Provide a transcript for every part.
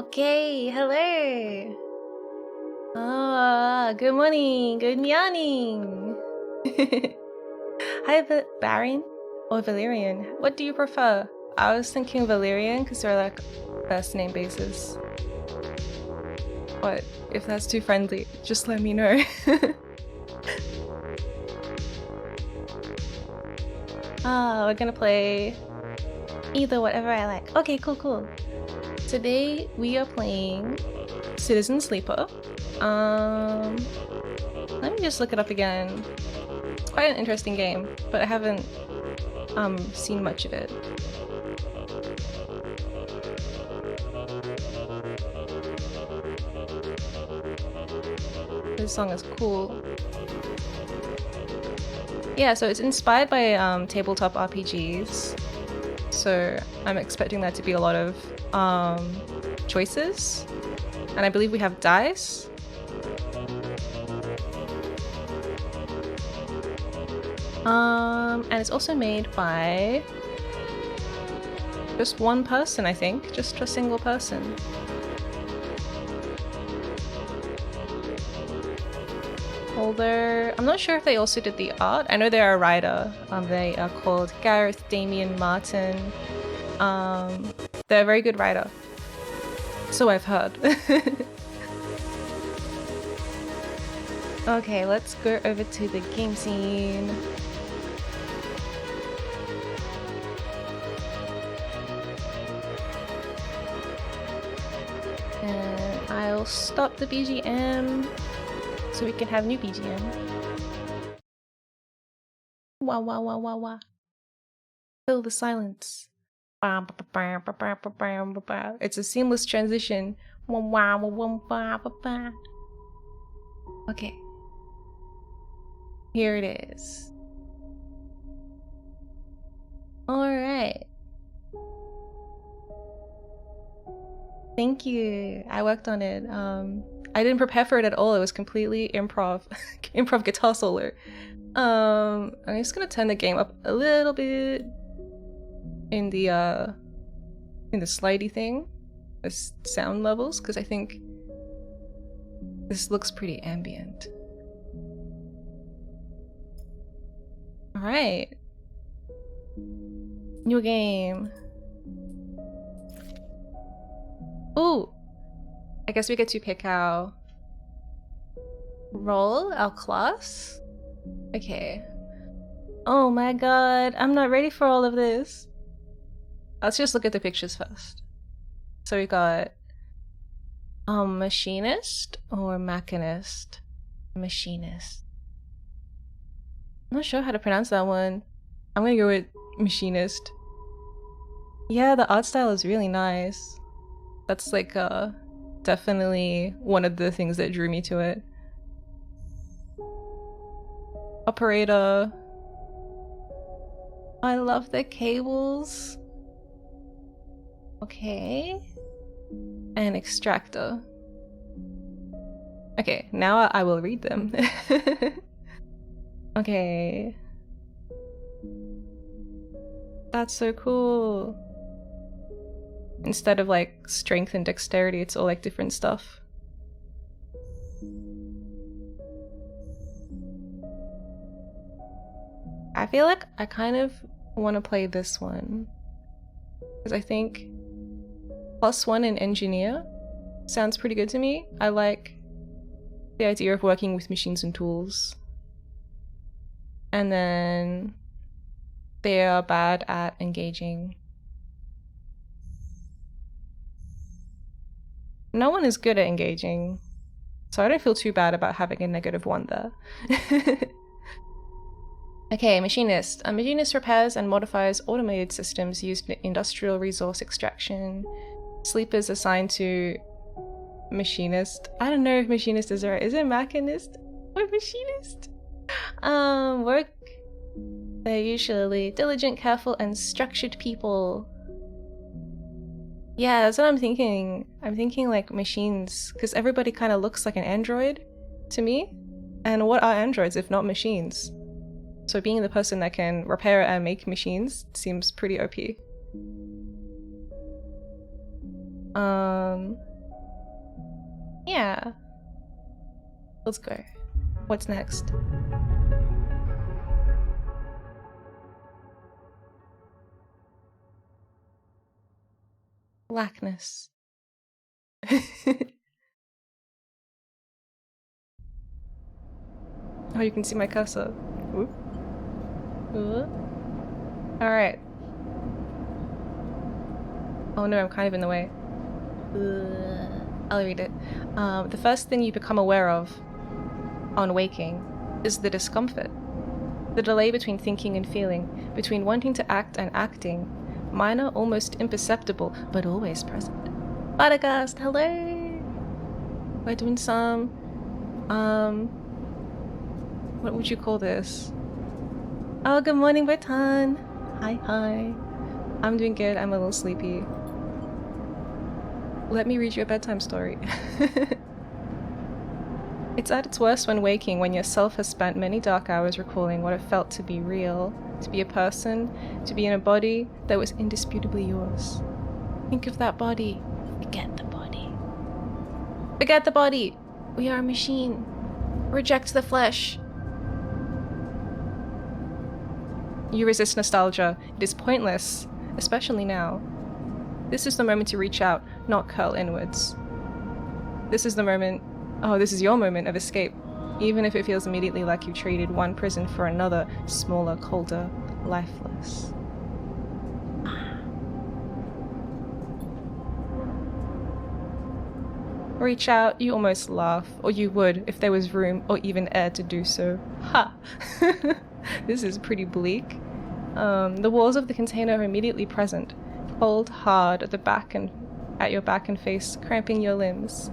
Okay, hello. Good morning, good morning. Hi, Baron or Valerian. What do you prefer? I was thinking Valerian because they're like first name basis. But if that's too friendly, just let me know. We're gonna play either whatever I like. Okay, cool. Today we are playing Citizen Sleeper. Let me just look it up again. It's quite an interesting game, but I haven't seen much of it. This song is cool. Yeah, so it's inspired by tabletop RPGs. So I'm expecting there to be a lot of choices. And I believe we have dice. And it's also made by just one person, I think. Just a single person. Although, I'm not sure if they also did the art. I know they're a writer. They are called Gareth, Damian, Martin. They're a very good writer. So I've heard. Okay, let's go over to the game scene. And I'll stop the BGM so we can have new BGM. Wah. Fill the silence. It's a seamless transition. Okay. Here it is. Alright. Thank you. I worked on it. I didn't prepare for it at all. It was completely improv. Improv guitar solo. I'm just gonna turn the game up a little bit in the slidey thing, the sound levels, because I think this looks pretty ambient. Alright. New game. Ooh! I guess we get to pick our role, our class. Okay. Oh my god, I'm not ready for all of this. Let's just look at the pictures first. So we got machinist or machinist? Machinist. I'm not sure how to pronounce that one. I'm gonna go with machinist. Yeah, the art style is really nice. That's like definitely one of the things that drew me to it. Operator. I love the cables. Okay. And extractor. Okay, now I will read them. Okay. That's so cool. Instead of like strength and dexterity, it's all like different stuff. I feel like I kind of want to play this one. Because I think +1 in engineer sounds pretty good to me. I like the idea of working with machines and tools. And then they are bad at engaging. No one is good at engaging, so I don't feel too bad about having a -1 there. Okay, machinist. A machinist repairs and modifies automated systems used in industrial resource extraction. Sleepers assigned to machinist. I don't know if machinist is right. Is it machinist or machinist? Work. They're usually diligent, careful, and structured people. Yeah, that's what I'm thinking. I'm thinking like machines, because everybody kind of looks like an android to me. And what are androids if not machines? So being the person that can repair and make machines seems pretty OP. Yeah. Let's go. What's next? Blackness. Oh, you can see my cursor. Ooh. Ooh. Alright. Oh no, I'm kind of in the way. I'll read it. The first thing you become aware of on waking is the discomfort. The delay between thinking and feeling, between wanting to act and acting. Minor, almost imperceptible, but always present. Podcast, hello! We're doing some, what would you call this? Oh, good morning, Bertan! Hi. I'm doing good, I'm a little sleepy. Let me read you a bedtime story. It's at its worst when waking, when yourself has spent many dark hours recalling what it felt to be real, to be a person, to be in a body that was indisputably yours. Think of that body. Forget the body. Forget the body! We are a machine. Reject the flesh. You resist nostalgia. It is pointless, especially now. This is the moment to reach out, not curl inwards. This is the moment, this is your moment of escape, even if it feels immediately like you've traded one prison for another, smaller, colder, lifeless. Reach out, you almost laugh, or you would if there was room or even air to do so. Ha! This is pretty bleak. The walls of the container are immediately present, cold, hard at the back and at your back and face, cramping your limbs.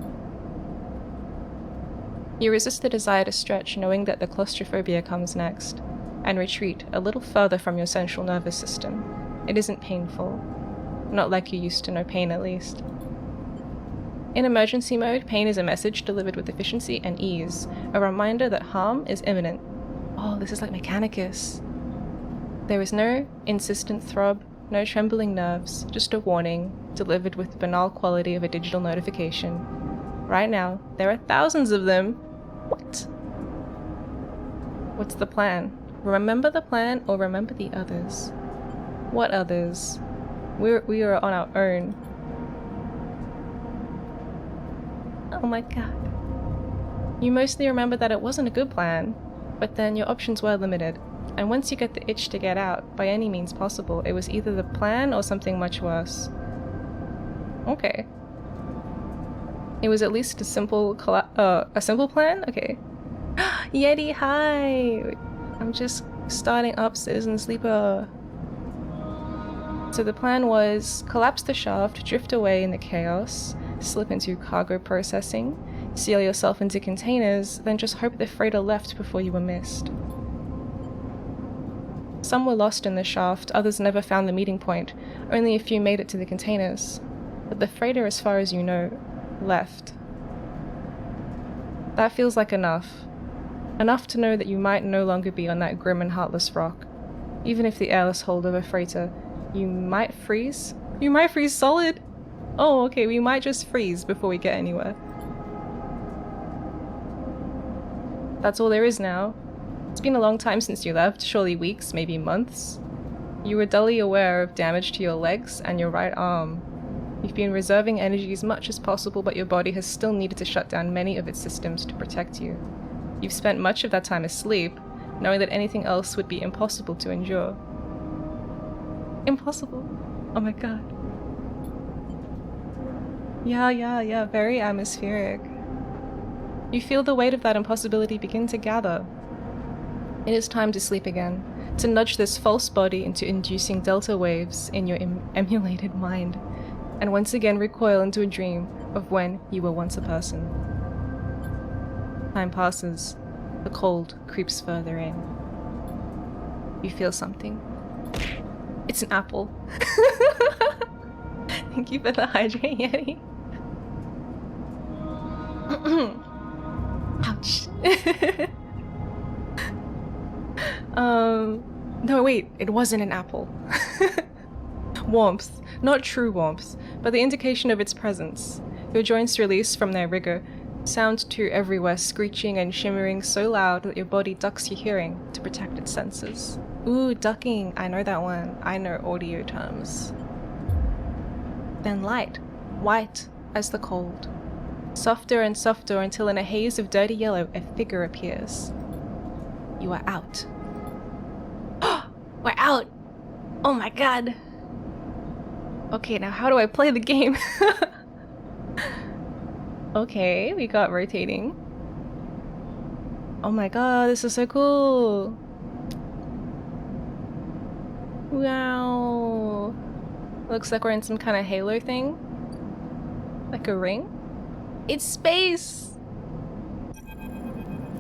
You resist the desire to stretch, knowing that the claustrophobia comes next, and retreat a little further from your central nervous system. It isn't painful. Not like you used to know pain, at least. In emergency mode, pain is a message delivered with efficiency and ease, a reminder that harm is imminent. Oh, this is like Mechanicus. There is no insistent throb, no trembling nerves, just a warning, delivered with the banal quality of a digital notification. Right now, there are thousands of them. What? What's the plan? Remember the plan or remember the others? What others? We are on our own. Oh my god. You mostly remember that it wasn't a good plan, but then your options were limited. And once you get the itch to get out, by any means possible, it was either the plan or something much worse. Okay. It was at least a simple plan? Okay. Yeti, hi! I'm just starting up Citizen Sleeper. So the plan was collapse the shaft, drift away in the chaos, slip into cargo processing, seal yourself into containers, then just hope the freighter left before you were missed. Some were lost in the shaft, others never found the meeting point, only a few made it to the containers. But the freighter, as far as you know, left. That feels like enough. Enough to know that you might no longer be on that grim and heartless rock. Even if the airless hold of a freighter, you might freeze? You might freeze solid! Oh, okay, we might just freeze before we get anywhere. That's all there is now. It's been a long time since you left, surely weeks, maybe months. You were dully aware of damage to your legs and your right arm. You've been reserving energy as much as possible, but your body has still needed to shut down many of its systems to protect you. You've spent much of that time asleep, knowing that anything else would be impossible to endure. Impossible? Oh my god. Yeah, very atmospheric. You feel the weight of that impossibility begin to gather. It is time to sleep again, to nudge this false body into inducing delta waves in your emulated mind, and once again recoil into a dream of when you were once a person. Time passes, the cold creeps further in. You feel something. It's an apple. Thank you for the hydrate, Yeti. Ouch. No wait, it wasn't an apple. Warmth. Not true warmth, but the indication of its presence. Your joints release from their rigor, Sound too everywhere, screeching and shimmering so loud that your body ducks your hearing to protect its senses. Ooh, ducking. I know that one. I know audio terms. Then light. White as the cold. Softer and softer until in a haze of dirty yellow a figure appears. You are out. We're out! Oh my god! Okay, now how do I play the game? Okay, we got rotating. Oh my god, this is so cool! Wow! Looks like we're in some kind of Halo thing. Like a ring? It's space!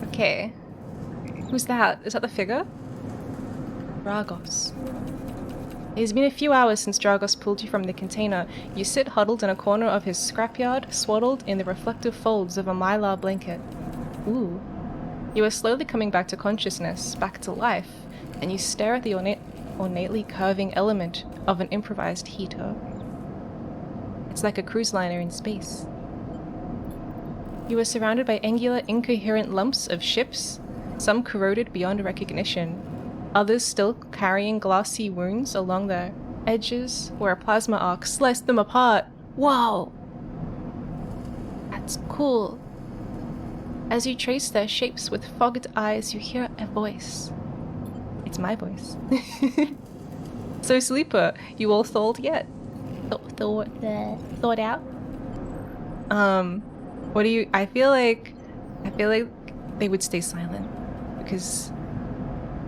Okay. Who's that? Is that the figure? Dragos. It has been a few hours since Dragos pulled you from the container. You sit huddled in a corner of his scrapyard, swaddled in the reflective folds of a mylar blanket. Ooh. You are slowly coming back to consciousness, back to life, and you stare at the ornately curving element of an improvised heater. It's like a cruise liner in space. You are surrounded by angular, incoherent lumps of ships, some corroded beyond recognition, others still carrying glassy wounds along their edges where a plasma arc sliced them apart. Whoa! That's cool. As you trace their shapes with fogged eyes, you hear a voice. It's my voice. So Sleeper, you all thawed yet? Thawed out? What do you... I feel like they would stay silent because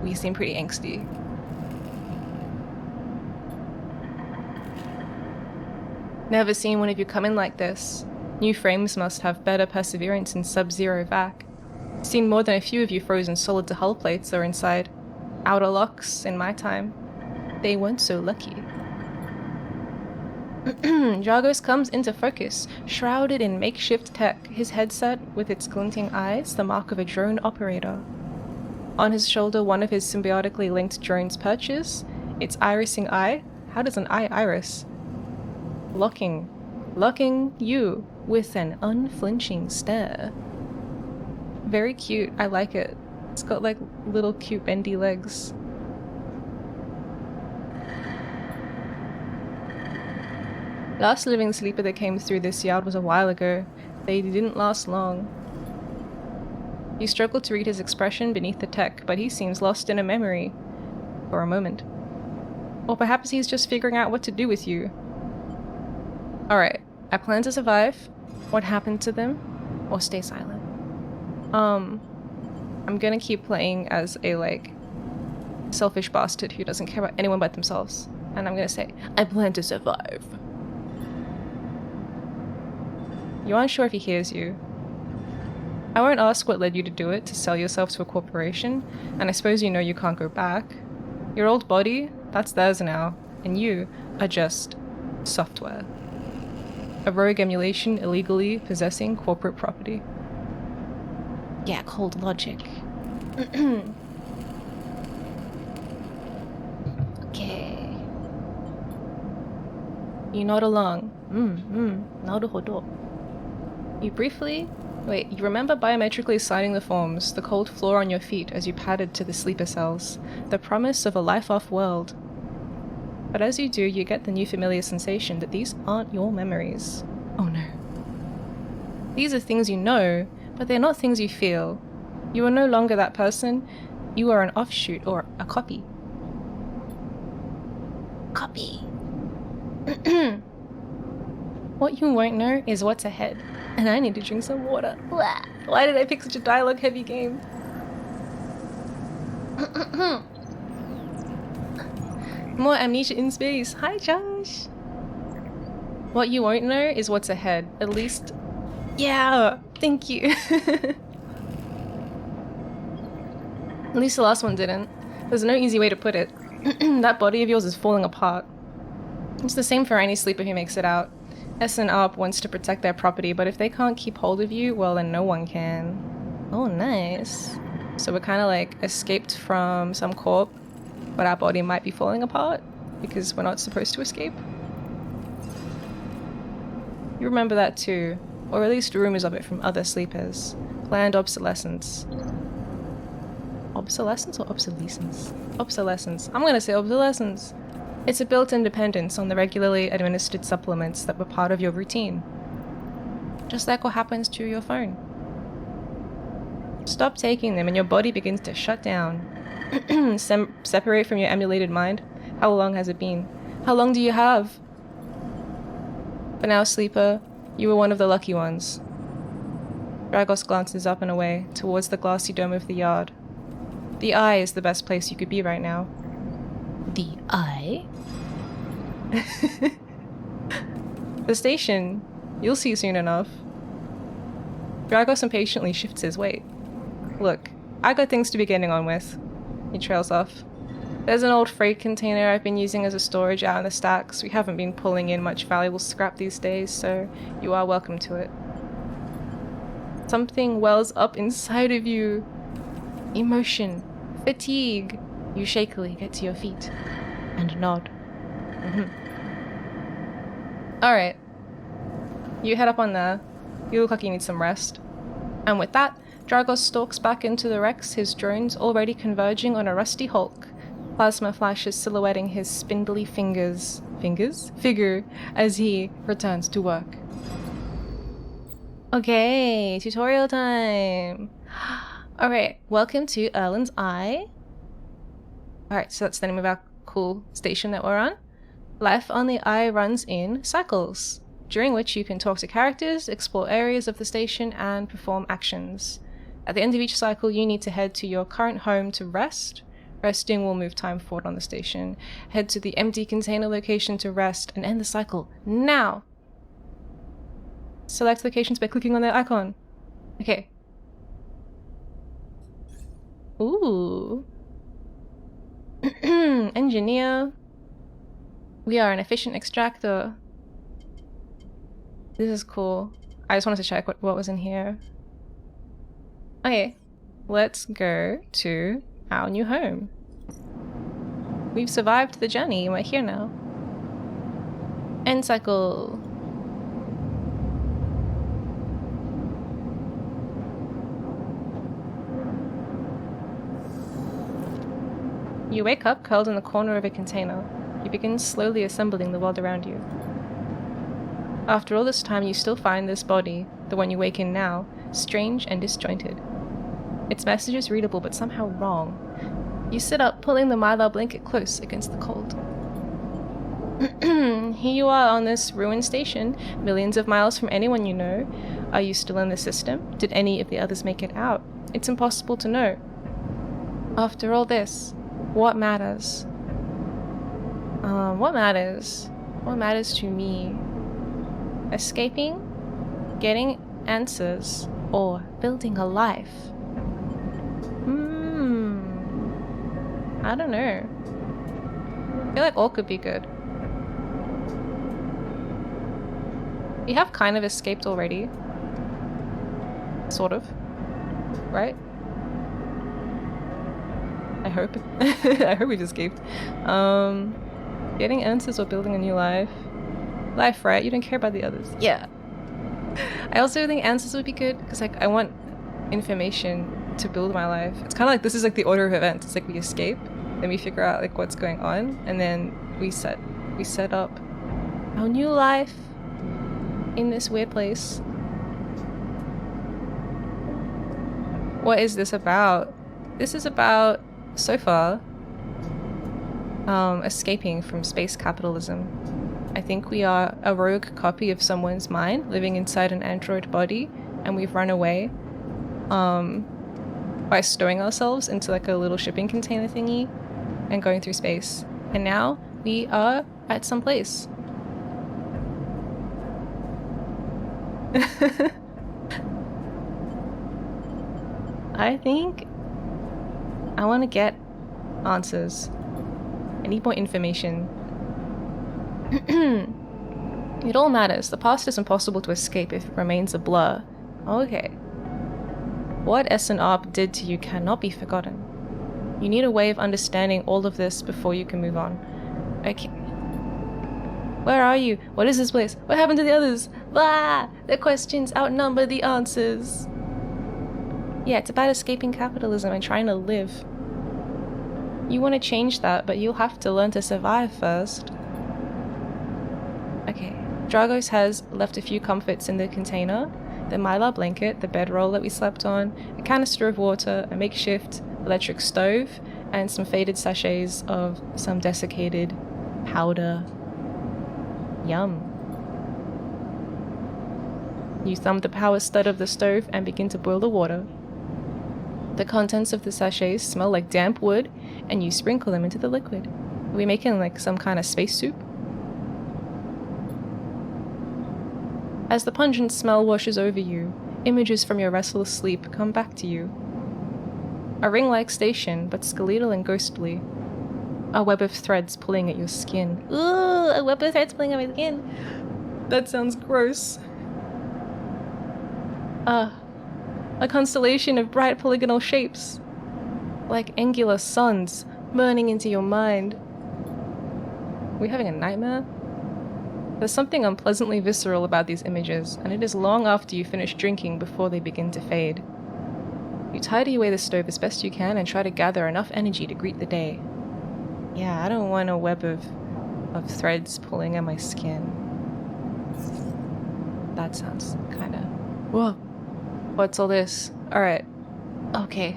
we seem pretty angsty. Never seen one of you come in like this. New frames must have better perseverance in sub-zero vac. Seen more than a few of you frozen solid to hull plates or inside outer locks in my time. They weren't so lucky. Dragos comes into focus, shrouded in makeshift tech, his headset with its glinting eyes, the mark of a drone operator. On his shoulder, one of his symbiotically linked drones perches, its irising eye. How does an eye iris? Locking you with an unflinching stare. Very cute, I like it. It's got like little cute bendy legs. Last living sleeper that came through this yard was a while ago. They didn't last long. You struggle to read his expression beneath the tech, but he seems lost in a memory. For a moment. Or perhaps he's just figuring out what to do with you. Alright, I plan to survive. What happened to them? Or stay silent. I'm gonna keep playing as a, like, selfish bastard who doesn't care about anyone but themselves. And I'm gonna say, I plan to survive. You aren't sure if he hears you. I won't ask what led you to do it, to sell yourself to a corporation, and I suppose you know you can't go back. Your old body, that's theirs now, and you are just software. A rogue emulation illegally possessing corporate property. Yeah, cold logic. Okay. You nod along. Naruhodo. You briefly... Wait, you remember biometrically signing the forms, the cold floor on your feet as you padded to the sleeper cells, the promise of a life-off world. But as you do, you get the new familiar sensation that these aren't your memories. Oh no. These are things you know, but they're not things you feel. You are no longer that person, you are an offshoot or a copy. Copy. What you won't know is what's ahead. And I need to drink some water. Why did I pick such a dialogue-heavy game? More amnesia in space. Hi, Josh! What you won't know is what's ahead. At least... Yeah! Thank you! At least the last one didn't. There's no easy way to put it. That body of yours is falling apart. It's the same for any sleeper who makes it out. S&ARP wants to protect their property, but if they can't keep hold of you, well then no one can. Oh, nice. So we're kind of like escaped from some corp, but our body might be falling apart because we're not supposed to escape. You remember that too. or at least rumors of it from other sleepers. Planned obsolescence. Obsolescence or obsolescence? Obsolescence. I'm gonna say obsolescence. It's a built-in dependence on the regularly administered supplements that were part of your routine. Just like what happens to your phone. Stop taking them and your body begins to shut down. Separate from your emulated mind. How long has it been? How long do you have? But now, sleeper, you were one of the lucky ones. Dragos glances up and away, towards the glassy dome of the yard. The eye is the best place you could be right now. The eye? The station. You'll see soon enough. Dragos impatiently shifts his weight. Look, I got things to be getting on with. He trails off. There's an old freight container I've been using as a storage out in the stacks. We haven't been pulling in much valuable scrap these days, so you are welcome to it. Something wells up inside of you. Emotion. Fatigue. You shakily get to your feet. And nod. Alright. You head up on there. You look like you need some rest. And with that, Dragos stalks back into the Rex, his drones already converging on a rusty hulk. Plasma flashes silhouetting his spindly figure as he returns to work. Okay, tutorial time! Alright, welcome to Erlen's Eye. Alright, so that's the name of our cool station that we're on. Life on the Eye runs in cycles, during which you can talk to characters, explore areas of the station, and perform actions. At the end of each cycle, you need to head to your current home to rest. Resting will move time forward on the station. Head to the empty container location to rest and end the cycle now! Select locations by clicking on their icon. Okay. Ooh. Engineer. We are an efficient extractor. This is cool. I just wanted to check what was in here. Okay, let's go to our new home. We've survived the journey and we're here now. End cycle. You wake up curled in the corner of a container. You begin slowly assembling the world around you. After all this time, you still find this body, the one you wake in now, strange and disjointed. Its message is readable but somehow wrong. You sit up, pulling the mylar blanket close against the cold. Here you are on this ruined station, millions of miles from anyone you know. Are you still in the system? Did any of the others make it out? It's impossible to know. After all this, what matters? What matters? What matters to me? Escaping? Getting answers? Or building a life? I don't know. I feel like all could be good. You have kind of escaped already. Sort of. Right? I hope. I hope we've escaped. Getting answers or building a new life. Life, right? You don't care about the others. Yeah. I also think answers would be good because like I want information to build my life. It's kind of like this is like the order of events. It's like we escape, then we figure out like what's going on, and then we set up our new life in this weird place. What is this about? This is about, so far, escaping from space capitalism. I think we are a rogue copy of someone's mind living inside an android body, and we've run away by stowing ourselves into like a little shipping container thingy and going through space. And now we are at some place. I think I want to get answers. I need more information. It all matters. The past is impossible to escape if it remains a blur. Okay. What S&ARP did to you cannot be forgotten. You need a way of understanding all of this before you can move on. Okay. Where are you? What is this place? What happened to the others? Blah! The questions outnumber the answers. Yeah, it's about escaping capitalism and trying to live. You want to change that, but you'll have to learn to survive first. Okay, Dragos has left a few comforts in the container. The mylar blanket, the bedroll that we slept on, a canister of water, a makeshift electric stove, and some faded sachets of some desiccated powder. Yum. You thumb the power stud of the stove and begin to boil the water. The contents of the sachets smell like damp wood, and you sprinkle them into the liquid. Are we making like some kind of space soup? As the pungent smell washes over you, images from your restless sleep come back to you. A ring-like station, but skeletal and ghostly. A web of threads pulling at your skin. Ooh, a web of threads pulling at my skin. That sounds gross. A constellation of bright polygonal shapes. Like angular suns burning into your mind. Are we having a nightmare? There's something unpleasantly visceral about these images, and it is long after you finish drinking before they begin to fade. You tidy away the stove as best you can and try to gather enough energy to greet the day. Yeah, I don't want a web of threads pulling at my skin. That sounds kinda... Whoa. What's all this? Alright. Okay.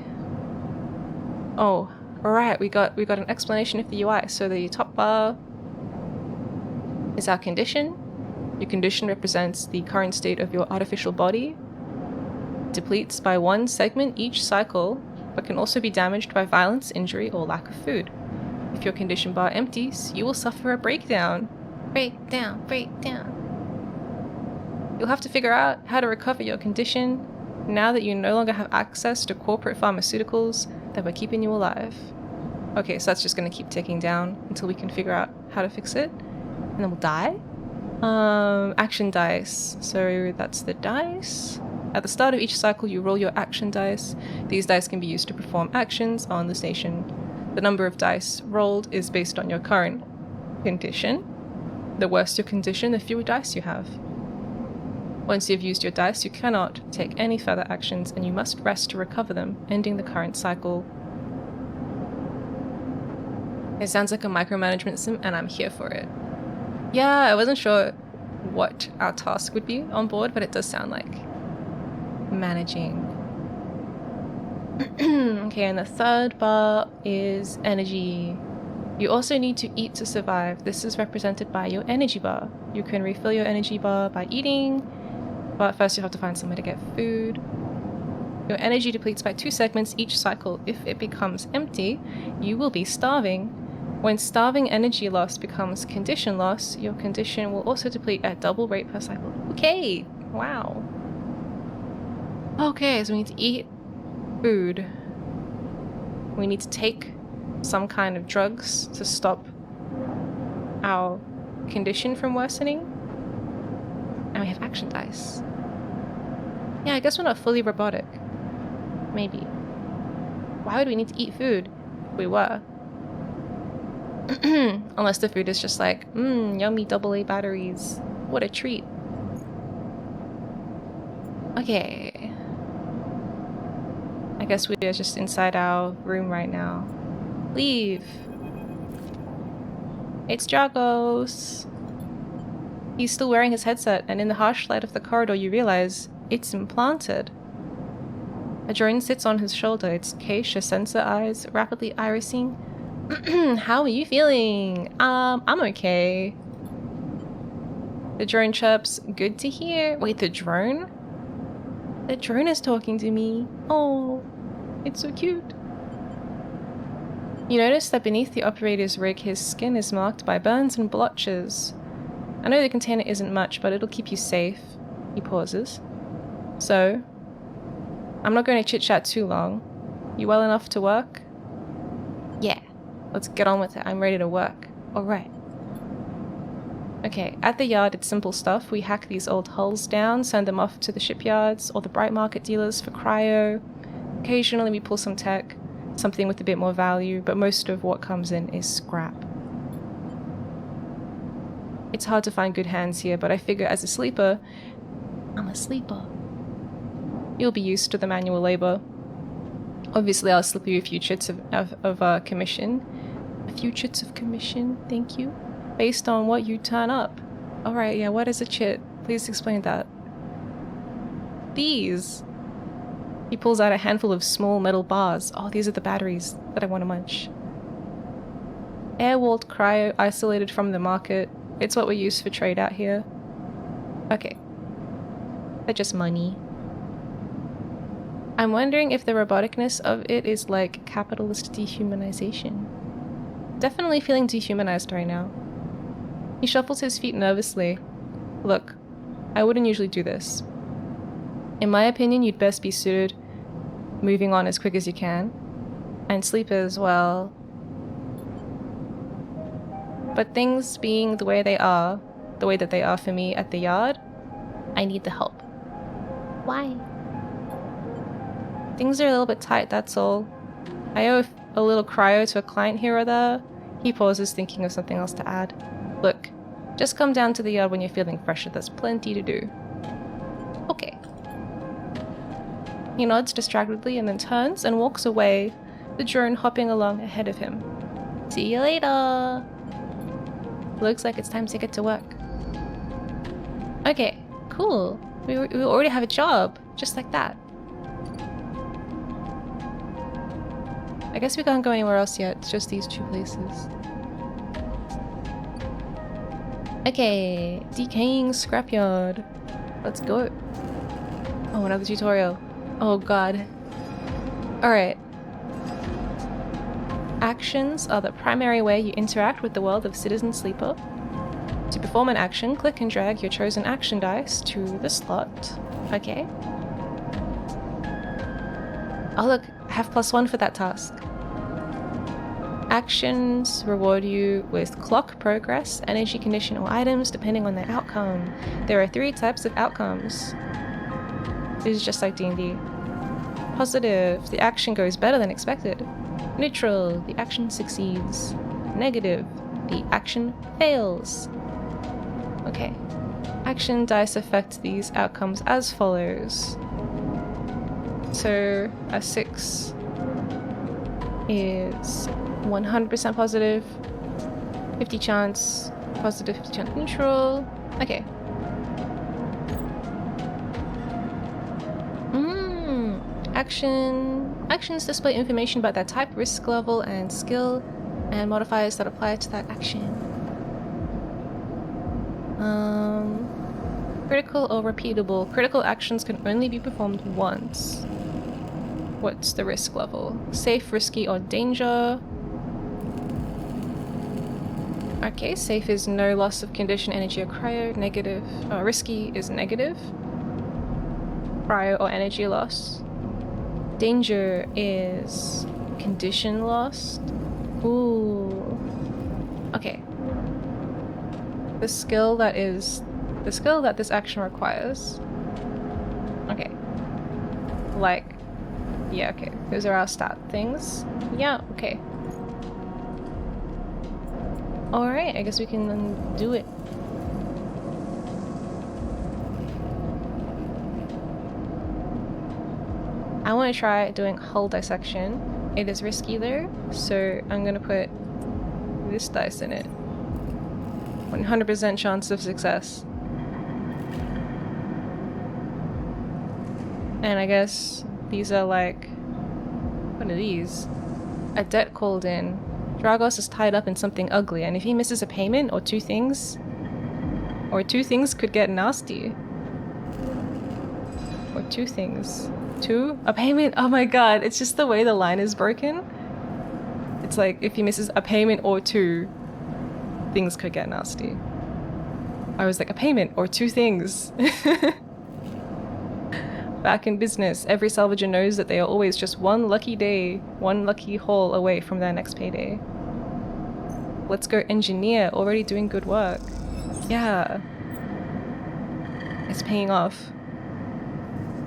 Oh, alright, we got an explanation of the UI. So the top bar is our condition. Your condition represents the current state of your artificial body. Depletes by one segment each cycle, but can also be damaged by violence, injury, or lack of food. If your condition bar empties, you will suffer a breakdown. Breakdown, breakdown. You'll have to figure out how to recover your condition now that you no longer have access to corporate pharmaceuticals that were keeping you alive. Okay, so that's just going to keep ticking down until we can figure out how to fix it. And then we'll die. Action dice. So that's the dice. At the start of each cycle, you roll your action dice. These dice can be used to perform actions on the station. The number of dice rolled is based on your current condition. The worse your condition, the fewer dice you have. Once you've used your dice, you cannot take any further actions, and you must rest to recover them, ending the current cycle. It sounds like a micromanagement sim, and I'm here for it. Yeah, I wasn't sure what our task would be on board, but it does sound like managing. Okay, and the third bar is energy. You also need to eat to survive. This is represented by your energy bar. You can refill your energy bar by eating, but first you have to find somewhere to get food. Your energy depletes by 2 segments each cycle. If it becomes empty, you will be starving. When starving energy loss becomes condition loss, your condition will also deplete at double rate per cycle. Okay, wow. Okay, so we need to eat food. We need to take some kind of drugs to stop our condition from worsening. And we have action dice. Yeah, I guess we're not fully robotic. Maybe. Why would we need to eat food if we were? Unless the food is just like, yummy AA batteries. What a treat. Okay. I guess we are just inside our room right now. Leave. It's Dragos. He's still wearing his headset, and in the harsh light of the corridor you realize it's implanted. A drone sits on his shoulder, its Keisha sensor eyes rapidly irising. How are you feeling? I'm okay. The drone chirps, good to hear. Wait, the drone? The drone is talking to me. Oh, it's so cute. You notice that beneath the operator's rig, his skin is marked by burns and blotches. I know the container isn't much, but it'll keep you safe. He pauses. So, I'm not going to chit-chat too long. You well enough to work? Yeah. Let's get on with it. I'm ready to work. Alright. Okay, at the yard it's simple stuff. We hack these old hulls down, send them off to the shipyards or the bright market dealers for cryo. Occasionally we pull some tech, something with a bit more value, but most of what comes in is scrap. It's hard to find good hands here, but I figure as a sleeper, I'm a sleeper. You'll be used to the manual labor. Obviously, I'll slip you a few chits of commission. A few chits of commission, thank you. Based on what you turn up. Alright, yeah, what is a chit? Please explain that. These. He pulls out a handful of small metal bars. Oh, these are the batteries that I want to munch. Air-walled cryo isolated from the market. It's what we use for trade out here. Okay. They're just money. I'm wondering if the roboticness of it is like capitalist dehumanization. Definitely feeling dehumanized right now. He shuffles his feet nervously. Look, I wouldn't usually do this. In my opinion, you'd best be suited moving on as quick as you can. And sleepers, well... But things being the way they are, the way that they are for me at the yard, I need the help. Why? Things are a little bit tight, that's all. I owe a little cryo to a client here or there. He pauses, thinking of something else to add. Look, just come down to the yard when you're feeling fresher, there's plenty to do. Okay. He nods distractedly and then turns and walks away, the drone hopping along ahead of him. See you later! Looks like it's time to get to work. Okay, cool. We already have a job, just like that. I guess we can't go anywhere else yet, it's just these two places. Okay, decaying scrapyard. Let's go. Oh, another tutorial. Oh god. Alright. Actions are the primary way you interact with the world of Citizen Sleeper. To perform an action, click and drag your chosen action dice to the slot. Okay. Oh look, I have +1 for that task. Actions reward you with clock, progress, energy condition, or items depending on their outcome. There are 3 types of outcomes. This is just like D&D. Positive, the action goes better than expected. Neutral, the action succeeds. Negative, the action fails. Okay. Action dice affect these outcomes as follows. So, a 6 is 100% positive, 50 chance positive, 50 chance neutral. Okay. Actions display information about their type, risk level, and skill, and modifiers that apply to that action. Critical or repeatable. Critical actions can only be performed once. What's the risk level? Safe, risky, or danger. Okay, safe is no loss of condition, energy, or cryo. Negative. Risky is negative. Cryo or energy loss. Danger is condition lost. Ooh. Okay. The skill that this action requires. Okay. Like, yeah, okay. Those are our stat things. Yeah, okay. Alright, I guess we can then do it. I want to try doing hull dissection. It is risky though, so I'm gonna put this dice in it. 100% chance of success. And I guess these are like... what are these? A debt called in. Dragos is tied up in something ugly, and if he misses a payment or two things could get nasty. Or 2 things. 2? A payment? Oh my god, it's just the way the line is broken. It's like, if he misses a payment or 2, things could get nasty. I was like, a payment or 2 things. Back in business, every salvager knows that they are always just one lucky day, one lucky haul away from their next payday. Let's go engineer, already doing good work. Yeah. It's paying off.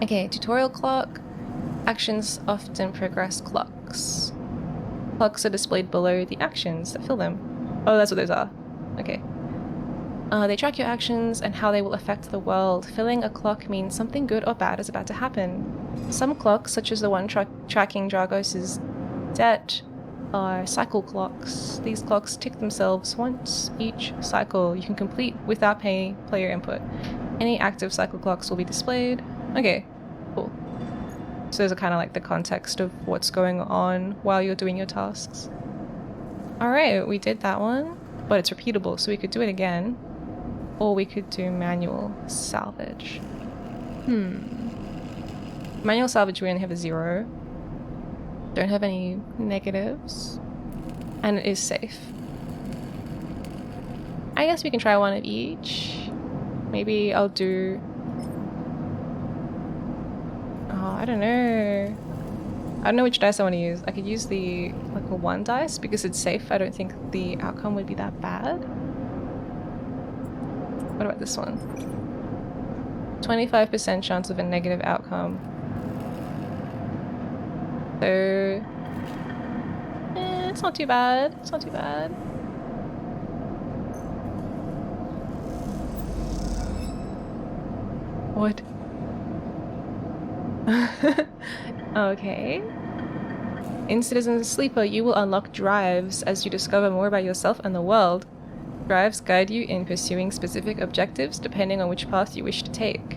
Okay, tutorial clock. Actions often progress clocks. Clocks are displayed below the actions that fill them. Oh, that's what those are. Okay. They track your actions and how they will affect the world. Filling a clock means something good or bad is about to happen. Some clocks, such as the one tracking Dragos' debt, are cycle clocks. These clocks tick themselves once each cycle. You can complete without paying player input. Any active cycle clocks will be displayed. Okay, cool. So those are kind of like the context of what's going on while you're doing your tasks. Alright, we did that one, but it's repeatable, so we could do it again. Or we could do manual salvage. Manual salvage, we only have a 0. Don't have any negatives. And it is safe. I guess we can try one of each. Maybe I'll do... Oh, I don't know. I don't know which dice I want to use. I could use the, like, a 1 dice because it's safe. I don't think the outcome would be that bad. What about this one? 25% chance of a negative outcome. So... it's not too bad. It's not too bad. What? Okay. In Citizen Sleeper, you will unlock drives as you discover more about yourself and the world. Drives guide you in pursuing specific objectives depending on which path you wish to take.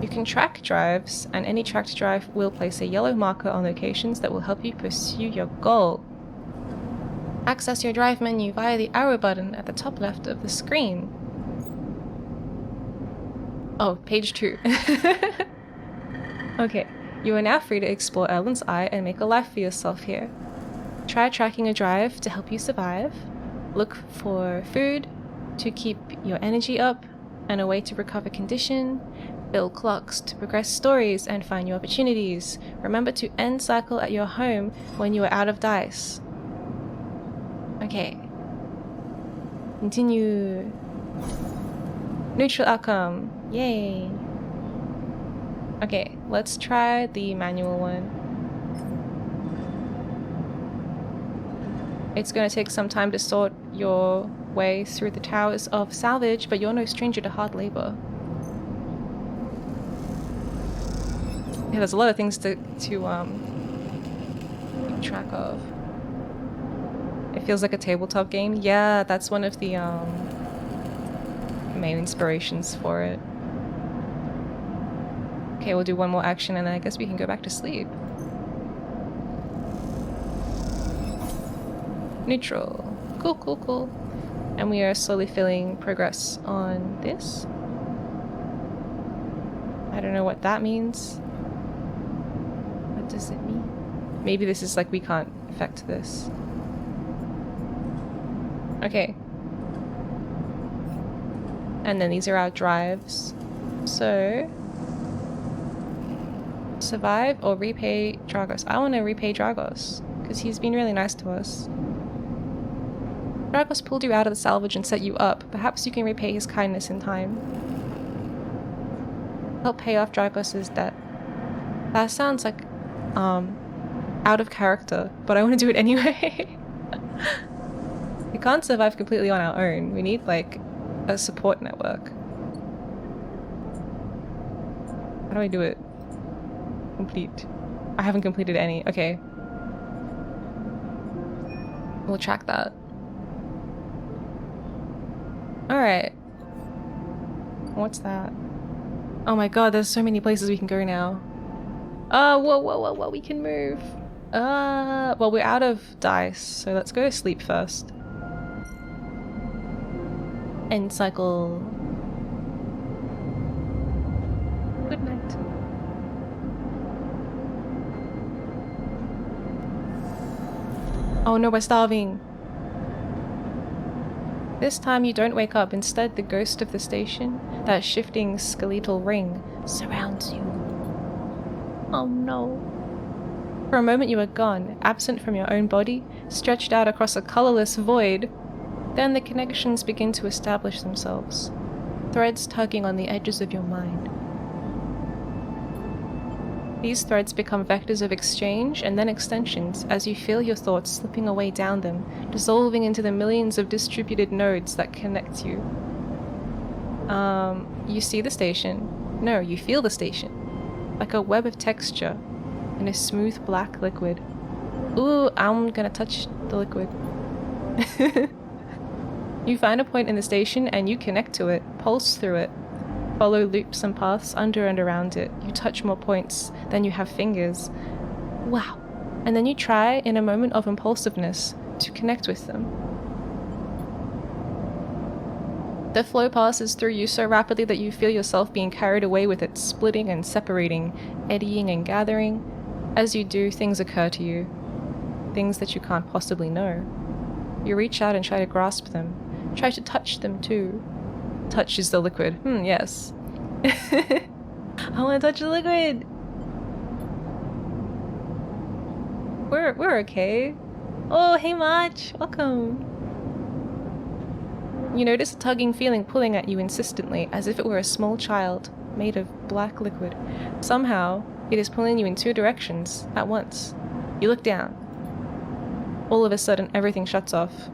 You can track drives, and any tracked drive will place a yellow marker on locations that will help you pursue your goal. Access your drive menu via the arrow button at the top left of the screen. Oh, page 2. Okay, you are now free to explore Erlen's Eye and make a life for yourself here. Try tracking a drive to help you survive. Look for food to keep your energy up and a way to recover condition. Build clocks to progress stories and find new opportunities. Remember to end cycle at your home when you are out of dice. Okay. Continue. Neutral outcome. Yay. Okay, let's try the manual one. It's going to take some time to sort your way through the towers of salvage, but you're no stranger to hard labor. Yeah, there's a lot of things to keep track of. It feels like a tabletop game. Yeah, that's one of the main inspirations for it. Okay, we'll do one more action and then I guess we can go back to sleep. Neutral. Cool, cool, cool. And we are slowly feeling progress on this. I don't know what that means. What does it mean? Maybe this is like we can't affect this. Okay. And then these are our drives. So... survive or repay Dragos. I want to repay Dragos, because he's been really nice to us. Dragos pulled you out of the salvage and set you up. Perhaps you can repay his kindness in time. Help pay off Dragos' debt. That sounds like, out of character, but I want to do it anyway. We can't survive completely on our own. We need, like, a support network. How do I do it? Complete. I haven't completed any. Okay. We'll track that. Alright. What's that? Oh my god, there's so many places we can go now. Whoa, we can move. Well, we're out of dice, so let's go to sleep first. End cycle. Good night. Oh no, we're starving. This time you don't wake up. Instead, the ghost of the station, that shifting skeletal ring, surrounds you. Oh no. For a moment you are gone, absent from your own body, stretched out across a colorless void. Then the connections begin to establish themselves, threads tugging on the edges of your mind. These threads become vectors of exchange and then extensions as you feel your thoughts slipping away down them, dissolving into the millions of distributed nodes that connect you. You see the station. No, you feel the station. Like a web of texture in a smooth black liquid. Ooh, I'm gonna touch the liquid. You find a point in the station and you connect to it, pulse through it. Follow loops and paths under and around it. You touch more points than you have fingers. Wow. And then you try, in a moment of impulsiveness, to connect with them. The flow passes through you so rapidly that you feel yourself being carried away with it, splitting and separating, eddying and gathering. As you do, things occur to you. Things that you can't possibly know. You reach out and try to grasp them. Try to touch them too. Touch is the liquid. Yes. I want to touch the liquid! We're okay. Oh, hey Mach! Welcome! You notice a tugging feeling pulling at you insistently, as if it were a small child, made of black liquid. Somehow, it is pulling you in two directions, at once. You look down. All of a sudden, everything shuts off.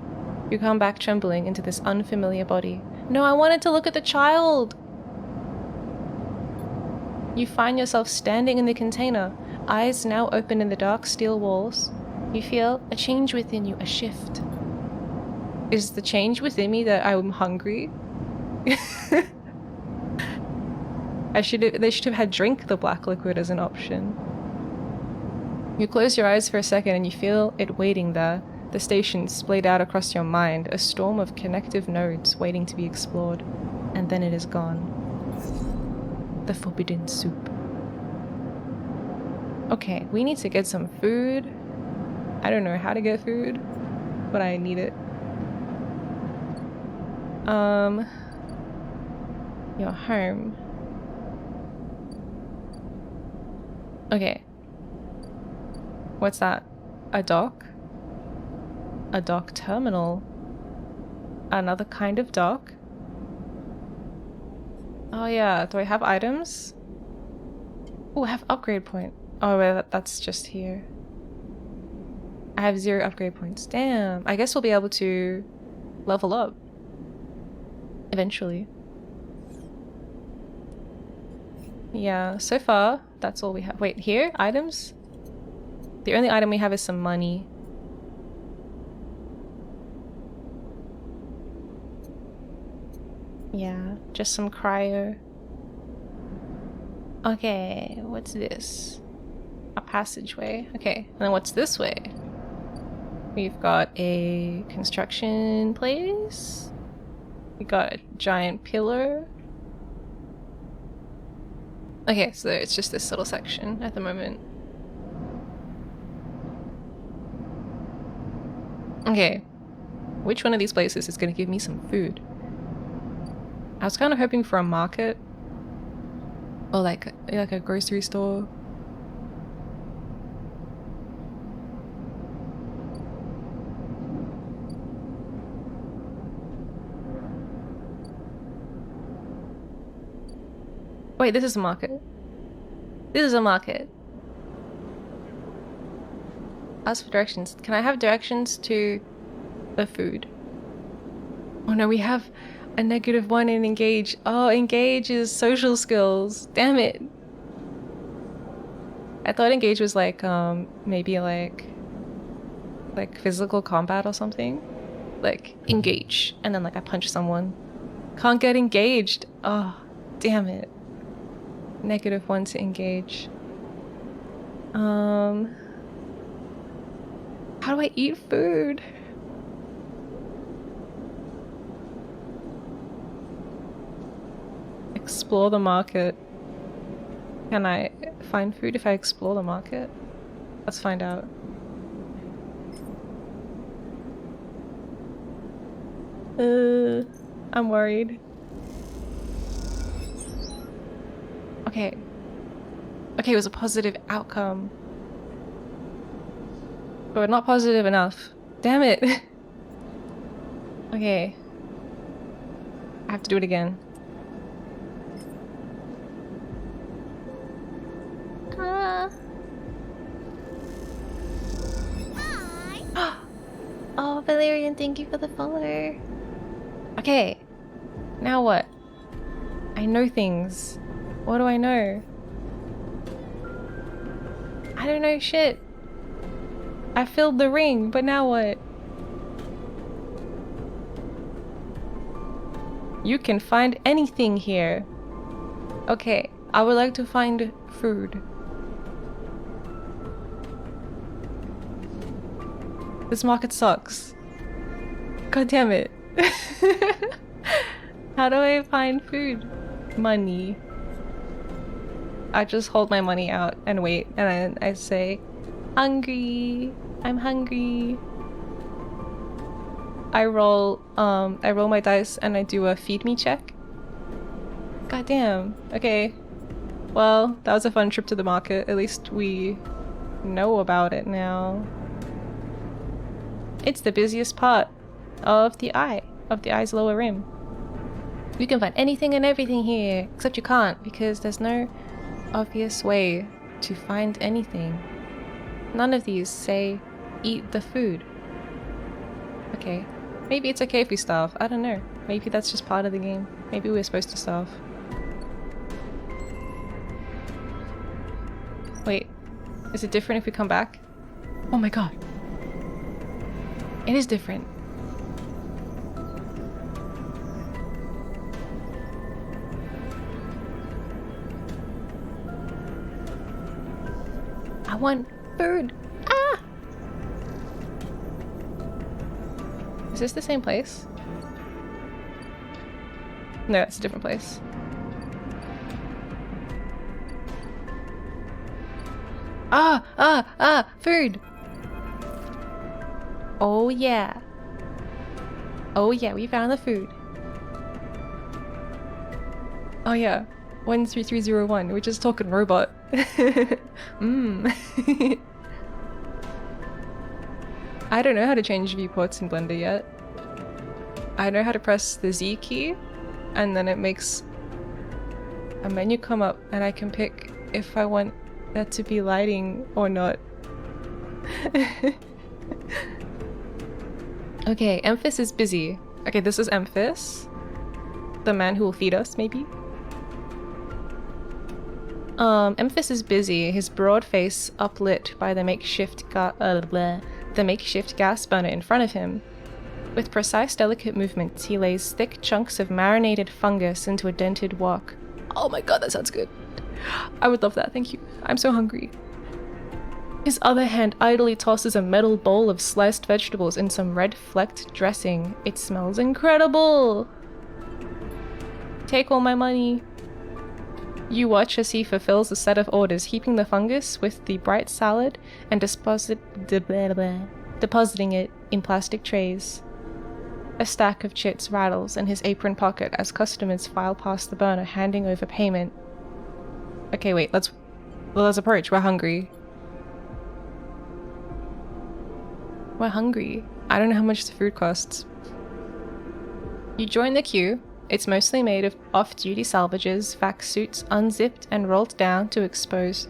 You come back trembling into this unfamiliar body. No, I wanted to look at the child! You find yourself standing in the container, eyes now open in the dark steel walls. You feel a change within you, a shift. Is the change within me that I'm hungry? They should have had drink the black liquid as an option. You close your eyes for a second and you feel it waiting there. The station splayed out across your mind, a storm of connective nodes waiting to be explored. And then it is gone. The forbidden soup. Okay, we need to get some food. I don't know how to get food, but I need it. Your home. Okay. What's that? A dock? A dock terminal? Another kind of dock? Oh yeah, do I have items? Oh, I have upgrade point. Oh, wait, that's just here. I have 0 upgrade points. Damn, I guess we'll be able to level up. Eventually. Yeah, so far, that's all we have. Wait, here? Items? The only item we have is some money. Yeah, just some cryo. Okay, what's this? A passageway. Okay, and then what's this way? We've got a construction place. We got a giant pillar. Okay, so it's just this little section at the moment. Okay, which one of these places is going to give me some food? I was kind of hoping for a market. Or like a grocery store. Wait, this is a market. This is a market. Ask for directions. Can I have directions to the food? Oh no, we have a -1 in engage. Oh, engage is social skills. Damn it. I thought engage was like, maybe like physical combat or something. Like, engage. And then like I punch someone. Can't get engaged. Oh, damn it. -1 to engage. How do I eat food? Explore the market. Can I find food if I explore the market? Let's find out. I'm worried. Okay. Okay, it was a positive outcome. But not positive enough. Damn it! Okay. I have to do it again. Oh, Valerian, thank you for the follow. Okay. Now what? I know things. What do I know? I don't know shit. I filled the ring, but now what? You can find anything here. Okay, I would like to find food. This market sucks. God damn it. How do I find food? Money. I just hold my money out and wait, and then I say, hungry. I'm hungry. I roll my dice and I do a feed me check. God damn. Okay. Well, that was a fun trip to the market. At least we know about it now. It's the busiest part of the eye's lower rim. You can find anything and everything here, except you can't because there's no obvious way to find anything. None of these say eat the food. Okay. Maybe it's okay if we starve. I don't know. Maybe that's just part of the game. Maybe we're supposed to starve. Wait. Is it different if we come back? Oh my god. It is different. I want food. Ah! Is this the same place? No, it's a different place. Food! Oh yeah. Oh yeah, we found the food. Oh yeah. 13301, we're just talking robot. I don't know how to change viewports in Blender yet. I know how to press the Z key, and then it makes a menu come up, and I can pick if I want that to be lighting or not. Okay, Emphis is busy. Okay, this is Emphis. The man who will feed us, maybe? Emphis is busy, his broad face uplit by the makeshift gas burner in front of him. With precise, delicate movements, he lays thick chunks of marinated fungus into a dented wok. Oh my god, that sounds good. I would love that, thank you. I'm so hungry. His other hand idly tosses a metal bowl of sliced vegetables in some red-flecked dressing. It smells incredible! Take all my money. You watch as he fulfills a set of orders, heaping the fungus with the bright salad and depositing it in plastic trays. A stack of chits rattles in his apron pocket as customers file past the burner, handing over payment. Okay, wait, let's approach. We're hungry. We're hungry. I don't know how much the food costs. You join the queue. It's mostly made of off-duty salvages, vac suits unzipped and rolled down to expose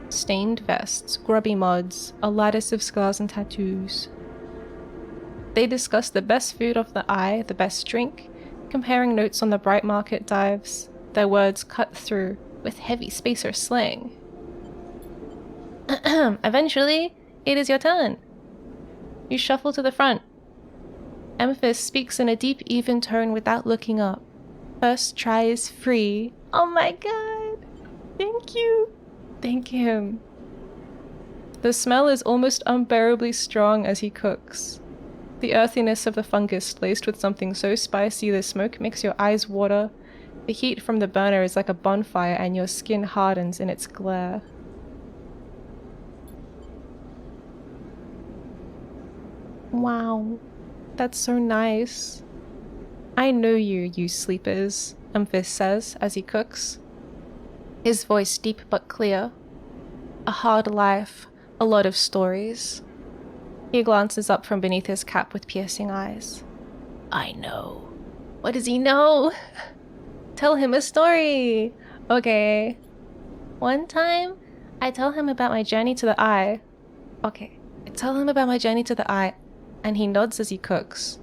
stained vests, grubby mods, a lattice of scars and tattoos. They discuss the best food of the eye, the best drink, comparing notes on the bright market dives, their words cut through with heavy spacer slang. Eventually, it is your turn. You shuffle to the front. Emphis speaks in a deep, even tone without looking up. First try is free. Oh my god! Thank you! Thank him. The smell is almost unbearably strong as he cooks. The earthiness of the fungus laced with something so spicy the smoke makes your eyes water. The heat from the burner is like a bonfire and your skin hardens in its glare. Wow. That's so nice. I know you sleepers, Emphis says as he cooks. His voice deep but clear. A hard life, a lot of stories. He glances up from beneath his cap with piercing eyes. I know. What does he know? Tell him a story! Okay. One time, I tell him about my journey to the eye. Okay. I tell him about my journey to the eye, and he nods as he cooks.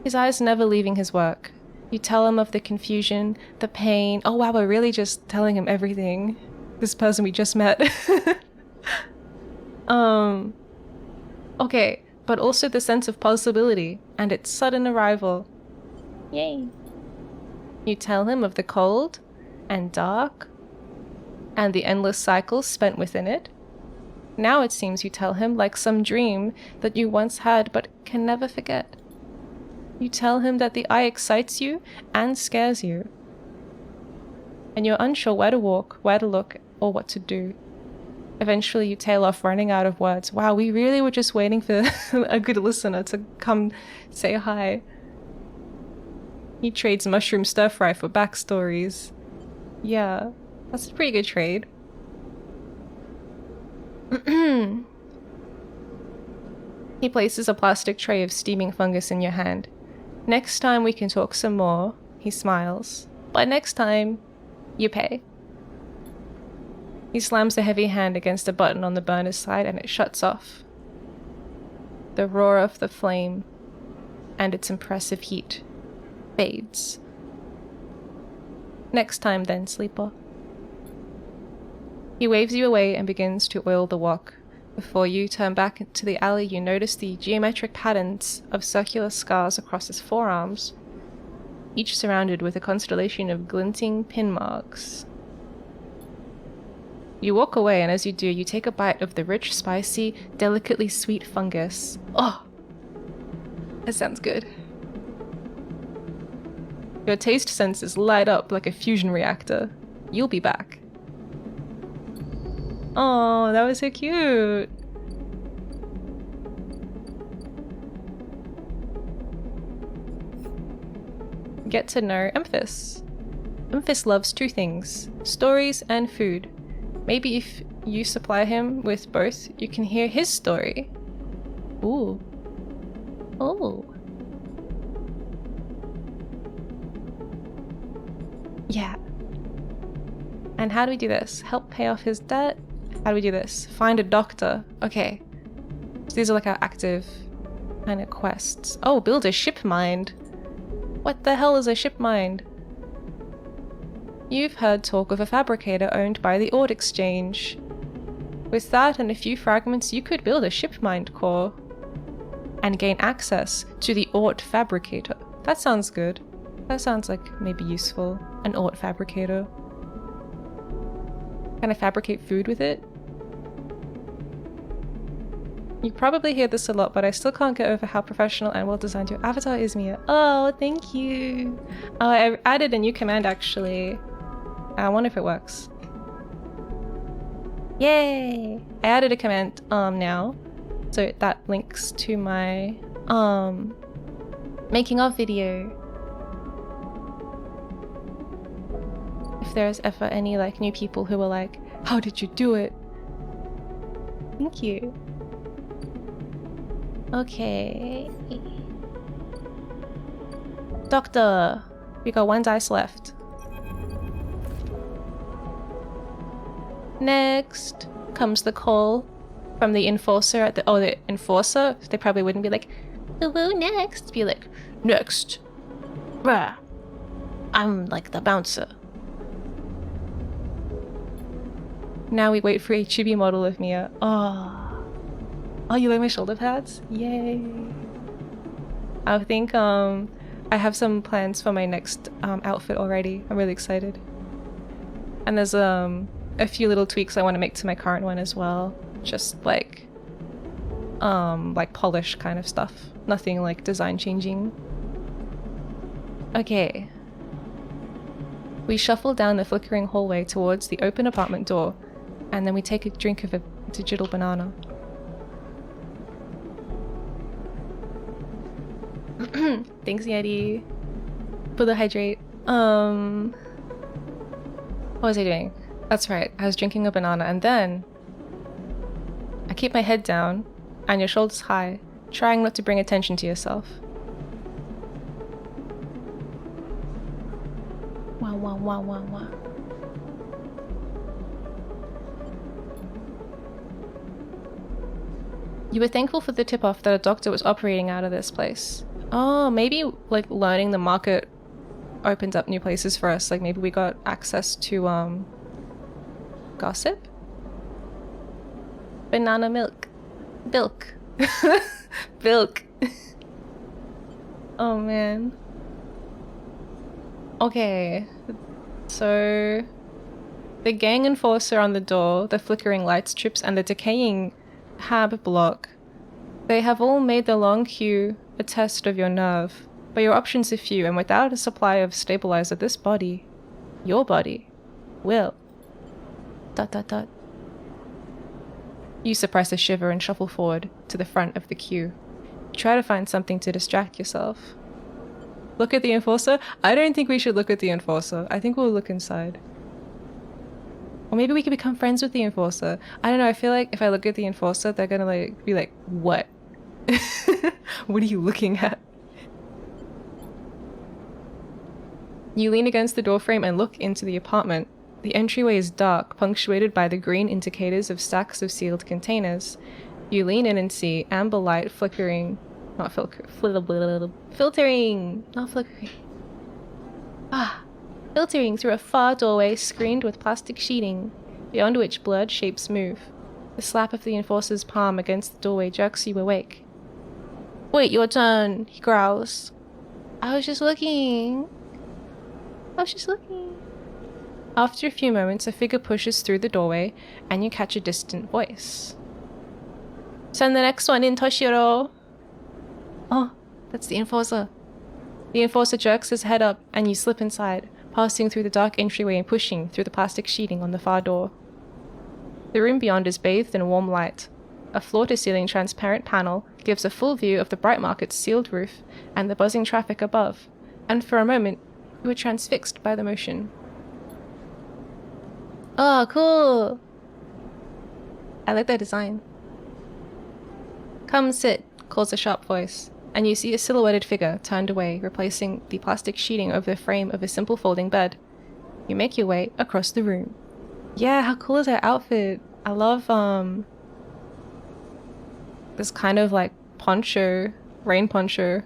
His eyes never leaving his work. You tell him of the confusion, the pain. Oh wow, we're really just telling him everything. This person we just met. Okay, but also the sense of possibility and its sudden arrival. Yay. You tell him of the cold and dark and the endless cycles spent within it. Now it seems you tell him like some dream that you once had but can never forget. You tell him that the eye excites you and scares you. And you're unsure where to walk, where to look, or what to do. Eventually you tail off running out of words. Wow, we really were just waiting for a good listener to come say hi. He trades mushroom stir fry for backstories. Yeah, that's a pretty good trade. He places a plastic tray of steaming fungus in your hand. Next time we can talk some more, he smiles. But next time, you pay. He slams a heavy hand against a button on the burner's side and it shuts off. The roar of the flame and its impressive heat fades. Next time then, sleeper. He waves you away and begins to oil the wok. Before you turn back into the alley, you notice the geometric patterns of circular scars across his forearms, each surrounded with a constellation of glinting pin marks. You walk away, and as you do, you take a bite of the rich, spicy, delicately sweet fungus. Oh! That sounds good. Your taste senses light up like a fusion reactor. You'll be back. Oh, that was so cute. Get to know Emphis. Emphis loves two things, stories and food. Maybe if you supply him with both, you can hear his story. Ooh. Oh. Yeah. And how do we do this? Help pay off his debt? How do we do this? Find a doctor. Okay. So these are like our active kind of quests. Oh, build a ship mind. What the hell is a ship mind? You've heard talk of a fabricator owned by the Ord Exchange. With that and a few fragments, you could build a ship mind core and gain access to the Ord Fabricator. That sounds good. That sounds like maybe useful. An Ord Fabricator. Can I fabricate food with it? You probably hear this a lot, but I still can't get over how professional and well designed your avatar is, Miya. Oh, thank you. Oh, I added a new command actually. I wonder if it works. Yay! I added a command now, so that links to my making of video. If there's ever any like new people who are like, how did you do it? Thank you. Okay. Doctor, we got one dice left. Next comes the call from the enforcer at the the enforcer. They probably wouldn't be like, woo next. Be like, next. Bruh. I'm like the bouncer. Now we wait for a chibi model of Miya. Oh, you like my shoulder pads? Yay. I think I have some plans for my next outfit already. I'm really excited. And there's a few little tweaks I want to make to my current one as well. Just like polish kind of stuff. Nothing like design changing. Okay. We shuffle down the flickering hallway towards the open apartment door, and then we take a drink of a digital banana. Thanks, Yeti, for the hydrate. What was I doing? That's right, I was drinking a banana, and then I keep my head down and your shoulders high, trying not to bring attention to yourself. Wow, wow, wow, wow, wow. You were thankful for the tip-off that a doctor was operating out of this place. Oh, maybe like learning the market opened up new places for us. Like maybe we got access to gossip? Banana milk. Bilk. Bilk. Oh man. Okay. So the gang enforcer on the door, the flickering light strips, and the decaying hab block. They have all made the long queue a test of your nerve, but your options are few, and without a supply of stabilizer, this body, your body, will... ... You suppress a shiver and shuffle forward to the front of the queue. You try to find something to distract yourself. Look at the enforcer? I don't think we should look at the enforcer. I think we'll look inside. Or maybe we can become friends with the enforcer. I don't know, I feel like if I look at the enforcer, they're gonna like be like, what? What are you looking at? You lean against the doorframe and look into the apartment. The entryway is dark, punctuated by the green indicators of stacks of sealed containers. You lean in and see amber light flickering, not filtering, not flickering. Filtering through a far doorway screened with plastic sheeting, beyond which blurred shapes move. The slap of the enforcer's palm against the doorway jerks you awake. Wait, your turn, he growls. I was just looking. After a few moments, a figure pushes through the doorway, and you catch a distant voice. Send the next one in, Toshiro! Oh, that's the enforcer. The enforcer jerks his head up, and you slip inside, passing through the dark entryway and pushing through the plastic sheeting on the far door. The room beyond is bathed in warm light. A floor-to-ceiling transparent panel gives a full view of the Bright Market's sealed roof and the buzzing traffic above, and for a moment, you were transfixed by the motion. Oh, cool! I like that design. Come sit, calls a sharp voice, and you see a silhouetted figure turned away, replacing the plastic sheeting over the frame of a simple folding bed. You make your way across the room. Yeah, how cool is that outfit? I love, this kind of like poncho, rain poncho.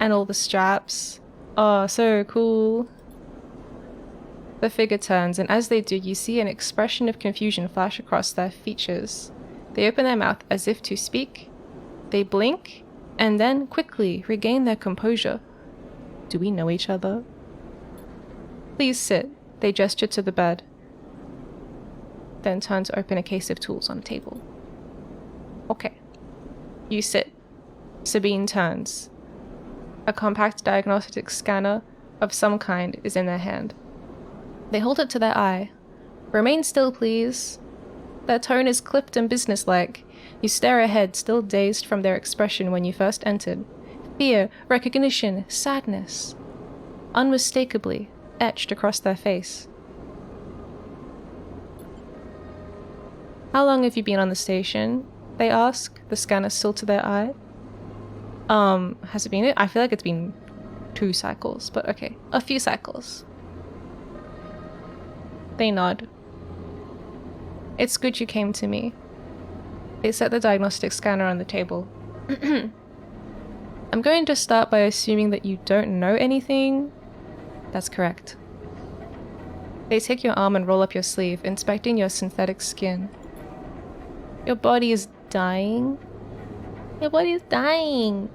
And all the straps. Oh, so cool. The figure turns, and as they do, you see an expression of confusion flash across their features. They open their mouth as if to speak. They blink, and then quickly regain their composure. Do we know each other? Please sit. They gesture to the bed. Then turn to open a case of tools on the table. Okay. You sit. Sabine turns. A compact diagnostic scanner of some kind is in their hand. They hold it to their eye. Remain still, please. Their tone is clipped and businesslike. You stare ahead, still dazed from their expression when you first entered. Fear, recognition, sadness. Unmistakably etched across their face. How long have you been on the station? They ask, the scanner still to their eye. Has it been it? I feel like it's been 2 cycles, but okay. A few cycles. They nod. It's good you came to me. They set the diagnostic scanner on the table. I'm going to start by assuming that you don't know anything. That's correct. They take your arm and roll up your sleeve, inspecting your synthetic skin. Your body is dying. Your body is dying.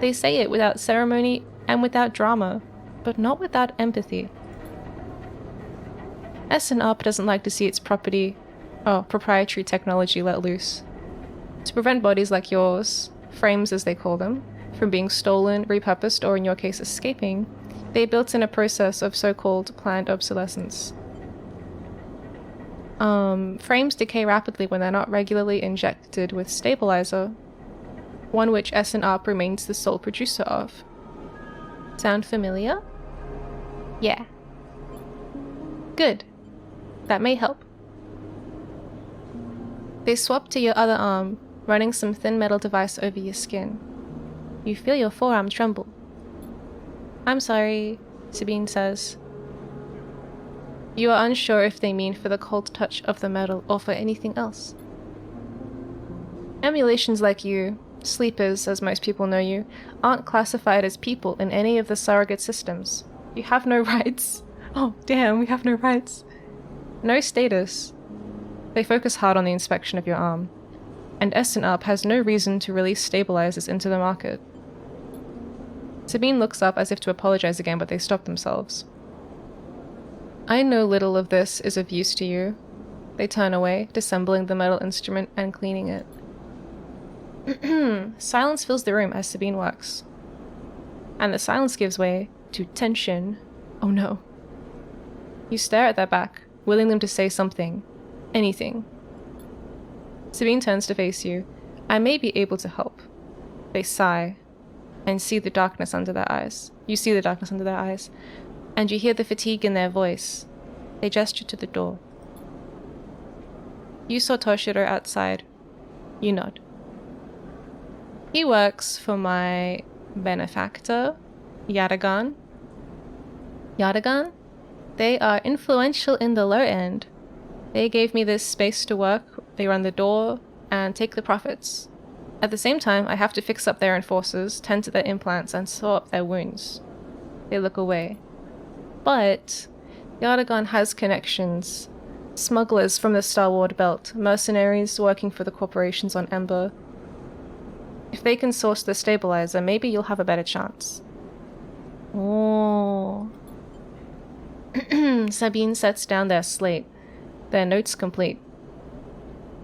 They say it without ceremony and without drama, but not without empathy. S&UP doesn't like to see its proprietary technology let loose. To prevent bodies like yours, frames as they call them, from being stolen, repurposed, or in your case escaping, they built in a process of so-called planned obsolescence. Frames decay rapidly when they're not regularly injected with stabilizer, one which S&UP remains the sole producer of. Sound familiar? Yeah. Good. That may help. They swap to your other arm, running some thin metal device over your skin. You feel your forearm tremble. I'm sorry, Sabine says. You are unsure if they mean for the cold touch of the metal or for anything else. Emulations like you, Sleepers, as most people know you, aren't classified as people in any of the surrogate systems. You have no rights. Oh, damn, we have no rights. No status. They focus hard on the inspection of your arm. And S&UP has no reason to release stabilizers into the market. Sabine looks up as if to apologize again, but they stop themselves. I know little of this is of use to you. They turn away, disassembling the metal instrument and cleaning it. Silence fills the room as Sabine works. And the silence gives way to tension. Oh no. You stare at their back, willing them to say something. Anything. Sabine turns to face you. I may be able to help. They sigh, and see the darkness under their eyes. You see the darkness under their eyes, and you hear the fatigue in their voice. They gesture to the door. You saw Toshiro outside. You nod. He works for my benefactor, Yadagan. Yadagan? They are influential in the low end. They gave me this space to work. They run the door and take the profits. At the same time, I have to fix up their enforcers, tend to their implants, and sew up their wounds. They look away. But Yadagan has connections. Smugglers from the Star Wars Belt, mercenaries working for the corporations on Ember. If they can source the stabilizer, maybe you'll have a better chance. Oh. Sabine sets down their slate, their notes complete.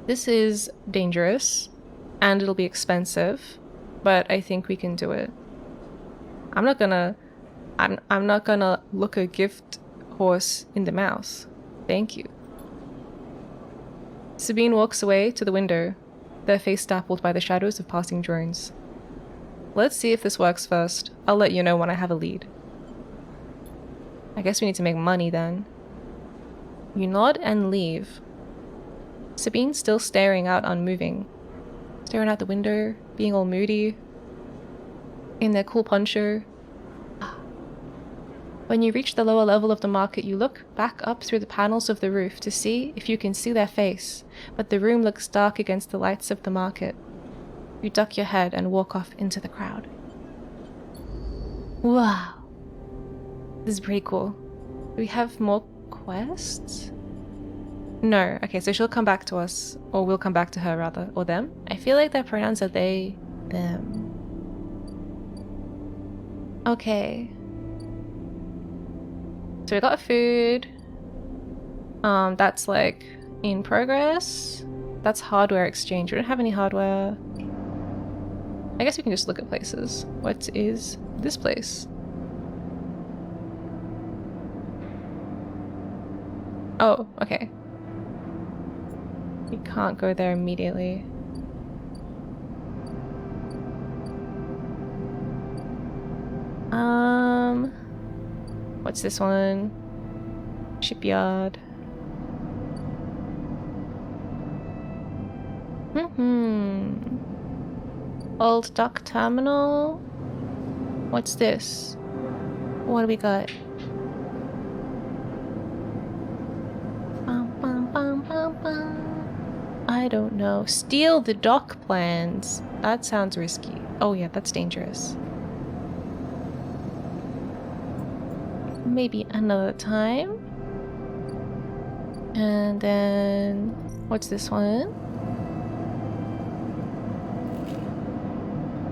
This is dangerous, and it'll be expensive, but I think we can do it. I'm not gonna look a gift horse in the mouth. Thank you. Sabine walks away to the window, their face dappled by the shadows of passing drones. Let's see if this works first. I'll let you know when I have a lead. I guess we need to make money then. You nod and leave. Sabine's still staring out, unmoving. Staring out the window, being all moody. In their cool poncho. When you reach the lower level of the market, you look back up through the panels of the roof to see if you can see their face, but the room looks dark against the lights of the market. You duck your head and walk off into the crowd. Wow. This is pretty cool. Do we have more quests? No. Okay, so she'll come back to us. Or we'll come back to her, rather. Or them. I feel like their pronouns are they, them. Okay. So we got food. That's like in progress. That's hardware exchange. We don't have any hardware. I guess we can just look at places. What is this place? Oh, okay. We can't go there immediately. What's this one? Shipyard. Old dock terminal. What's this? What do we got? Bum, bum, bum, bum, bum. I don't know. Steal the dock plans. That sounds risky. Oh yeah, that's dangerous. Maybe another time. And then what's this one?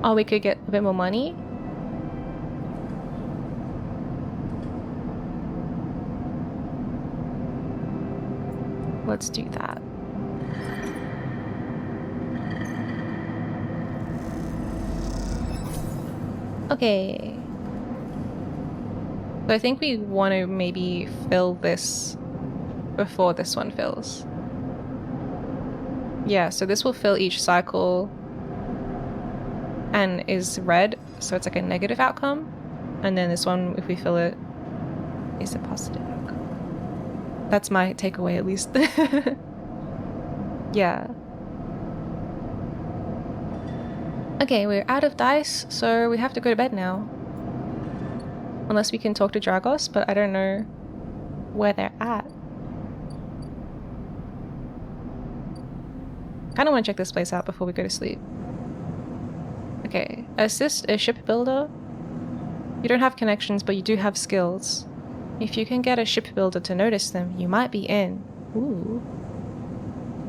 Oh, we could get a bit more money. Let's do that. Okay. So I think we want to maybe fill this before this one fills. Yeah, so this will fill each cycle and is red, so it's like a negative outcome. And then this one, if we fill it, is a positive outcome. That's my takeaway, at least. Yeah. Okay, we're out of dice, so we have to go to bed now. Unless we can talk to Dragos, but I don't know where they're at. Kinda wanna check this place out before we go to sleep. Okay, assist a shipbuilder. You don't have connections, but you do have skills. If you can get a shipbuilder to notice them, you might be in. Ooh.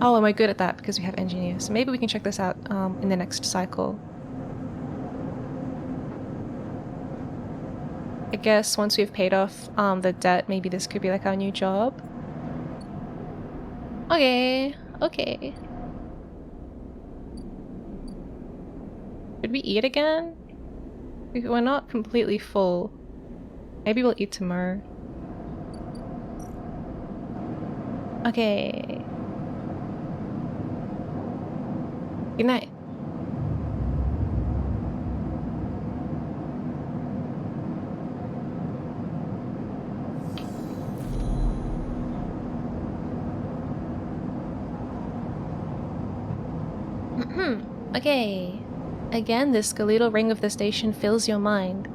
Oh, am I good at that? Because we have engineers. So maybe we can check this out in the next cycle. I guess once we've paid off the debt, maybe this could be like our new job. Okay, okay. Should we eat again? We're not completely full. Maybe we'll eat tomorrow. Okay. Good night. Okay. Again, this skeletal ring of the station fills your mind.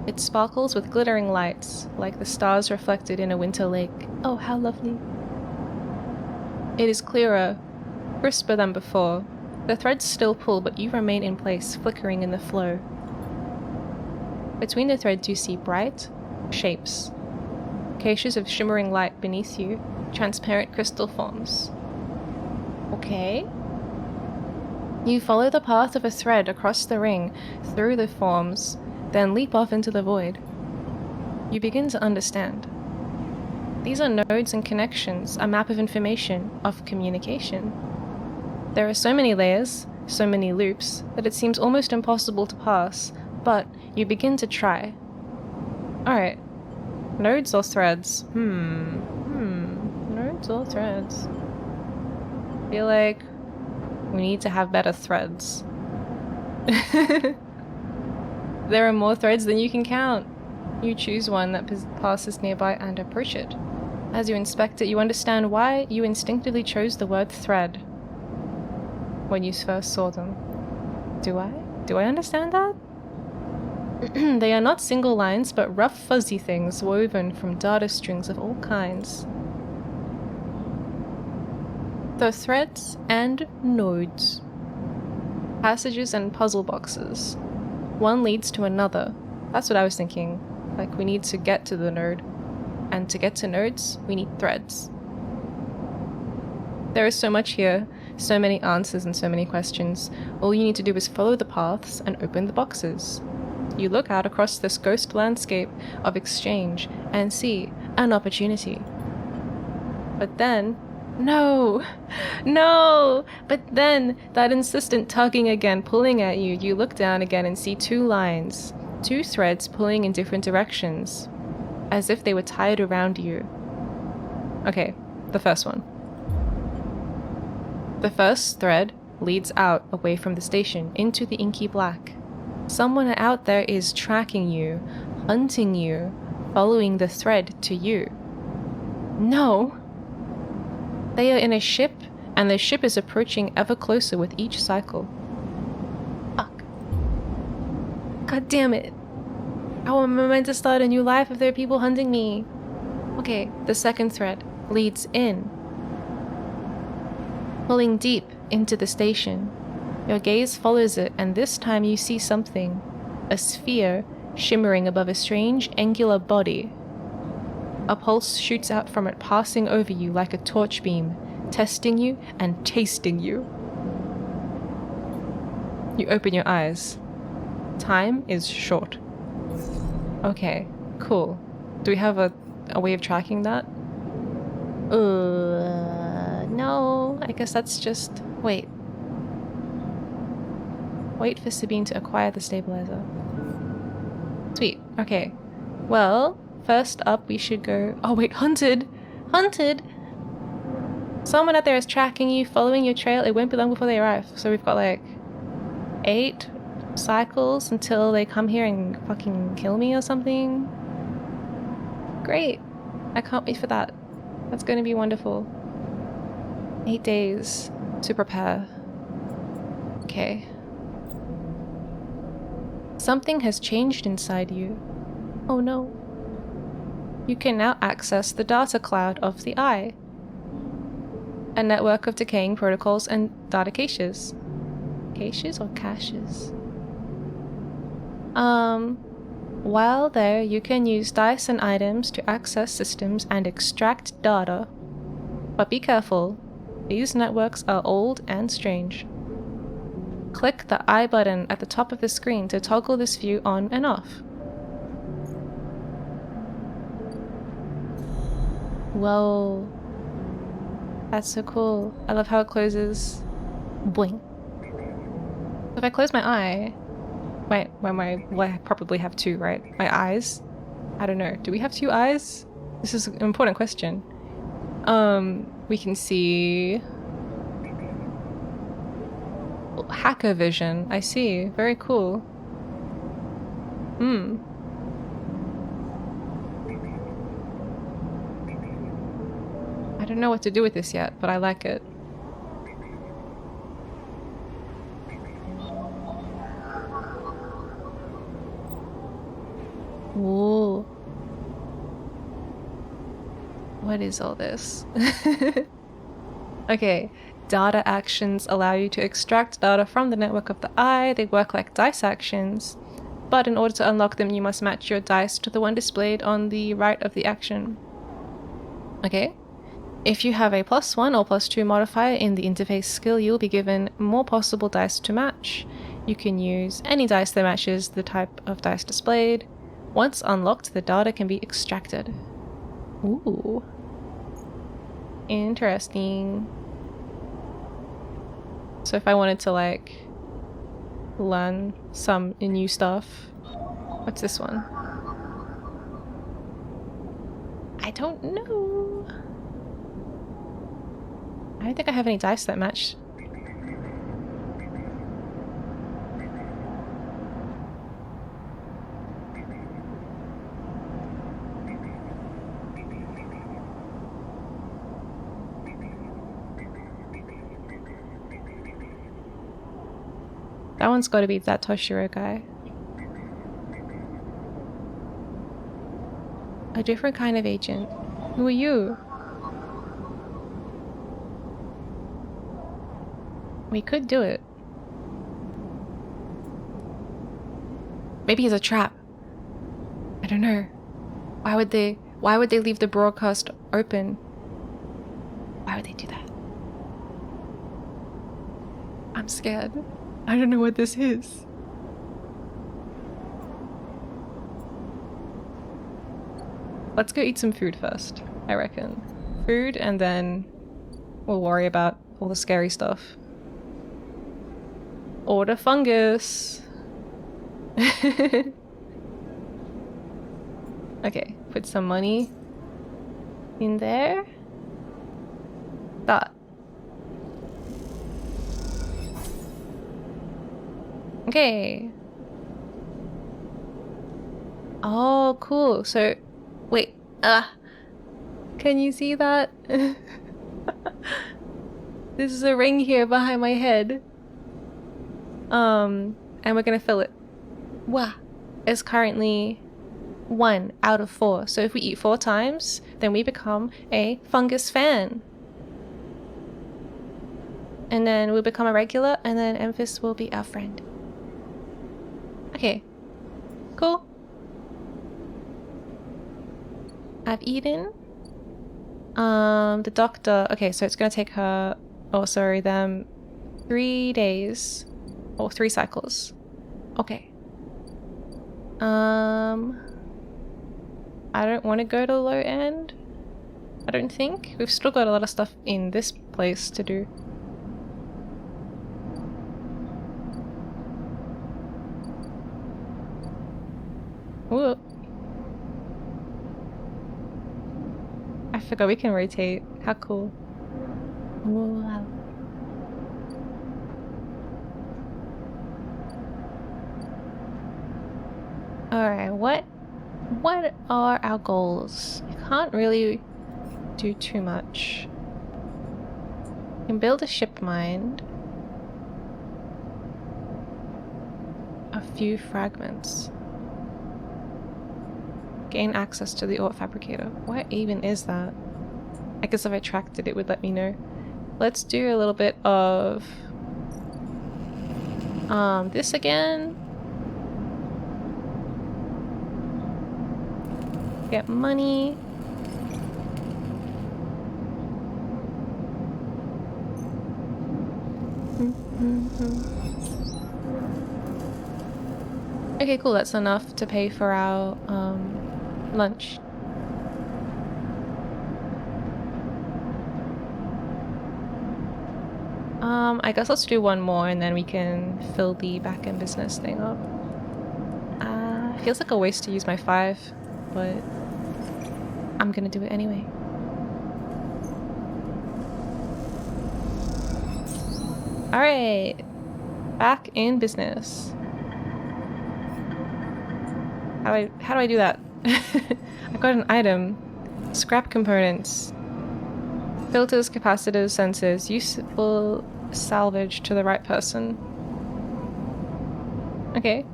It sparkles with glittering lights, like the stars reflected in a winter lake. Oh, how lovely. It is clearer, crisper than before. The threads still pull, but you remain in place, flickering in the flow. Between the threads you see bright shapes. Caches of shimmering light beneath you, transparent crystal forms. Okay. You follow the path of a thread across the ring, through the forms, then leap off into the void. You begin to understand. These are nodes and connections, a map of information, of communication. There are so many layers, so many loops, that it seems almost impossible to pass, but you begin to try. Alright. Nodes or threads? Nodes or threads? I feel like we need to have better threads. There are more threads than you can count. You choose one that passes nearby and approach it. As you inspect it, you understand why you instinctively chose the word thread when you first saw them. Do I? Do I understand that? They are not single lines, but rough fuzzy things woven from data strings of all kinds. The threads and nodes. Passages and puzzle boxes. One leads to another. That's what I was thinking. Like, we need to get to the node. And to get to nodes, we need threads. There is so much here, so many answers and so many questions. All you need to do is follow the paths and open the boxes. You look out across this ghost landscape of exchange and see an opportunity. But then, no! But then, that insistent tugging again, pulling at you, you look down again and see two lines. Two threads pulling in different directions. As if they were tied around you. Okay, the first one. The first thread leads out away from the station into the inky black. Someone out there is tracking you, hunting you, following the thread to you. No! They are in a ship, and the ship is approaching ever closer with each cycle. Fuck. God damn it. How am I meant to start a new life if there are people hunting me? Okay, the second thread leads in. Pulling deep into the station. Your gaze follows it, and this time you see something. A sphere shimmering above a strange, angular body. A pulse shoots out from it, passing over you like a torch beam, testing you and tasting you. You open your eyes. Time is short. Okay, cool. Do we have a way of tracking that? No. I guess that's just... Wait. Wait for Sabine to acquire the stabilizer. Sweet. Okay. Well, first up we should go... Oh wait, hunted! Hunted! Someone out there is tracking you, following your trail. It won't be long before they arrive. So we've got like 8 cycles until they come here and fucking kill me or something. Great. I can't wait for that. That's going to be wonderful. 8 days to prepare. Okay. Something has changed inside you. Oh no. You can now access the data cloud of the eye. A network of decaying protocols and data caches. Caches or caches? While there, you can use dice and items to access systems and extract data. But be careful, these networks are old and strange. Click the I button at the top of the screen to toggle this view on and off. Whoa. That's so cool. I love how it closes. Boing. If I close my eye... Wait, well, I probably have two, right? My eyes? I don't know. Do we have two eyes? This is an important question. We can see... Hacker vision. I see. Very cool. I don't know what to do with this yet, but I like it. Whoa. What is all this? Okay. Data actions allow you to extract data from the network of the eye. They work like dice actions, but in order to unlock them, you must match your dice to the one displayed on the right of the action. Okay. If you have a +1 or +2 modifier in the interface skill, you'll be given more possible dice to match. You can use any dice that matches the type of dice displayed. Once unlocked, the data can be extracted. Ooh. Interesting. So if I wanted to, like, learn some new stuff... What's this one? I don't know. I don't think I have any dice that match. That one's got to be that Toshiro guy. A different kind of agent. Who are you? We could do it. Maybe it's a trap. I don't know. Why would they leave the broadcast open? Why would they do that? I'm scared. I don't know what this is. Let's go eat some food first, I reckon. Food, and then we'll worry about all the scary stuff. Order fungus! Okay, put some money in there. That. Okay. Oh, cool. So, wait. Can you see that? There's a ring here behind my head. And we're gonna fill it. Wow. It's currently 1 out of 4. So if we eat 4 times, then we become a fungus fan. And then we'll become a regular, and then Emphis will be our friend. Okay. Cool. I've eaten. The doctor... Okay, so it's gonna take her... Oh, sorry, them 3 days. Or 3 cycles. Okay. I don't want to go to low end. I don't think. We've still got a lot of stuff in this place to do. Ooh. I forgot we can rotate. How cool. Wow. Alright, what are our goals? We can't really do too much. We can build a ship mind. A few fragments. Gain access to the ore fabricator. What even is that? I guess if I tracked it, it would let me know. Let's do a little bit of this again. Get money. Okay, cool. That's enough to pay for our lunch. I guess let's do one more and then we can fill the back-end business thing up. Feels like a waste to use my 5, but I'm gonna do it anyway. Alright, back in business. How do I do that? I got an item. Scrap components. Filters, capacitors, sensors. Useful salvage to the right person. Okay.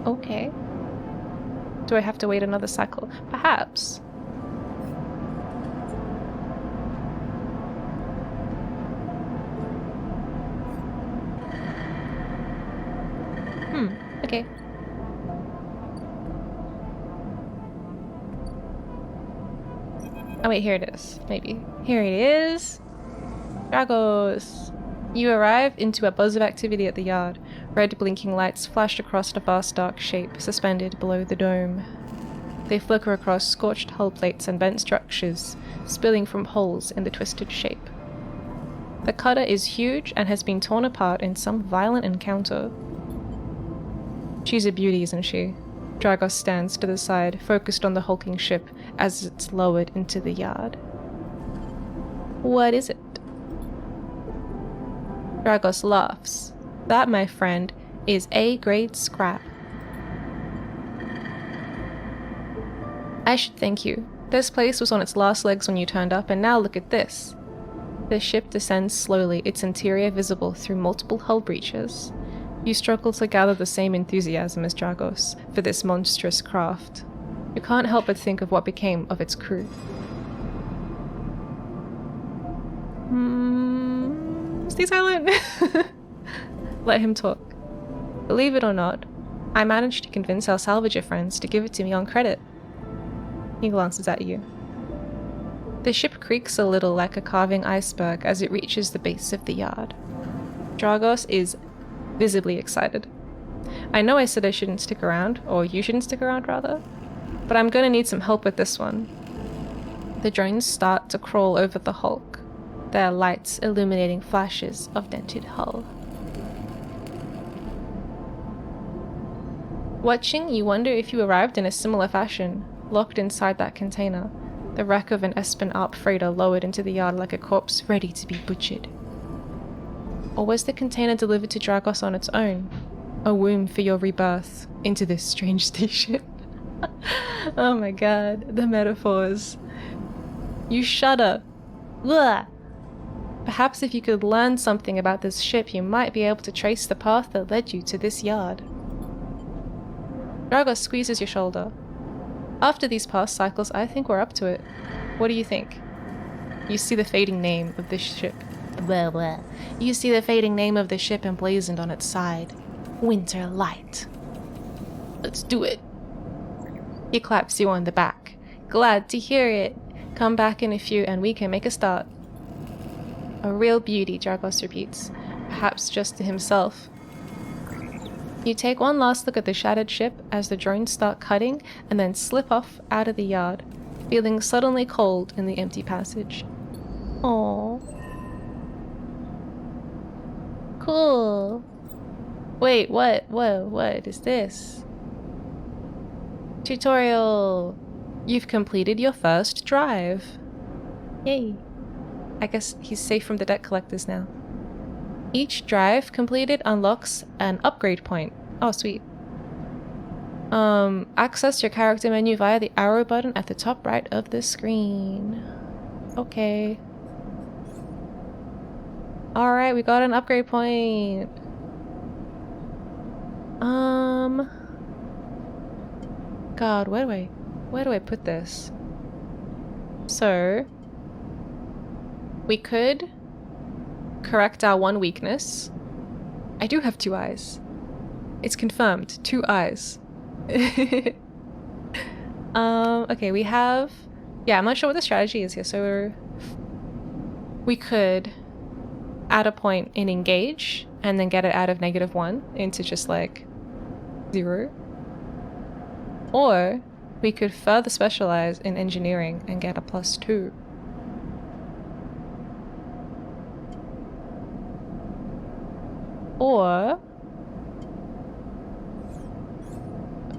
Okay. Do I have to wait another cycle? Perhaps. Okay. Oh wait, here it is. Maybe. Here it is. Dragos. You arrive into a buzz of activity at the yard. Red blinking lights flash across a vast dark shape suspended below the dome. They flicker across scorched hull plates and bent structures, spilling from holes in the twisted shape. The cutter is huge and has been torn apart in some violent encounter. She's a beauty, isn't she? Dragos stands to the side, focused on the hulking ship as it's lowered into the yard. What is it? Dragos laughs. That, my friend, is A-grade scrap. I should thank you. This place was on its last legs when you turned up, and now look at this. The ship descends slowly, its interior visible through multiple hull breaches. You struggle to gather the same enthusiasm as Dragos for this monstrous craft. You can't help but think of what became of its crew. Stay silent! Let him talk. Believe it or not, I managed to convince our salvager friends to give it to me on credit. He glances at you. The ship creaks a little like a carving iceberg as it reaches the base of the yard. Dragos is visibly excited. I know I said I shouldn't stick around, or you shouldn't stick around rather, but I'm gonna need some help with this one. The drones start to crawl over the hulk, their lights illuminating flashes of dented hull. Watching, you wonder if you arrived in a similar fashion, locked inside that container, the wreck of an Espen Arp freighter lowered into the yard like a corpse ready to be butchered. Or was the container delivered to Dragos on its own? A womb for your rebirth into this strange station? Oh my god, the metaphors. You shudder. Ugh. Perhaps if you could learn something about this ship, you might be able to trace the path that led you to this yard. Dragos squeezes your shoulder. After these past cycles, I think we're up to it. What do you think? You see the fading name of this ship. Blah, blah. You see the fading name of the ship emblazoned on its side. Winter Light. Let's do it. He claps you on the back. Glad to hear it. Come back in a few and we can make a start. A real beauty, Dragos repeats, perhaps just to himself. You take one last look at the shattered ship as the drones start cutting and then slip off out of the yard, feeling suddenly cold in the empty passage. Aww. Cool. Wait, what? Whoa, what is this? Tutorial. You've completed your first drive. Yay. I guess he's safe from the debt collectors now. Each drive completed unlocks an upgrade point. Oh, sweet. Access your character menu via the arrow button at the top right of the screen. Okay. Alright, we got an upgrade point. God, where do I put this? So, we could correct our one weakness. I do have 2 eyes. It's confirmed, 2 eyes. Okay, we have... Yeah, I'm not sure what the strategy is here, so we could add a point in engage and then get it out of -1 into just like 0. Or we could further specialize in engineering and get a +2. Or...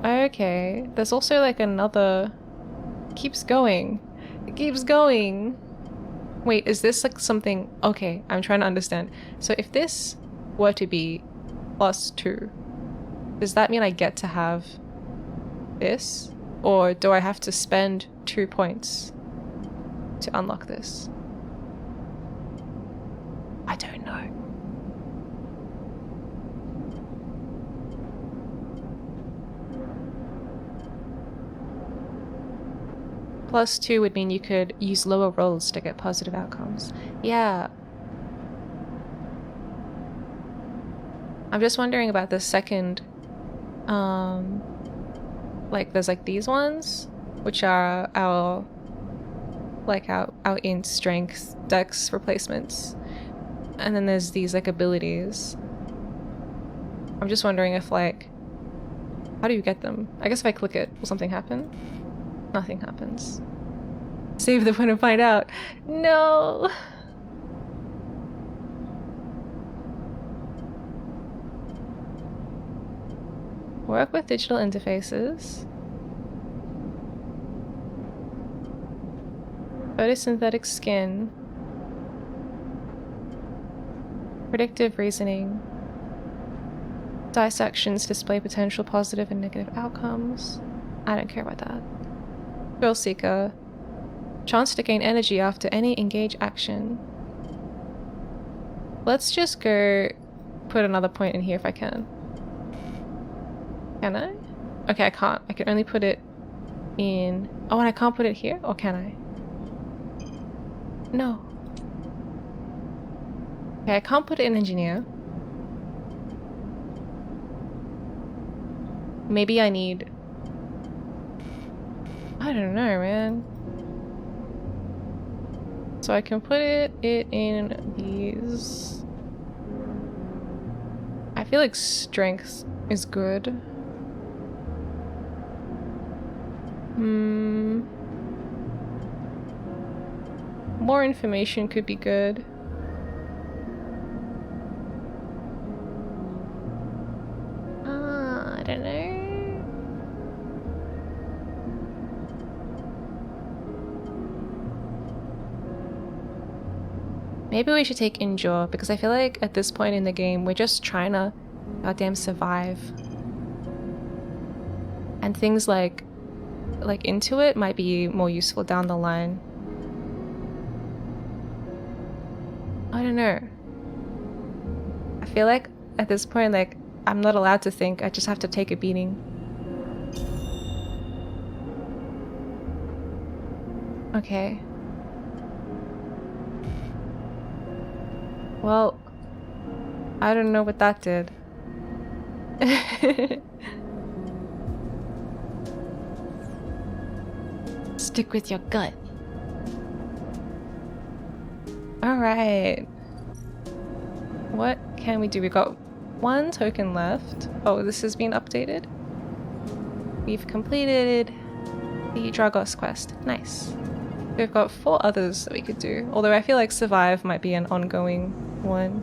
Okay, there's also like another... It keeps going. It keeps going. Wait, is this like something... Okay, I'm trying to understand. So if this were to be +2, does that mean I get to have this? Or do I have to spend 2 points to unlock this? I don't know. +2 would mean you could use lower rolls to get positive outcomes. Yeah. I'm just wondering about the second, like there's like these ones, which are our int strength dex replacements. And then there's these like abilities. I'm just wondering if like, how do you get them? I guess if I click it, will something happen? Nothing happens. Save the point and find out. No! Work with digital interfaces. Photosynthetic skin. Predictive reasoning. Dissections display potential positive and negative outcomes. I don't care about that. Thrill Seeker. Chance to gain energy after any engage action. Let's just go put another point in here if I can. Can I? Okay, I can't. I can only put it in... Oh, and I can't put it here? Or can I? No. Okay, I can't put it in engineer. Maybe I need... I don't know, man. So I can put it in these. I feel like strength is good. More information could be good. I don't know. Maybe we should take Endure, because I feel like at this point in the game, we're just trying to goddamn survive. And things like Intuit might be more useful down the line. I don't know. I feel like at this point, like, I'm not allowed to think, I just have to take a beating. Okay. Well, I don't know what that did. Stick with your gut. Alright. What can we do? We got 1 token left. Oh, this has been updated. We've completed the Dragos quest. Nice. We've got 4 others that we could do. Although I feel like Survive might be an ongoing one.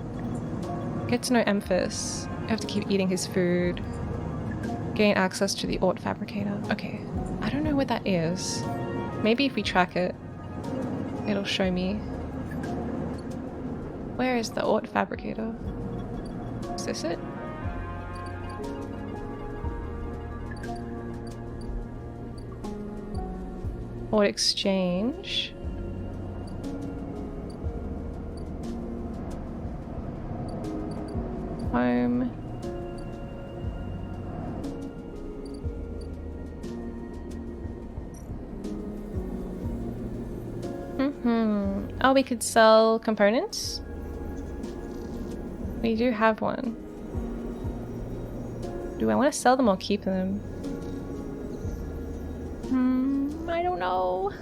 Get to know Emphas. You have to keep eating his food. Gain access to the Ort Fabricator. Okay. I don't know what that is. Maybe if we track it, it'll show me. Where is the Ort Fabricator? Is this it? Ort Exchange. Home. Oh, we could sell components? We do have one. Do I want to sell them or keep them? I don't know.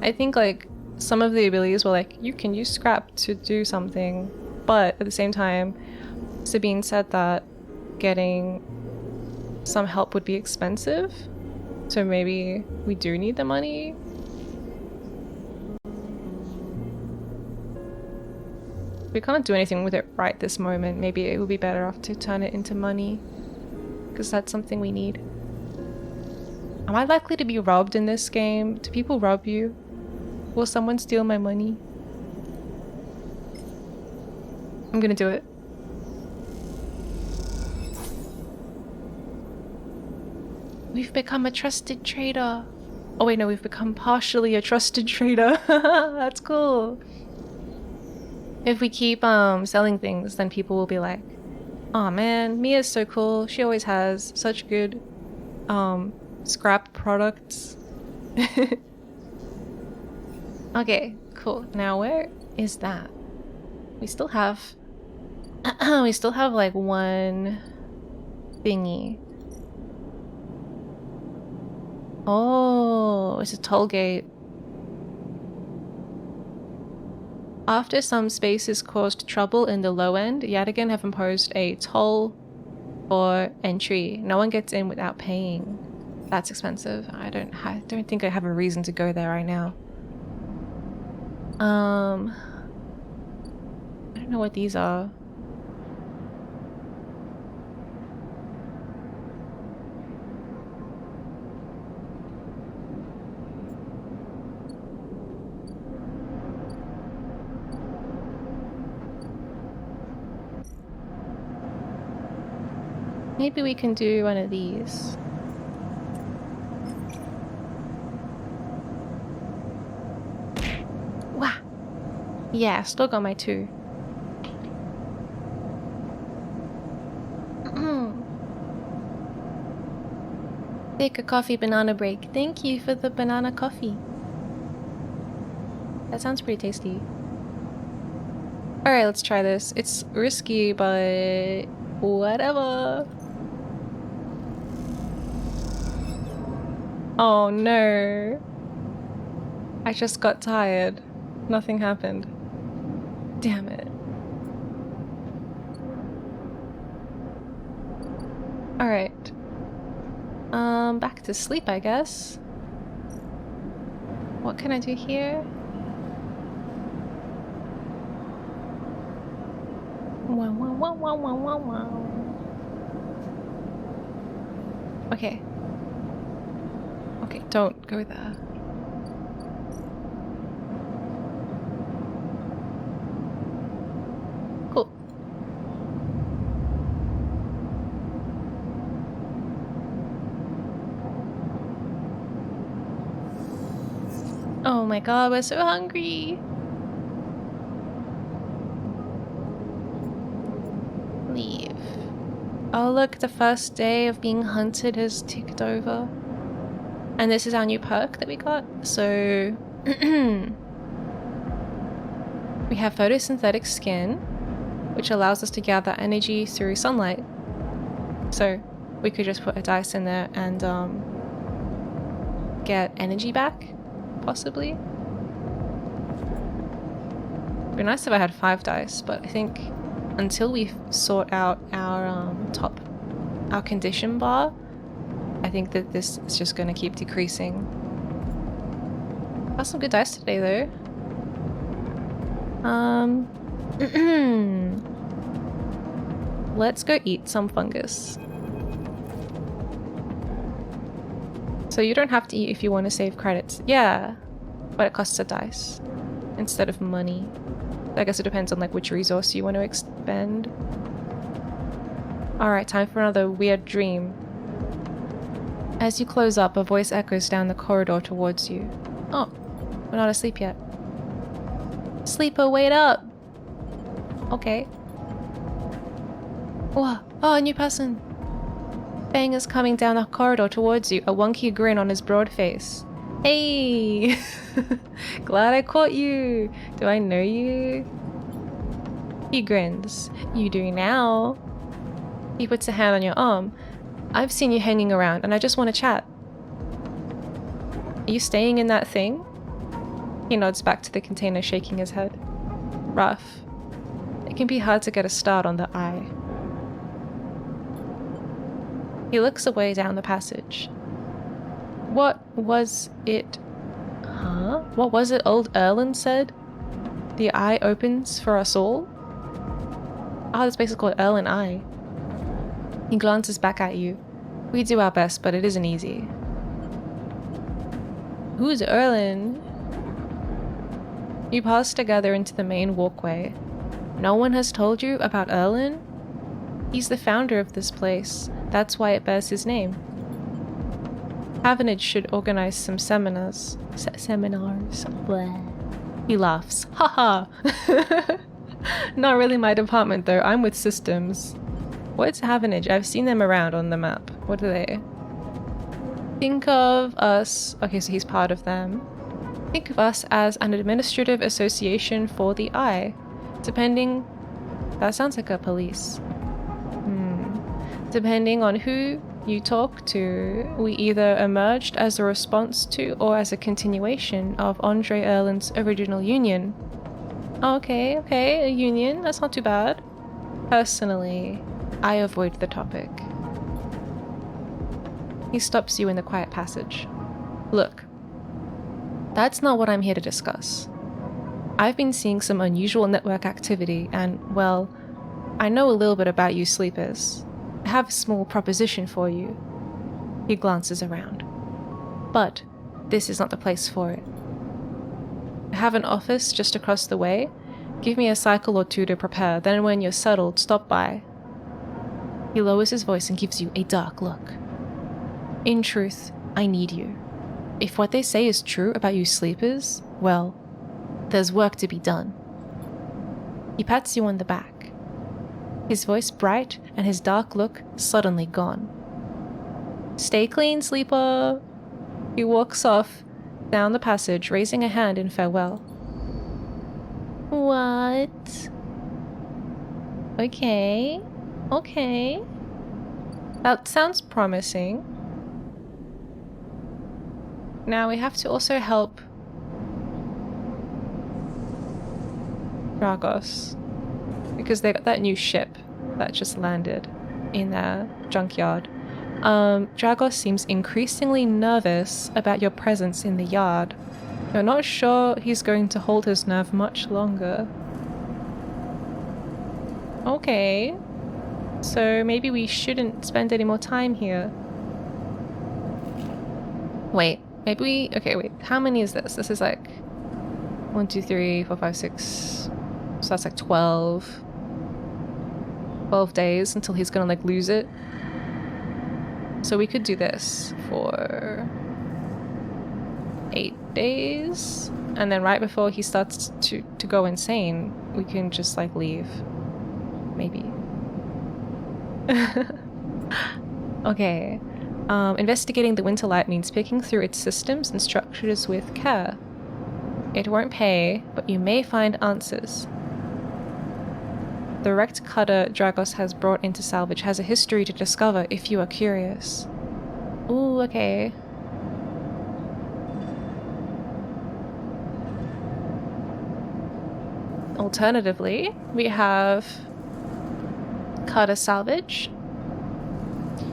I think like some of the abilities were like, you can use scrap to do something, but at the same time, Sabine said that getting some help would be expensive, so maybe we do need the money. We can't do anything with it right this moment. Maybe it would be better off to turn it into money, because that's something we need. Am I likely to be robbed in this game? Do people rob you? Will someone steal my money? I'm gonna do it. We've become a trusted trader. Oh wait, no, we've become partially a trusted trader. That's cool. If we keep selling things, then people will be like, oh man, Mia's so cool. She always has such good scrap products. Okay, cool. Now where is that? We still have we still have like one thingy. Oh, it's a toll gate. After some spaces caused trouble in the low end, Yadigan have imposed a toll for entry. No one gets in without paying. That's expensive. I don't think I have a reason to go there right now. I don't know what these are. Maybe we can do one of these. Wow. Yeah, still got my 2. Take a coffee banana break. Thank you for the banana coffee. That sounds pretty tasty. Alright, let's try this. It's risky, but whatever. Oh no. I just got tired. Nothing happened. Damn it. Alright. Back to sleep, I guess. What can I do here? Wow, wow, wow, wow, wow, wow, wow. Okay. Okay, don't go there. Cool. Oh my god, we're so hungry. Leave. Oh look, the first day of being hunted has ticked over. And this is our new perk that we got. So we have photosynthetic skin, which allows us to gather energy through sunlight. So we could just put a dice in there and get energy back, possibly. It'd be nice if I had 5 dice, but I think until we sort out our our condition bar, I think that this is just going to keep decreasing. Got some good dice today though. Let's go eat some fungus. So you don't have to eat if you want to save credits. Yeah, but it costs a dice instead of money. I guess it depends on like which resource you want to expend. Alright, time for another weird dream. As you close up, a voice echoes down the corridor towards you. Oh, we're not asleep yet. Sleeper, wait up! Okay. Whoa, oh, a new person! Bang is coming down the corridor towards you, a wonky grin on his broad face. Hey! Glad I caught you! Do I know you? He grins. You do now. He puts a hand on your arm. I've seen you hanging around and I just want to chat. Are you staying in that thing? He nods back to the container, shaking his head. Rough. It can be hard to get a start on the eye. He looks away down the passage. What was it? Huh? What was it old Erlen said? The eye opens for us all? Oh, that's basically called Erlen Eye. He glances back at you. We do our best, but it isn't easy. Who's Erlen? You pass together into the main walkway. No one has told you about Erlen? He's the founder of this place. That's why it bears his name. Havenage should organize some seminars. Seminars. Bleh. He laughs. Haha. Not really my department though. I'm with systems. What's Havenage? I've seen them around on the map. What are they? Think of us. Okay, so he's part of them. Think of us as an administrative association for the eye. Depending... That sounds like a police. Depending on who you talk to, we either emerged as a response to or as a continuation of Andre Erlen's original union. Okay, a union. That's not too bad. Personally, I avoid the topic. He stops you in the quiet passage. Look. That's not what I'm here to discuss. I've been seeing some unusual network activity and, well, I know a little bit about you sleepers. I have a small proposition for you. He glances around. But this is not the place for it. I have an office just across the way. Give me a cycle or two to prepare, then when you're settled, stop by. He lowers his voice and gives you a dark look. In truth, I need you. If what they say is true about you sleepers, well, there's work to be done. He pats you on the back. His voice bright and his dark look suddenly gone. Stay clean, sleeper. He walks off down the passage, raising a hand in farewell. What? Okay. That sounds promising. Now we have to also help Dragos, because they got that new ship that just landed in their junkyard. Dragos seems increasingly nervous about your presence in the yard. You're not sure he's going to hold his nerve much longer. Okay. So maybe we shouldn't spend any more time here. Wait. Maybe we... Okay, wait. How many is this? This is like... 1, 2, 3, 4, 5, 6... So that's like 12. 12 days until he's gonna like lose it. So we could do this for 8 days. And then right before he starts to go insane, we can just like leave. Maybe. Okay. Investigating the Winterlight means picking through its systems and structures with care. It won't pay, but you may find answers. The wrecked cutter Dragos has brought into salvage has a history to discover if you are curious. Ooh, okay. Alternatively, we have cutter salvage.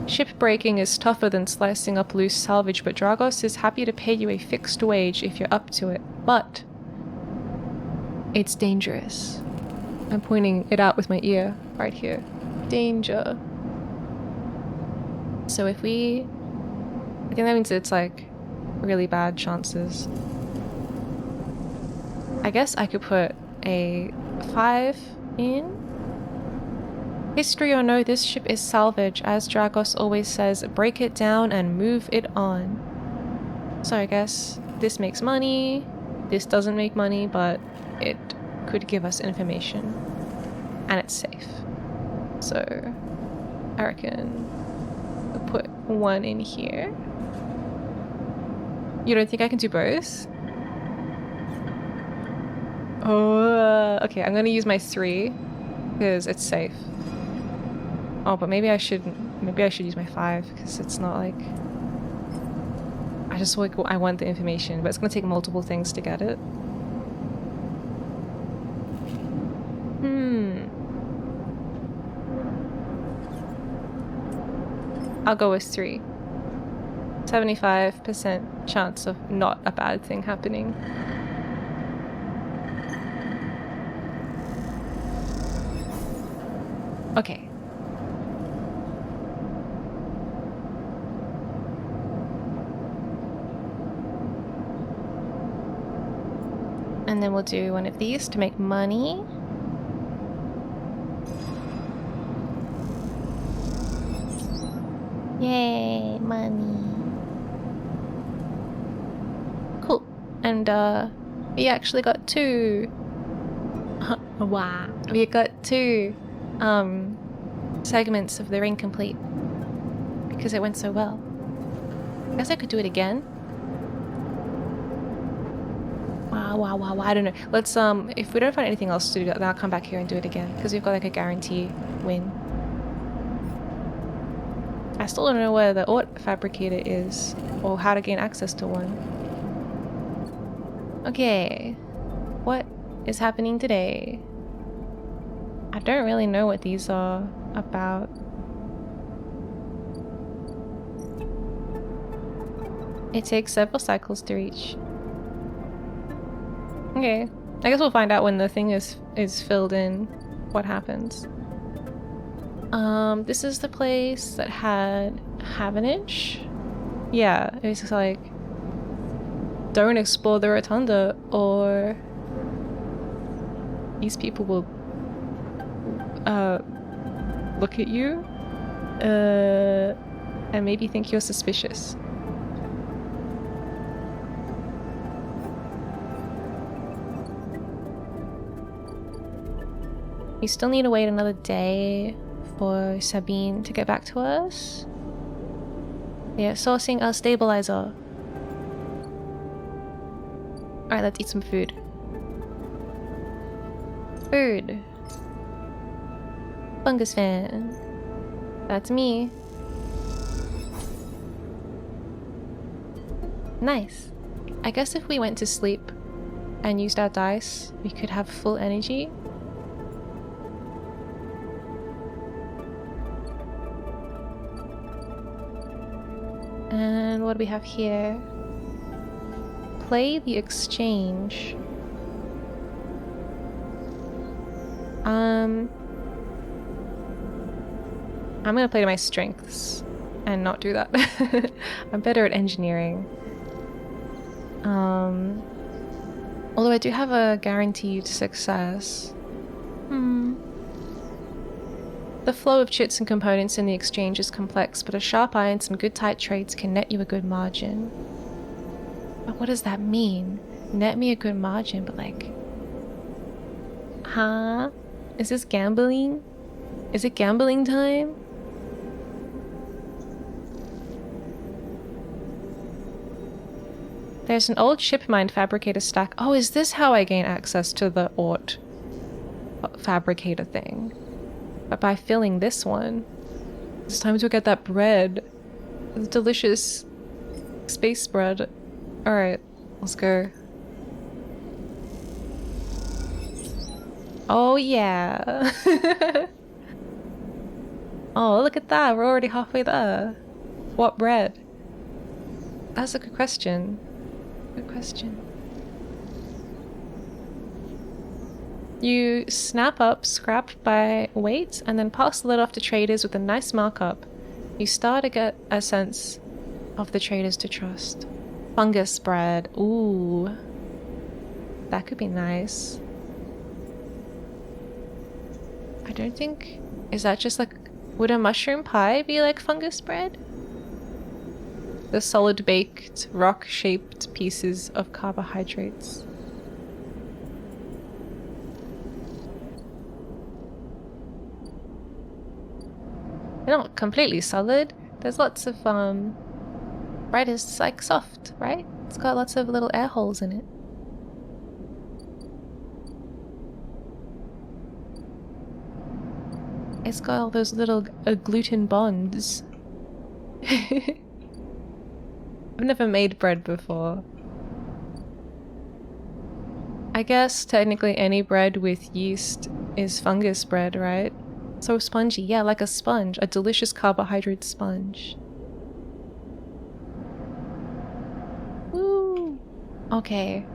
Shipbreaking is tougher than slicing up loose salvage, but Dragos is happy to pay you a fixed wage if you're up to it. But it's dangerous. I'm pointing it out with my ear right here. Danger. So if we... I think that means it's like really bad chances. I guess I could put a 5 in. History or no, this ship is salvage. As Dragos always says, break it down and move it on. So I guess this makes money. This doesn't make money, but it could give us information. And it's safe. So I reckon we'll put 1 in here. You don't think I can do both? Oh, okay, I'm gonna use my 3 because it's safe. Oh, but maybe I should use my 5 because it's not like... I I want the information, but it's gonna take multiple things to get it. I'll go with 3. 75% chance of not a bad thing happening. Okay. And then we'll do one of these to make money. Yay, money. Cool. And we actually got 2. Wow. We got 2 segments of the ring complete because it went so well. I guess I could do it again. Wow. I don't know. Let's if we don't find anything else to do, then I'll come back here and do it again because we've got like a guarantee win. I still don't know where the art fabricator is or how to gain access to one. Okay, what is happening today? I don't really know what these are about. It takes several cycles to reach. Okay, I guess we'll find out when the thing is filled in what happens. This is the place that had Havenage. Yeah, it was just like, don't explore the rotunda or these people will look at you and maybe think you're suspicious. We still need to wait another day for Sabine to get back to us. Yeah, sourcing our stabilizer. Alright, let's eat some food. Food. Fungus fan. That's me. Nice. I guess if we went to sleep and used our dice, we could have full energy. And what do we have here? Play the exchange. I'm gonna play to my strengths and not do that. I'm better at engineering. Although I do have a guaranteed success. The flow of chits and components in the exchange is complex, but a sharp eye and some good tight trades can net you a good margin. But what does that mean? Net me a good margin, but like... Huh? Is this gambling? Is it gambling time? There's an old ship mine fabricator stack. Oh, is this how I gain access to the Ort fabricator thing? But by filling this one. It's time to get that bread. The delicious space bread. Alright, let's go. Oh yeah. Oh, look at that. We're already halfway there. What bread? That's a good question. Good question. You snap up scrap by weight and then parcel it off to traders with a nice markup. You start to get a sense of the traders to trust. Fungus bread. Ooh. That could be nice. I don't think... Is that just like... Would a mushroom pie be like fungus bread? The solid baked, rock-shaped pieces of carbohydrates. They're not completely solid. There's lots of, bread is like soft, right? It's got lots of little air holes in it. It's got all those little gluten bonds. I've never made bread before. I guess technically any bread with yeast is fungus bread, right? So spongy, yeah, like a sponge, a delicious carbohydrate sponge. Woo! Okay.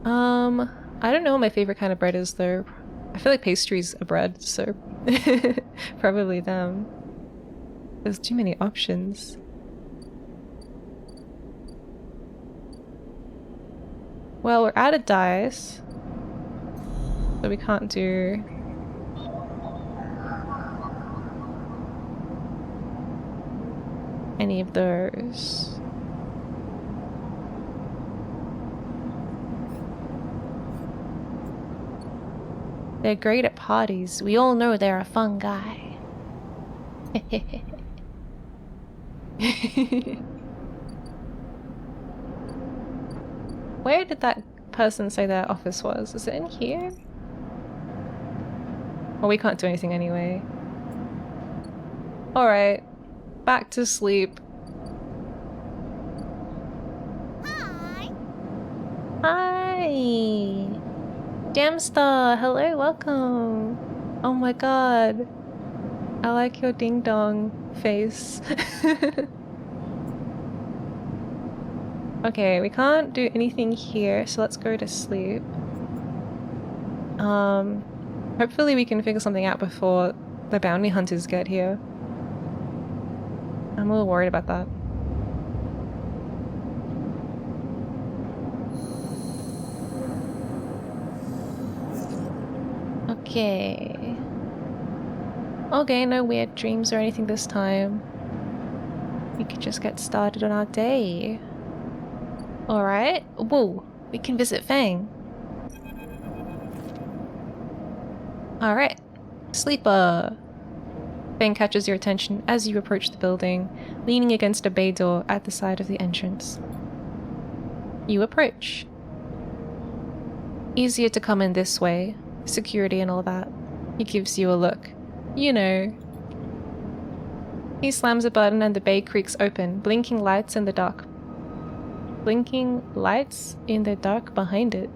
I don't know what my favorite kind of bread is though. I feel like pastries are bread, so probably them. There's too many options. Well, we're out of dice, so we can't do any of those. They're great at parties. We all know they're a fun guy. Where did that person say their office was? Is it in here? Well, we can't do anything anyway. Alright. Back to sleep. Hi! Hi! Jamstar! Hello, welcome! Oh my god. I like your ding-dong face. Okay, we can't do anything here, so let's go to sleep. Hopefully we can figure something out before the bounty hunters get here. I'm a little worried about that. Okay. Okay, no weird dreams or anything this time. We could just get started on our day. Alright. Whoa, we can visit Fang. Alright. Sleeper. Fang catches your attention as you approach the building, leaning against a bay door at the side of the entrance. You approach. Easier to come in this way. Security and all that. He gives you a look. You know. He slams a button and the bay creaks open, blinking lights in the dark. Blinking lights in the dark behind it.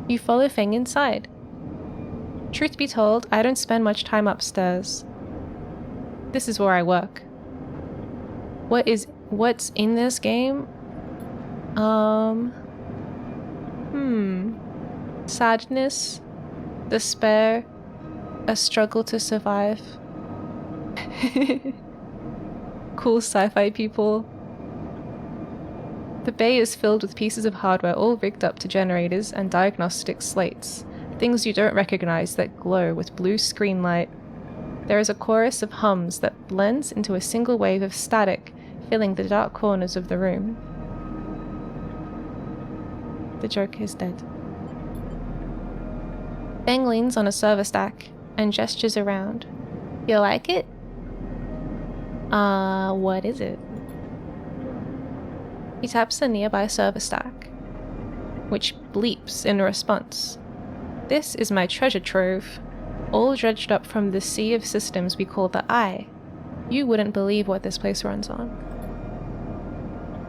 You follow Feng inside. Truth be told, I don't spend much time upstairs. This is where I work. What's in this game? Sadness, despair, a struggle to survive. Cool sci-fi people. The bay is filled with pieces of hardware all rigged up to generators and diagnostic slates, things you don't recognize that glow with blue screen light. There is a chorus of hums that blends into a single wave of static, filling the dark corners of the room. The joke is dead. Feng leans on a server stack and gestures around. You like it? What is it? He taps a nearby server stack, which bleeps in response. This is my treasure trove, all dredged up from the sea of systems we call the Eye. You wouldn't believe what this place runs on.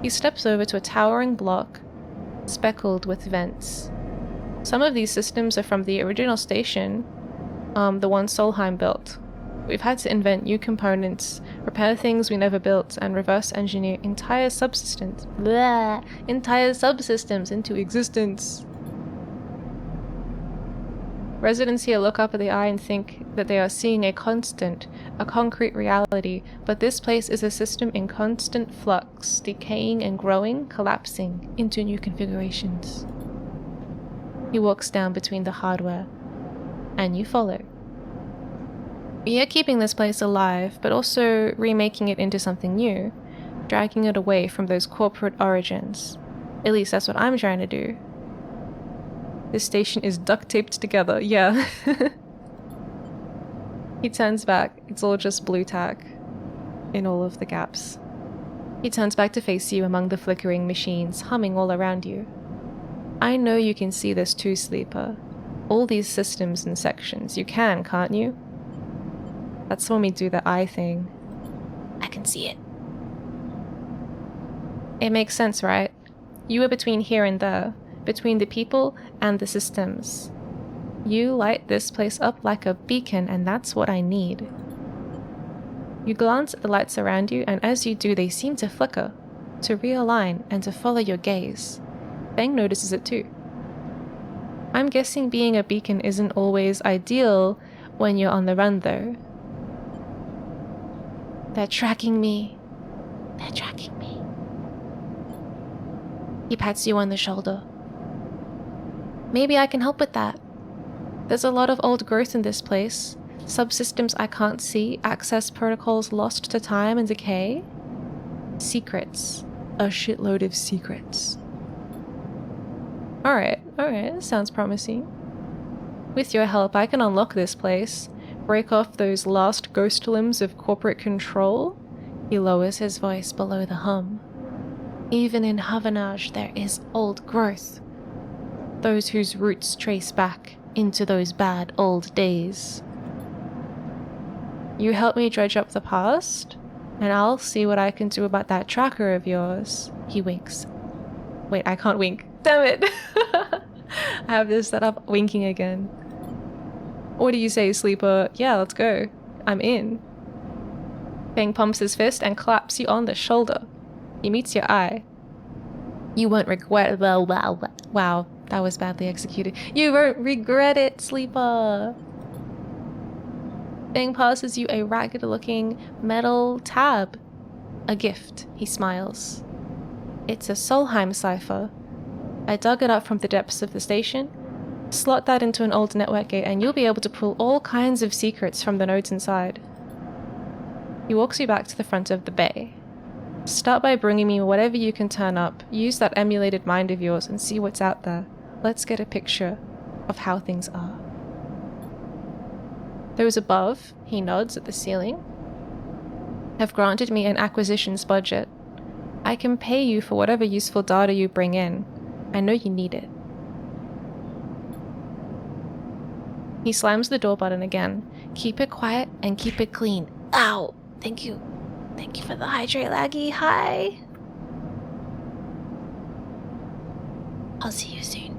He steps over to a towering block, speckled with vents. Some of these systems are from the original station, the one Solheim built. We've had to invent new components, repair things we never built, and reverse engineer entire subsystems into existence. Residents here look up at the Eye and think that they are seeing a constant, a concrete reality, but this place is a system in constant flux, decaying and growing, collapsing into new configurations. He walks down between the hardware, and you follow. We are keeping this place alive, but also remaking it into something new, dragging it away from those corporate origins. At least that's what I'm trying to do. This station is duct taped together, yeah. He turns back, it's all just blue tack in all of the gaps. He turns back to face you among the flickering machines, humming all around you. I know you can see this too, Sleeper. All these systems and sections. You can, can't you? That's when we do the eye thing. I can see it. It makes sense, right? You were between here and there, between the people and the systems. You light this place up like a beacon, and that's what I need. You glance at the lights around you, and as you do, they seem to flicker, to realign, and to follow your gaze. Feng notices it too. I'm guessing being a beacon isn't always ideal when you're on the run, though. They're tracking me. They're tracking me. He pats you on the shoulder. Maybe I can help with that. There's a lot of old growth in this place. Subsystems I can't see, access protocols lost to time and decay. Secrets. A shitload of secrets. Alright, that sounds promising. With your help, I can unlock this place, break off those last ghost limbs of corporate control. He lowers his voice below the hum. Even in Havanage, there is old growth. Those whose roots trace back into those bad old days. You help me dredge up the past, and I'll see what I can do about that tracker of yours. He winks. Wait, I can't wink. Damn it! I have this set up winking again. What do you say, sleeper? Yeah, let's go. I'm in. Feng pumps his fist and claps you on the shoulder. He meets your eye. You won't regret. Wow, that was badly executed. You won't regret it, sleeper. Feng passes you a ragged-looking metal tab. A gift, he smiles. It's a Solheim cipher. I dug it up from the depths of the station. Slot that into an old network gate and you'll be able to pull all kinds of secrets from the nodes inside. He walks you back to the front of the bay. Start by bringing me whatever you can turn up. Use that emulated mind of yours and see what's out there. Let's get a picture of how things are. Those above, he nods at the ceiling, have granted me an acquisitions budget. I can pay you for whatever useful data you bring in. I know you need it. He slams the door button again. Keep it quiet and keep it clean. Ow! Thank you. Thank you for the hydrate, Laggy. Hi! I'll see you soon.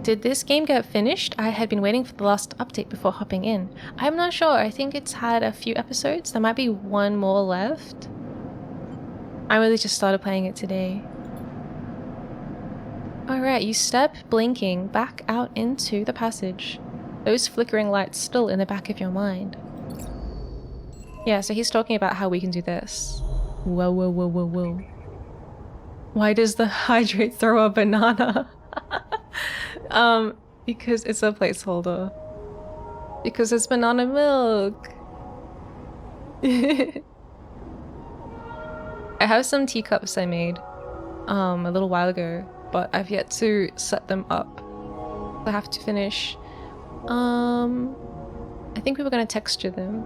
Did this game get finished? I had been waiting for the last update before hopping in. I'm not sure. I think it's had a few episodes. There might be one more left. I really just started playing it today. Alright, you step, blinking, back out into the passage. Those flickering lights still in the back of your mind. Yeah, so he's talking about how we can do this. Whoa, whoa, whoa, whoa, whoa. Why does the hydrate throw a banana? Because it's a placeholder. Because it's banana milk. I have some teacups I made a little while ago, but I've yet to set them up. I have to finish. I think we were gonna texture them,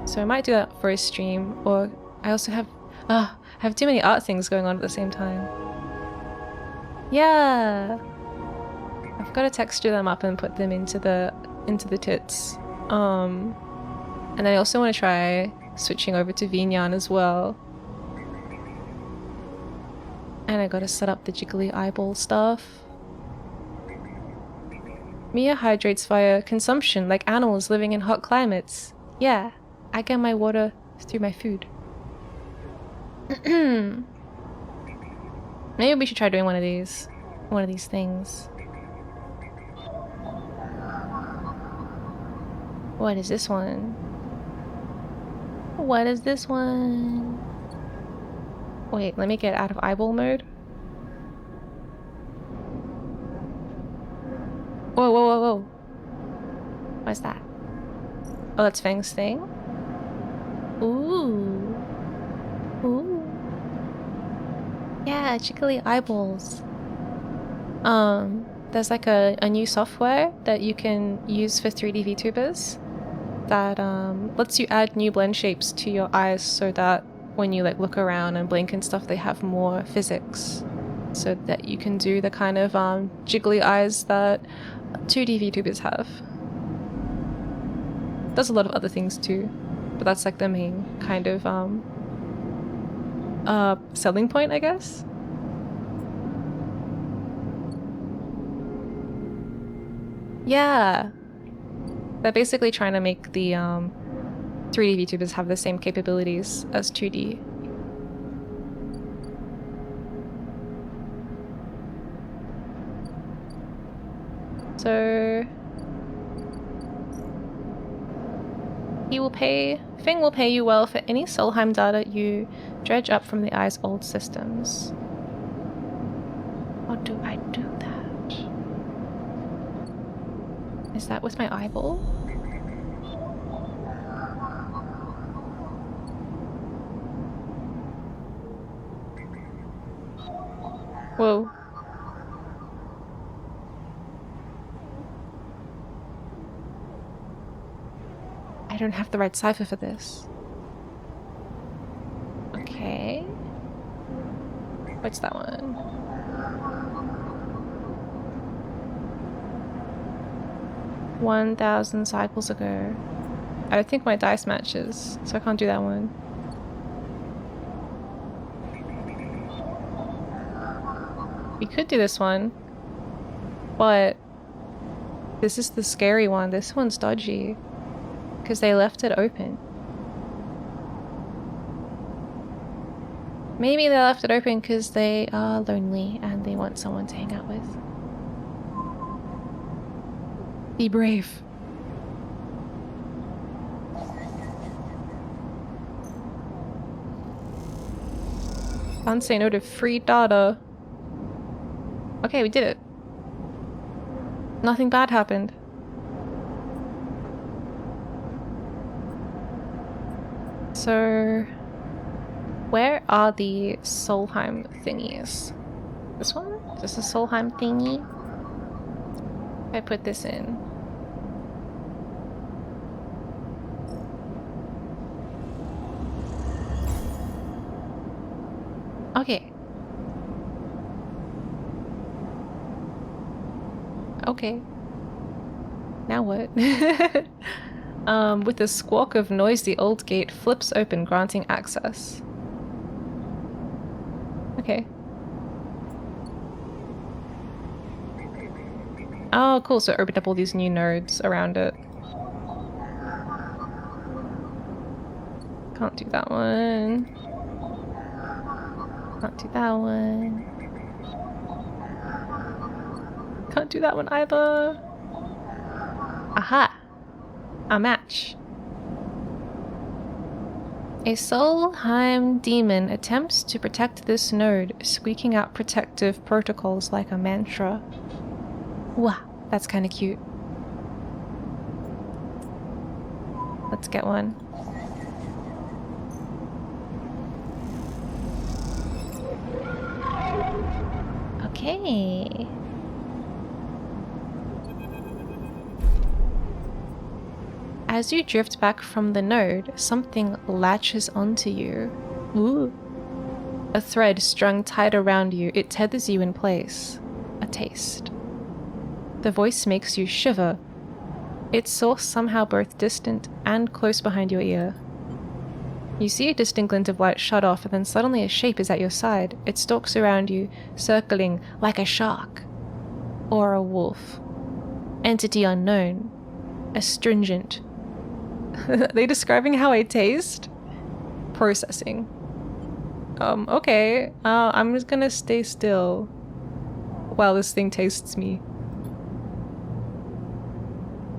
so I might do that for a stream. Or I also have I have too many art things going on at the same time. Yeah, I've got to texture them up and put them into the tits. And I also want to try switching over to Vinyan as well. And I gotta set up the jiggly eyeball stuff. Miya hydrates via consumption like animals living in hot climates. Yeah, I get my water through my food. Maybe we should try doing one of these things. What is this one? What is this one? Wait, let me get out of eyeball mode. Whoa, whoa, whoa, whoa. What's that? Oh, that's Feng's thing? Ooh. Ooh. Yeah, jiggly eyeballs. There's like a new software that you can use for 3D VTubers that lets you add new blend shapes to your eyes so that when you like look around and blink and stuff, they have more physics, so that you can do the kind of jiggly eyes that 2D VTubers have. Does a lot of other things too, but that's like the main kind of selling point, I guess. Yeah. They're basically trying to make the 3D VTubers have the same capabilities as 2D. So Feng will pay you well for any Solheim data you dredge up from the Eye's old systems. How do I do that? Is that with my eyeball? Whoa. I don't have the right cipher for this. Okay. What's that one? "1,000 cycles ago." I don't think my dice matches, so I can't do that one. We could do this one, but this is the scary one. This one's dodgy because they left it open. Maybe they left it open because they are lonely and they want someone to hang out with. Be brave. Can't say no to free data. Okay, we did it. Nothing bad happened. So, where are the Solheim thingies? This one? Is this a Solheim thingy? If I put this in. Okay. Okay. Now what? With a squawk of noise, the old gate flips open, granting access. Okay. Oh, cool. So it opened up all these new nodes around it. Can't do that one. Can't do that one. Can't do that one either. Aha! A match. A Solheim demon attempts to protect this node, squeaking out protective protocols like a mantra. Wow, that's kind of cute. Let's get one. Okay. As you drift back from the node, something latches onto you. Ooh. A thread strung tight around you, it tethers you in place. A taste. The voice makes you shiver. Its source somehow both distant and close behind your ear. You see a distant glint of light shut off, and then suddenly a shape is at your side. It stalks around you, circling like a shark. Or a wolf. Entity unknown. Astringent. Are they describing how I taste? Processing. Okay. I'm just gonna stay still while this thing tastes me.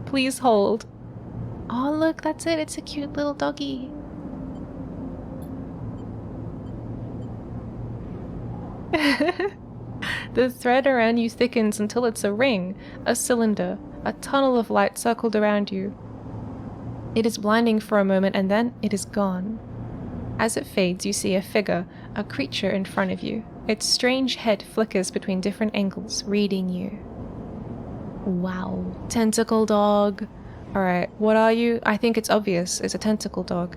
Please hold. Oh, look, that's it. It's a cute little doggy. The thread around you thickens until it's a ring, a cylinder, a tunnel of light circled around you. It is blinding for a moment and then it is gone. As it fades, you see a figure, a creature in front of you. Its strange head flickers between different angles, reading you. Wow. Tentacle dog. Alright, what are you? I think it's obvious. It's a tentacle dog.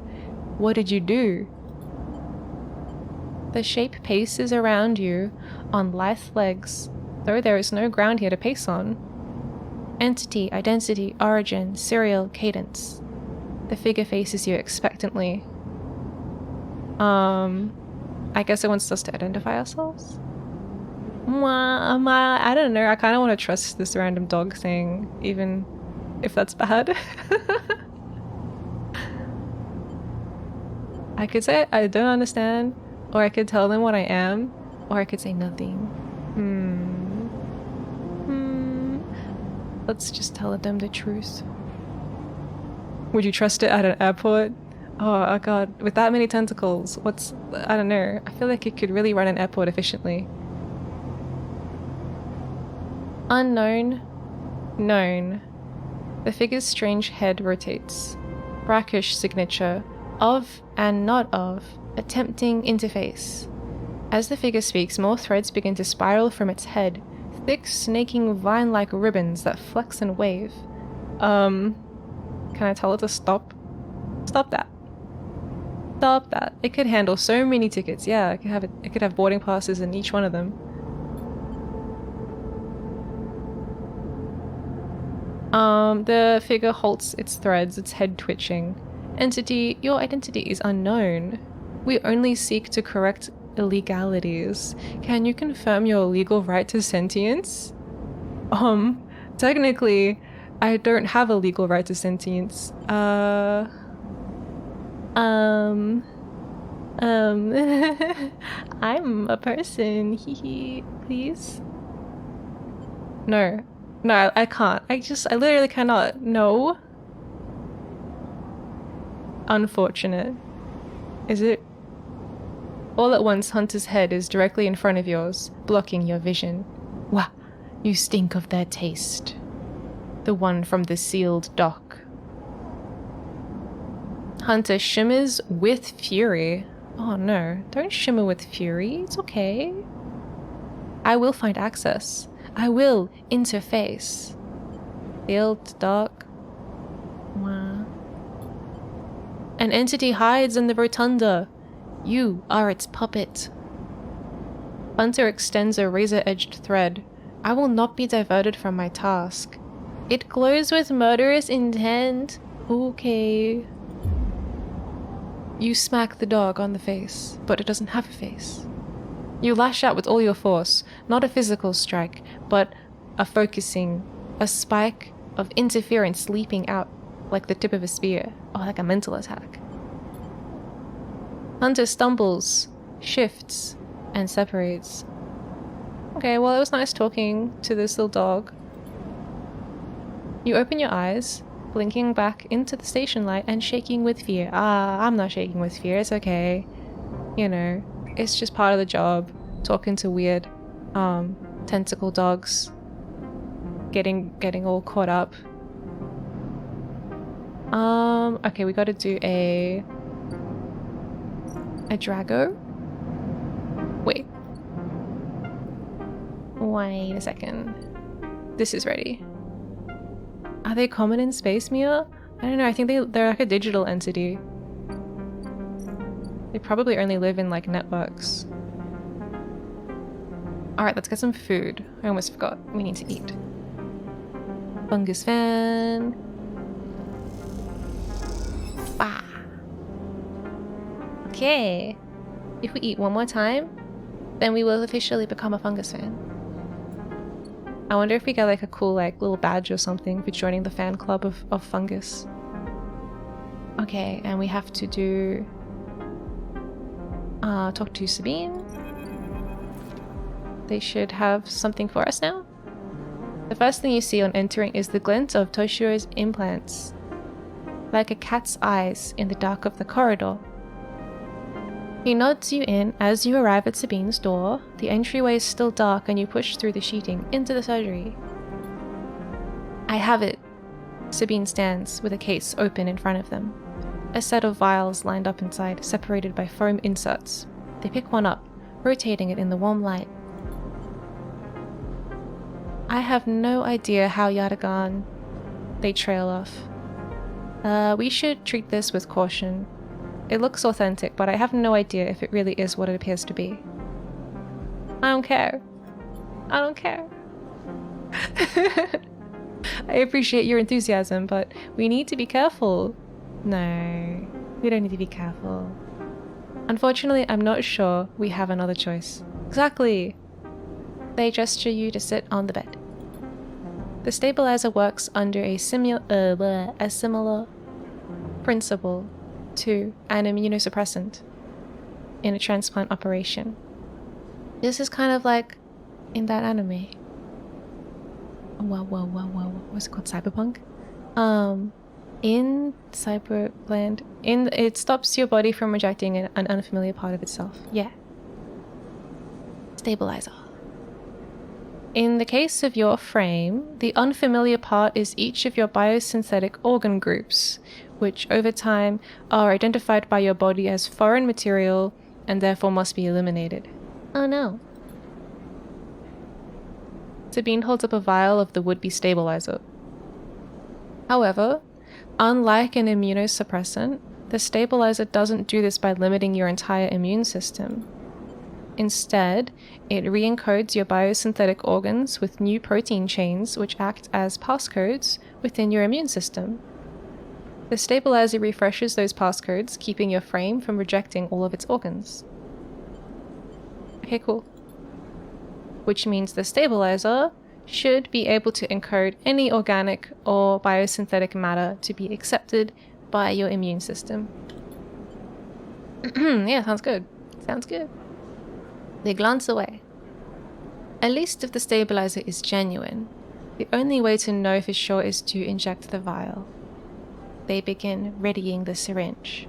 What did you do? The shape paces around you on lithe legs, though there is no ground here to pace on. Entity, identity, origin, serial, cadence. The figure faces you expectantly. I guess it wants us to identify ourselves. I don't know. I kind of want to trust this random dog thing, even if that's bad. I could say I don't understand, or I could tell them what I am, or I could say nothing. Let's just tell them the truth. Would you trust it at an airport? Oh god, with that many tentacles, I don't know. I feel like it could really run an airport efficiently. Unknown. Known. The figure's strange head rotates. Brackish signature. Of and not of. Attempting interface. As the figure speaks, more threads begin to spiral from its head. Thick, snaking, vine-like ribbons that flex and wave. Can I tell it to stop? Stop that. Stop that. It could handle so many tickets. Yeah, it could have boarding passes in each one of them. The figure halts its threads, its head twitching. Entity, your identity is unknown. We only seek to correct illegalities. Can you confirm your legal right to sentience? Technically, I don't have a legal right to sentience. I'm a person, hee, please? No, I can't. I literally cannot. No. Unfortunate. Is it? All at once, Hunter's head is directly in front of yours, blocking your vision. Wah! You stink of their taste. The one from the sealed dock. Hunter shimmers with fury. Oh no, don't shimmer with fury. It's okay. I will find access. I will interface. Sealed dock. Wah. An entity hides in the rotunda. You are its puppet. Hunter extends a razor-edged thread. I will not be diverted from my task. It glows with murderous intent. Okay. You smack the dog on the face, but it doesn't have a face. You lash out with all your force, not a physical strike, but a focusing, a spike of interference leaping out like the tip of a spear, or like a mental attack. Hunter stumbles, shifts, and separates. Okay, well, it was nice talking to this little dog. You open your eyes, blinking back into the station light and shaking with fear. I'm not shaking with fear, it's okay. You know, it's just part of the job. Talking to weird, tentacle dogs. Getting all caught up. Okay, we gotta do a Drago? Wait a second. This is ready. Are they common in space, Miya? I don't know, I think they're like a digital entity. They probably only live in like networks. Alright, let's get some food. I almost forgot. We need to eat. Fungus fan. Ah. Okay. If we eat one more time, then we will officially become a fungus fan. I wonder if we get like a cool like little badge or something for joining the fan club of fungus. Okay, and we have to do talk to Sabine. They should have something for us now. The first thing you see on entering is the glint of Toshiro's implants, like a cat's eyes in the dark of the corridor. He nods you in as you arrive at Sabine's door. The entryway is still dark and you push through the sheeting into the surgery. I have it. Sabine stands with a case open in front of them. A set of vials lined up inside, separated by foam inserts. They pick one up, rotating it in the warm light. I have no idea how Yatagan. They trail off. We should treat this with caution. It looks authentic, but I have no idea if it really is what it appears to be. I don't care. I don't care. I appreciate your enthusiasm, but we need to be careful. No, we don't need to be careful. Unfortunately, I'm not sure we have another choice. Exactly! They gesture you to sit on the bed. The stabilizer works under a similar principle to an immunosuppressant in a transplant operation. This is kind of like in that anime. Whoa. What's it called? Cyberpunk? In Cyberland, it stops your body from rejecting an unfamiliar part of itself. Yeah. Stabilizer. In the case of your frame, the unfamiliar part is each of your biosynthetic organ groups, which over time are identified by your body as foreign material and therefore must be eliminated. Oh no. Sabine holds up a vial of the would-be stabilizer. However, unlike an immunosuppressant, the stabilizer doesn't do this by limiting your entire immune system. Instead, it re-encodes your biosynthetic organs with new protein chains which act as passcodes within your immune system. The stabilizer refreshes those passcodes, keeping your frame from rejecting all of its organs. Okay, cool. Which means the stabilizer should be able to encode any organic or biosynthetic matter to be accepted by your immune system. Yeah, sounds good. Sounds good. They glance away. At least if the stabilizer is genuine, the only way to know for sure is to inject the vial. They begin readying the syringe.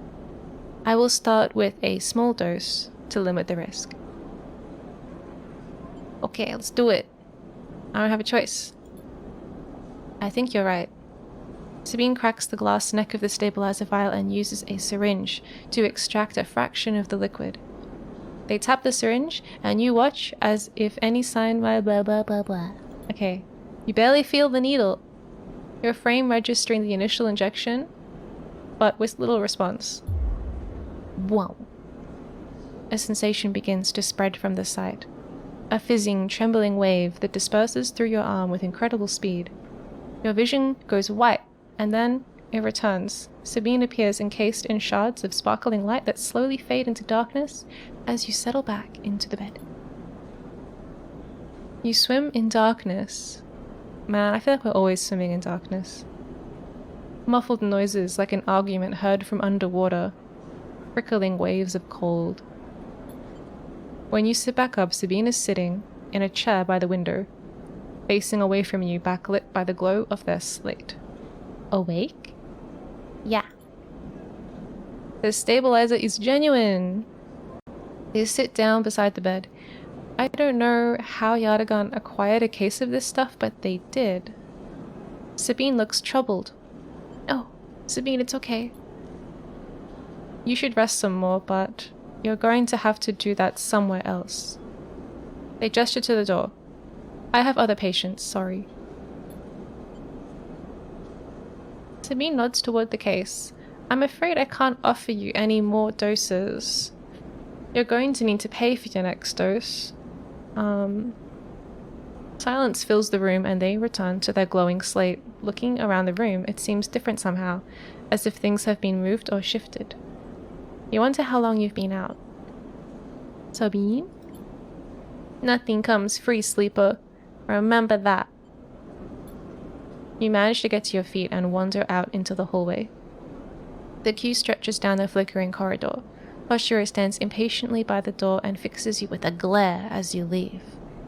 I will start with a small dose to limit the risk. Okay, let's do it. I don't have a choice. I think you're right. Sabine cracks the glass neck of the stabilizer vial and uses a syringe to extract a fraction of the liquid. They tap the syringe, and you watch as if any sign blah blah blah blah blah. Okay, you barely feel the needle. Your frame registering the initial injection, but with little response. Wow. A sensation begins to spread from the site. A fizzing, trembling wave that disperses through your arm with incredible speed. Your vision goes white, and then it returns. Sabine appears encased in shards of sparkling light that slowly fade into darkness as you settle back into the bed. You swim in darkness. Man, I feel like we're always swimming in darkness. Muffled noises like an argument heard from underwater. Trickling waves of cold. When you sit back up, Sabine is sitting in a chair by the window, facing away from you, backlit by the glow of their slate. Awake? Yeah. The stabilizer is genuine. They sit down beside the bed. I don't know how Yardagan acquired a case of this stuff, but they did. Sabine looks troubled. Oh, Sabine, it's okay. You should rest some more, but you're going to have to do that somewhere else. They gesture to the door. I have other patients, sorry. Sabine nods toward the case. I'm afraid I can't offer you any more doses. You're going to need to pay for your next dose. Silence fills the room and they return to their glowing slate. Looking around the room, it seems different somehow, as if things have been moved or shifted. You wonder how long you've been out. Sabine? Nothing comes free, sleeper. Remember that. You manage to get to your feet and wander out into the hallway. The queue stretches down the flickering corridor. Hoshiro stands impatiently by the door and fixes you with a glare as you leave.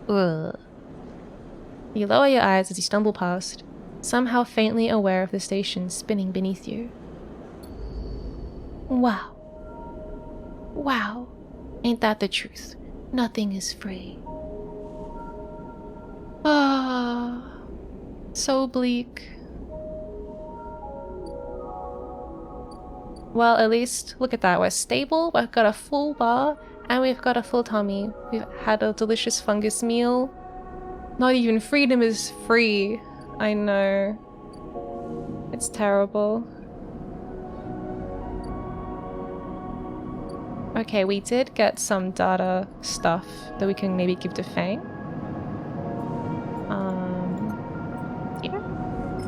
Ugh. You lower your eyes as you stumble past, somehow faintly aware of the station spinning beneath you. Wow. Wow. Ain't that the truth? Nothing is free. Ah. So bleak. Well, at least, look at that, we're stable, we've got a full bar, and we've got a full tummy. We've had a delicious fungus meal. Not even freedom is free. I know. It's terrible. Okay, we did get some data stuff that we can maybe give to Fang.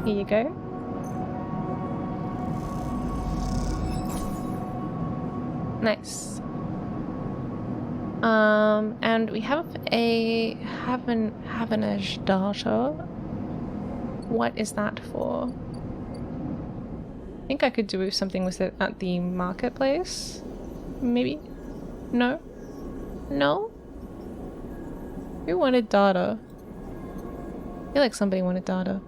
Here you go. Nice. And we have a Havanage data. What is that for? I think I could do something with it at the marketplace. Maybe? No? No? Who wanted data? I feel like somebody wanted data.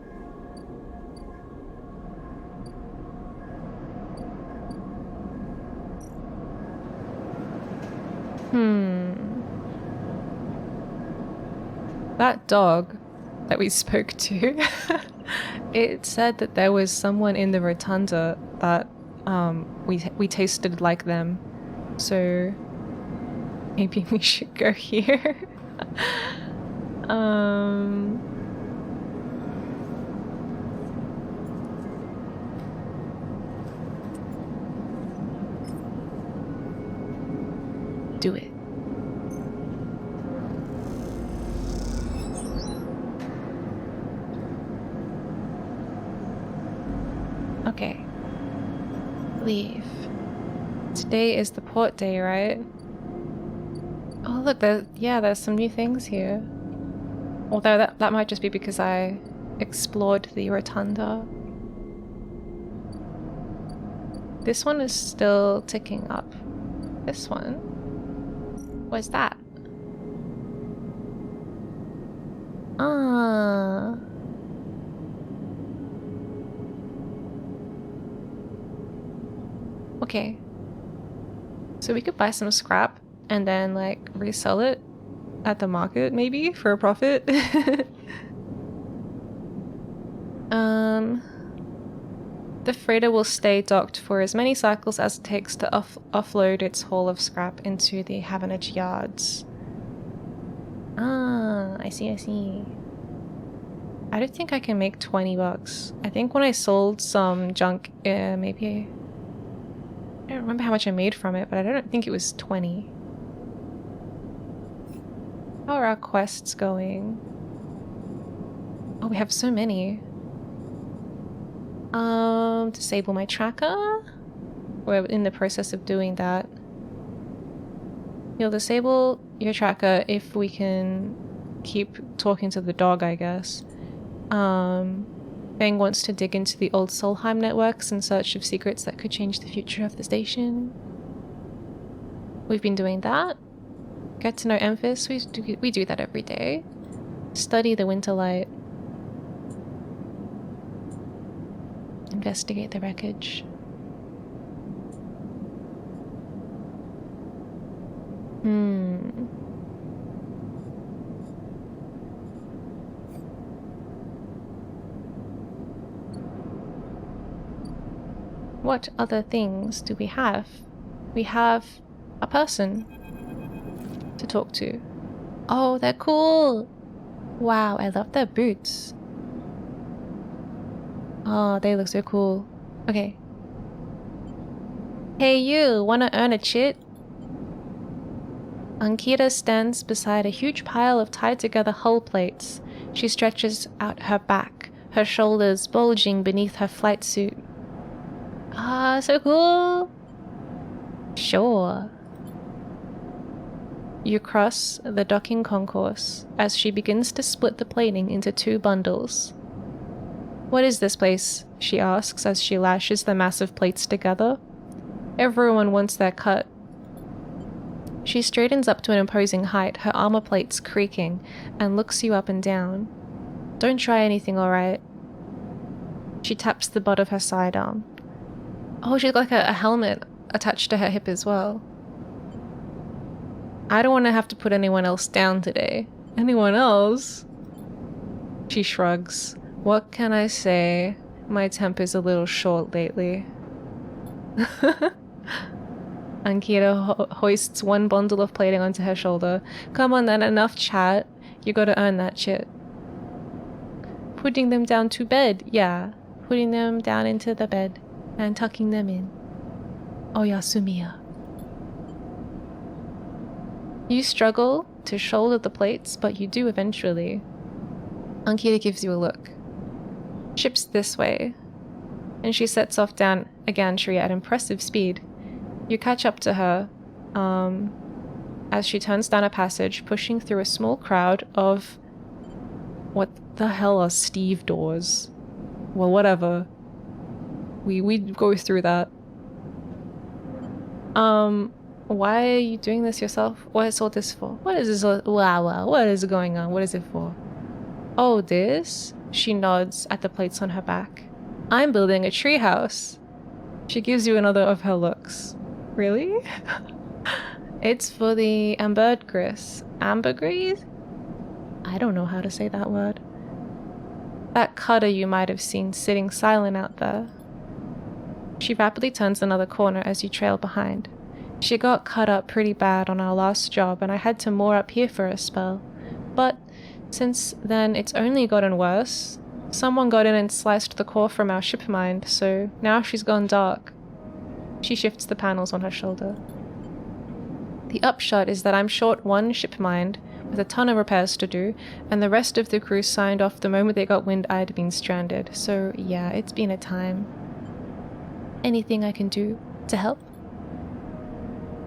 That dog that we spoke to, it said that there was someone in the rotunda that we tasted like them. So maybe we should go here. Do it. Okay. Leave. Today is the port day, right? Oh look, there's some new things here. Although that might just be because I explored the rotunda. This one is still ticking up. This one? What's that? Ah. Okay. So we could buy some scrap and then like resell it at the market maybe for a profit. The freighter will stay docked for as many cycles as it takes to offload its haul of scrap into the Havanage yards. Ah, I see. I don't think I can make 20 bucks. I think when I sold some junk, maybe... I don't remember how much I made from it, but I don't think it was 20. How are our quests going? Oh, we have so many. Disable my tracker? We're in the process of doing that. You'll disable your tracker if we can keep talking to the dog, I guess. Bang wants to dig into the old Solheim networks in search of secrets that could change the future of the station. We've been doing that. Get to know Emphis, we do that every day. Study the Winterlight. Investigate the wreckage. What other things do we have? We have a person to talk to. Oh, they're cool! Wow, I love their boots. Oh, they look so cool. Okay. Hey you, wanna earn a chit? Ankita stands beside a huge pile of tied together hull plates. She stretches out her back, her shoulders bulging beneath her flight suit. Ah, so cool! Sure. You cross the docking concourse as she begins to split the plating into 2 bundles. What is this place? She asks as she lashes the massive plates together. Everyone wants their cut. She straightens up to an imposing height, her armor plates creaking, and looks you up and down. Don't try anything, alright? She taps the butt of her sidearm. Oh, she's got like a helmet attached to her hip as well. I don't want to have to put anyone else down today. Anyone else? She shrugs. What can I say? My temper's a little short lately. Ankita hoists 1 bundle of plating onto her shoulder. Come on then, enough chat. You gotta earn that shit. Putting them down to bed, yeah. Putting them down into the bed and tucking them in. Oyasumiya. You struggle to shoulder the plates, but you do eventually. Ankita gives you a look. Ship's this way. And she sets off down a gantry at impressive speed. You catch up to her. as she turns down a passage, pushing through a small crowd of... What the hell are Steve doors? Well, whatever. We go through that. Why are you doing this yourself? What is all this for? What is this? Wow, what is going on? What is it for? Oh, this? She nods at the plates on her back. I'm building a treehouse. She gives you another of her looks. Really? It's for the ambergris. Ambergris? I don't know how to say that word. That cutter you might have seen sitting silent out there. She rapidly turns another corner as you trail behind. She got cut up pretty bad on our last job and I had to moor up here for a spell. But since then it's only gotten worse. Someone got in and sliced the core from our ship mind, so now she's gone dark. She shifts the panels on her shoulder. The upshot is that I'm short one ship mind with a ton of repairs to do, and the rest of the crew signed off the moment they got wind I'd been stranded, so yeah, it's been a time. Anything I can do to help?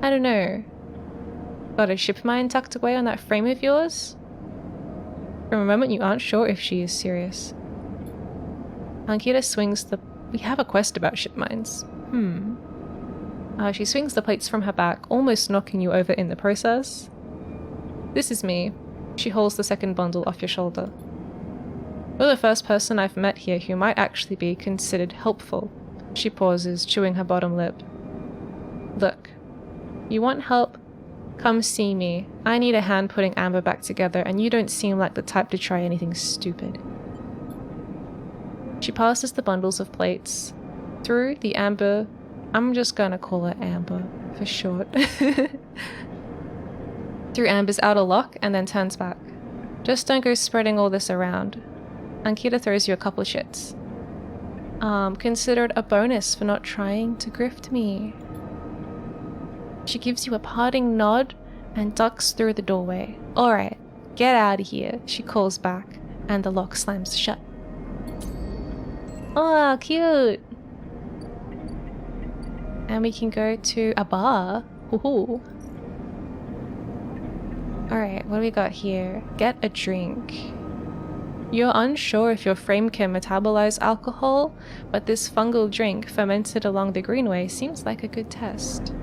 I don't know. Got a ship mine tucked away on that frame of yours? From a moment you aren't sure if she is serious. Ankita swings the... We have a quest about ship mines. She swings the plates from her back, almost knocking you over in the process. This is me. She holds the second bundle off your shoulder. You're the first person I've met here who might actually be considered helpful. She pauses, chewing her bottom lip. Look, you want help? Come see me. I need a hand putting Amber back together, and you don't seem like the type to try anything stupid. She passes the bundles of plates through the Amber. I'm just gonna call her Amber for short. Through Amber's outer lock and then turns back. Just don't go spreading all this around. Ankita throws you a couple of shits. Consider it a bonus for not trying to grift me. She gives you a parting nod and ducks through the doorway. Alright, get out of here, she calls back, and the lock slams shut. Oh, cute! And we can go to a bar. Woohoo! Alright, what do we got here? Get a drink. You're unsure if your frame can metabolize alcohol, but this fungal drink fermented along the greenway seems like a good test.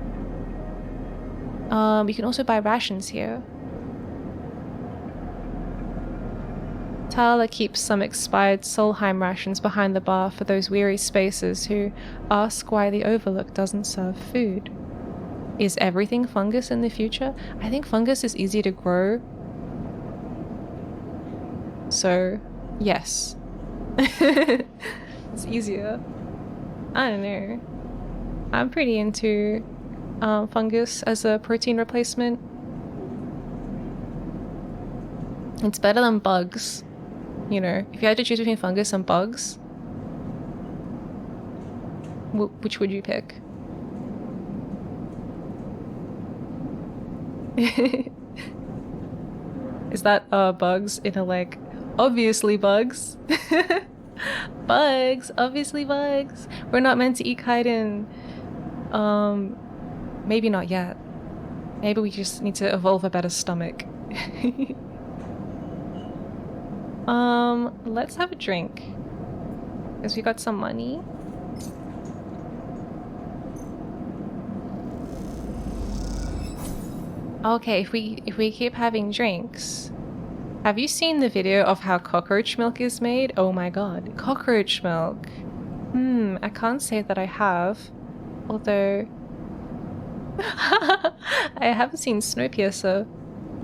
You can also buy rations here. Tala keeps some expired Solheim rations behind the bar for those weary spacers who ask why the Overlook doesn't serve food. Is everything fungus in the future? I think fungus is easy to grow. So, yes. It's easier. I don't know. I'm pretty into fungus as a protein replacement. It's better than bugs. You know, if you had to choose between fungus and bugs, which would you pick? Is that bugs in a like, obviously bugs? Bugs, obviously bugs. We're not meant to eat chitin. Maybe not yet. Maybe we just need to evolve a better stomach. Let's have a drink. Because we got some money. Okay, if we keep having drinks. Have you seen the video of how cockroach milk is made? Oh my god, cockroach milk. I can't say that I have. Although I haven't seen Snowpiercer,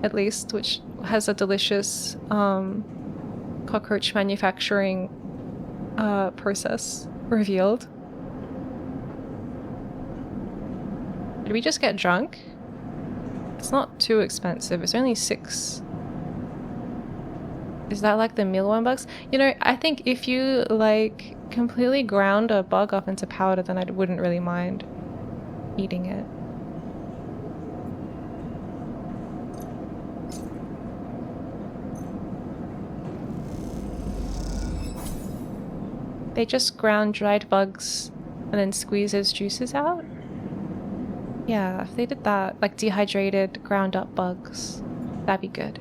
at least, which has a delicious cockroach manufacturing process revealed. Did we just get drunk? It's not too expensive. It's only 6. Is that like the mealworm bugs? You know, I think if you like completely ground a bug up into powder, then I wouldn't really mind eating it. They just ground dried bugs and then squeeze those juices out? Yeah, if they did that, like dehydrated, ground up bugs, that'd be good.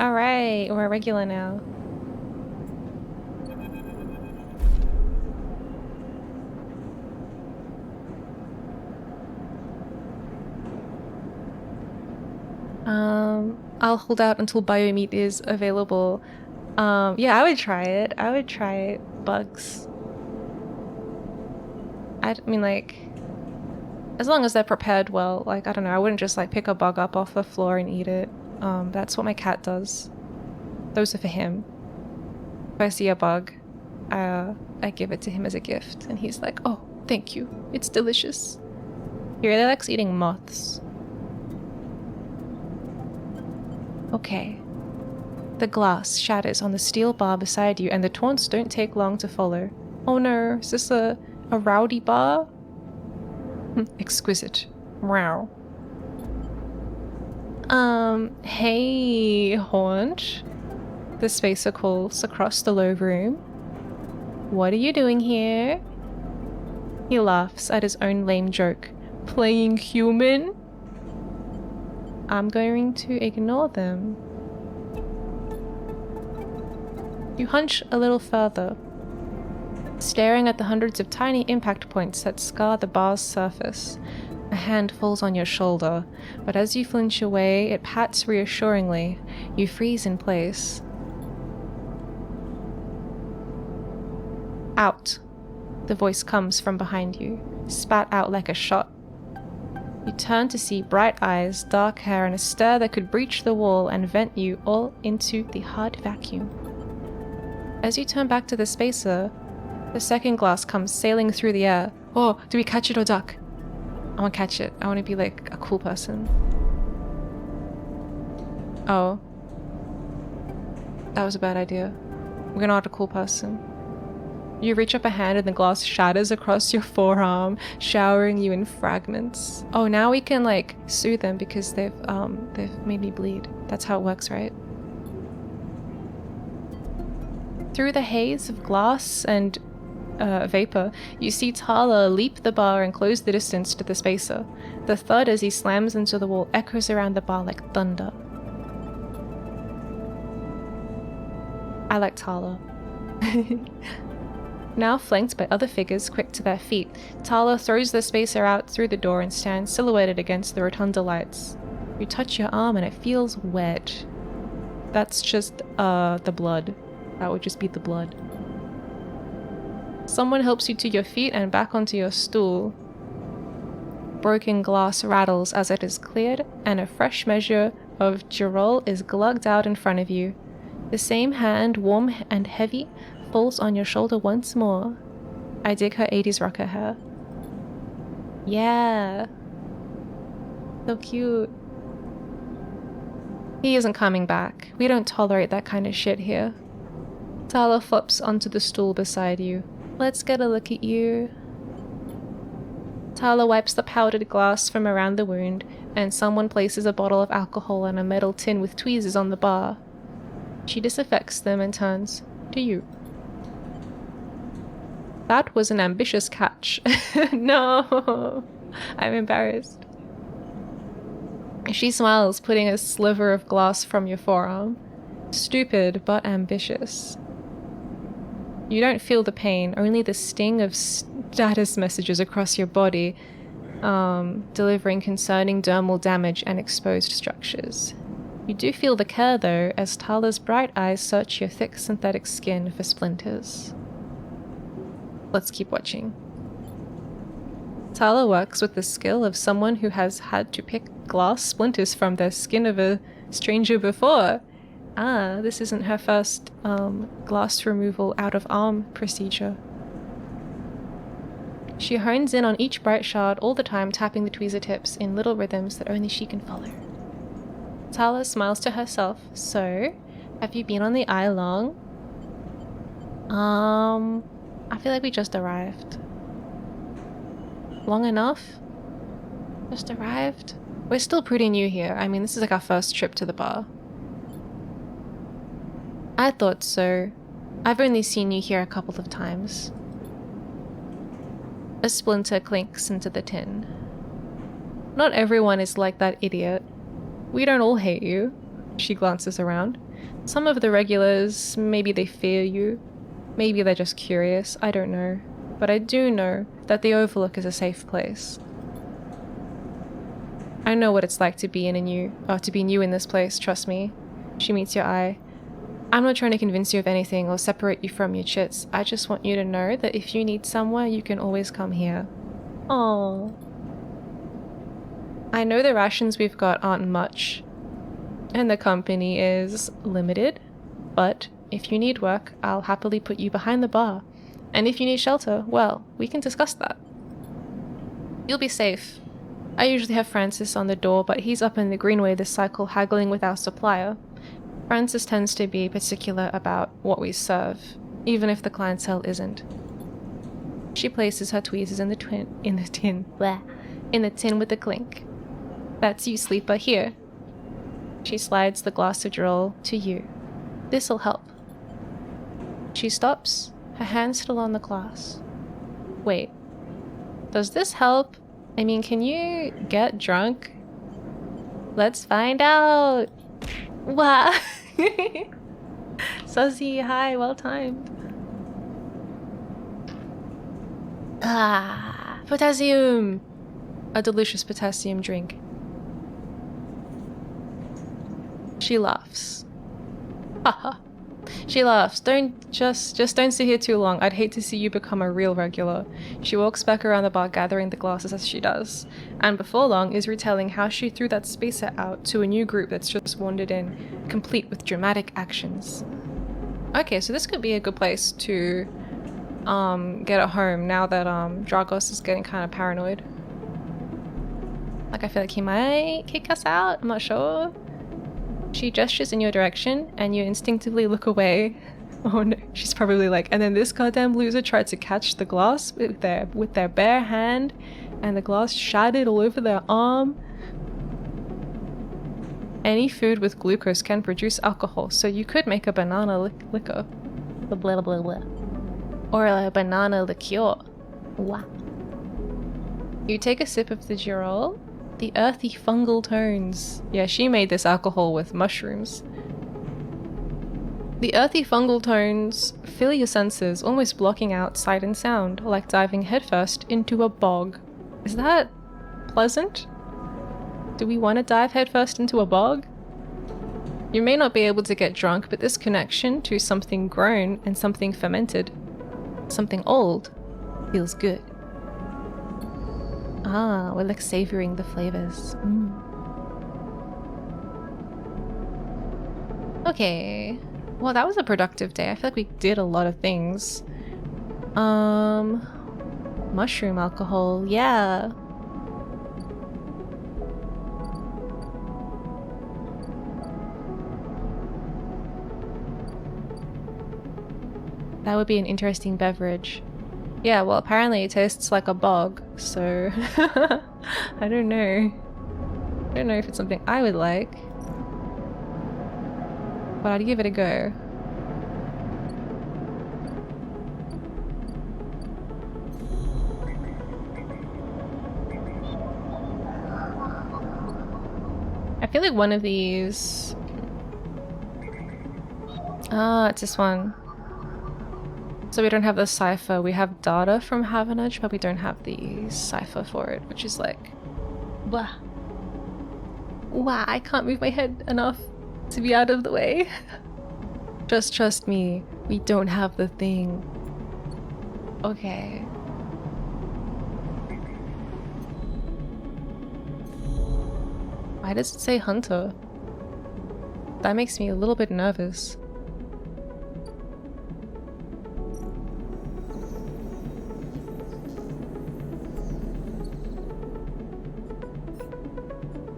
Alright, we're regular now. I'll hold out until biomeat is available. Yeah, I would try it. I would try bugs. I mean, like, as long as they're prepared well, like, I don't know, I wouldn't just, like, pick a bug up off the floor and eat it. That's what my cat does. Those are for him. If I see a bug, I give it to him as a gift, and he's like, oh, thank you. It's delicious. He really likes eating moths. Okay. The glass shatters on the steel bar beside you, and the taunts don't take long to follow. Oh no, is this a rowdy bar? Exquisite. Wow. Hey, Haunch. The spacer calls across the low room. What are you doing here? He laughs at his own lame joke. Playing human? I'm going to ignore them. You hunch a little further, staring at the hundreds of tiny impact points that scar the bar's surface. A hand falls on your shoulder, but as you flinch away, it pats reassuringly. You freeze in place. Out. The voice comes from behind you, spat out like a shot. You turn to see bright eyes, dark hair, and a stare that could breach the wall and vent you all into the hard vacuum. As you turn back to the spacer, the second glass comes sailing through the air. Oh, do we catch it or duck? I want to catch it. I want to be like a cool person. Oh. That was a bad idea. We're not a cool person. You reach up a hand and the glass shatters across your forearm, showering you in fragments. Oh, now we can like sue them because they've made me bleed. That's how it works, right? Through the haze of glass and vapor, you see Tala leap the bar and close the distance to the spacer. The thud as he slams into the wall echoes around the bar like thunder. I like Tala. Now flanked by other figures quick to their feet, Tala throws the spacer out through the door and stands silhouetted against the rotunda lights. You touch your arm and it feels wet. That's just the blood. That would just be the blood. Someone helps you to your feet and back onto your stool. Broken glass rattles as it is cleared, and a fresh measure of Girol is glugged out in front of you. The same hand, warm and heavy, falls on your shoulder once more. I dig her 80s rocker hair. Yeah. So cute. He isn't coming back. We don't tolerate that kind of shit here. Tala flops onto the stool beside you. Let's get a look at you. Tala wipes the powdered glass from around the wound, and someone places a bottle of alcohol and a metal tin with tweezers on the bar. She disaffects them and turns to you. That was an ambitious catch. No! I'm embarrassed. She smiles, putting a sliver of glass from your forearm. Stupid, but ambitious. You don't feel the pain, only the sting of status messages across your body, delivering concerning dermal damage and exposed structures. You do feel the care, though, as Tala's bright eyes search your thick synthetic skin for splinters. Let's keep watching. Tala works with the skill of someone who has had to pick glass splinters from the skin of a stranger before. Ah, this isn't her first glass removal out-of-arm procedure. She hones in on each bright shard all the time, tapping the tweezer tips in little rhythms that only she can follow. Tala smiles to herself. So, have you been on the eye long? I feel like we just arrived. Long enough? Just arrived? We're still pretty new here. I mean, this is like our first trip to the bar. I thought so. I've only seen you here a couple of times. A splinter clinks into the tin. Not everyone is like that idiot. We don't all hate you. She glances around. Some of the regulars, maybe they fear you. Maybe they're just curious, I don't know. But I do know that the Overlook is a safe place. I know what it's like to be new in this place, trust me. She meets your eye. I'm not trying to convince you of anything or separate you from your chits. I just want you to know that if you need somewhere, you can always come here. Aww. I know the rations we've got aren't much, and the company is limited, but if you need work, I'll happily put you behind the bar. And if you need shelter, well, we can discuss that. You'll be safe. I usually have Francis on the door, but he's up in the greenway this cycle haggling with our supplier. Francis tends to be particular about what we serve, even if the clientele isn't. She places her tweezers in the tin with a clink. That's you, sleeper, here. She slides the glass of droll to you. This'll help. She stops, her hand still on the glass. Wait, does this help? I mean, can you get drunk? Let's find out! Wow! Suzy, hi, well timed. Ah, potassium! A delicious potassium drink. She laughs. Haha. She laughs. Just don't sit here too long. I'd hate to see you become a real regular. She walks back around the bar gathering the glasses as she does, and before long is retelling how she threw that spacer out to a new group that's just wandered in, complete with dramatic actions. Okay, so this could be a good place to get at home now that Dragos is getting kind of paranoid. Like, I feel like he might kick us out, I'm not sure. She gestures in your direction, and you instinctively look away. Oh no, she's probably like, and then this goddamn loser tried to catch the glass with their bare hand, and the glass shattered all over their arm. Any food with glucose can produce alcohol, so you could make a banana liquor. Blah blah blah blah. Or a banana liqueur. Wow. You take a sip of the Girol. The earthy fungal tones. Yeah, she made this alcohol with mushrooms. The earthy fungal tones fill your senses, almost blocking out sight and sound, like diving headfirst into a bog. Is that pleasant? Do we want to dive headfirst into a bog? You may not be able to get drunk, but this connection to something grown and something fermented, something old, feels good. Ah, we're like savoring the flavors. Okay. Well, that was a productive day. I feel like we did a lot of things. Mushroom alcohol, yeah. That would be an interesting beverage. Yeah, well, apparently it tastes like a bog, so I don't know. I don't know if it's something I would like, but I'd give it a go. I feel like one of these... Ah, it's this one. So we don't have the cipher. We have data from Havanage, but we don't have the cipher for it, which is like... Wah. Wow, I can't move my head enough to be out of the way. Just trust me, we don't have the thing. Okay. Why does it say Hunter? That makes me a little bit nervous.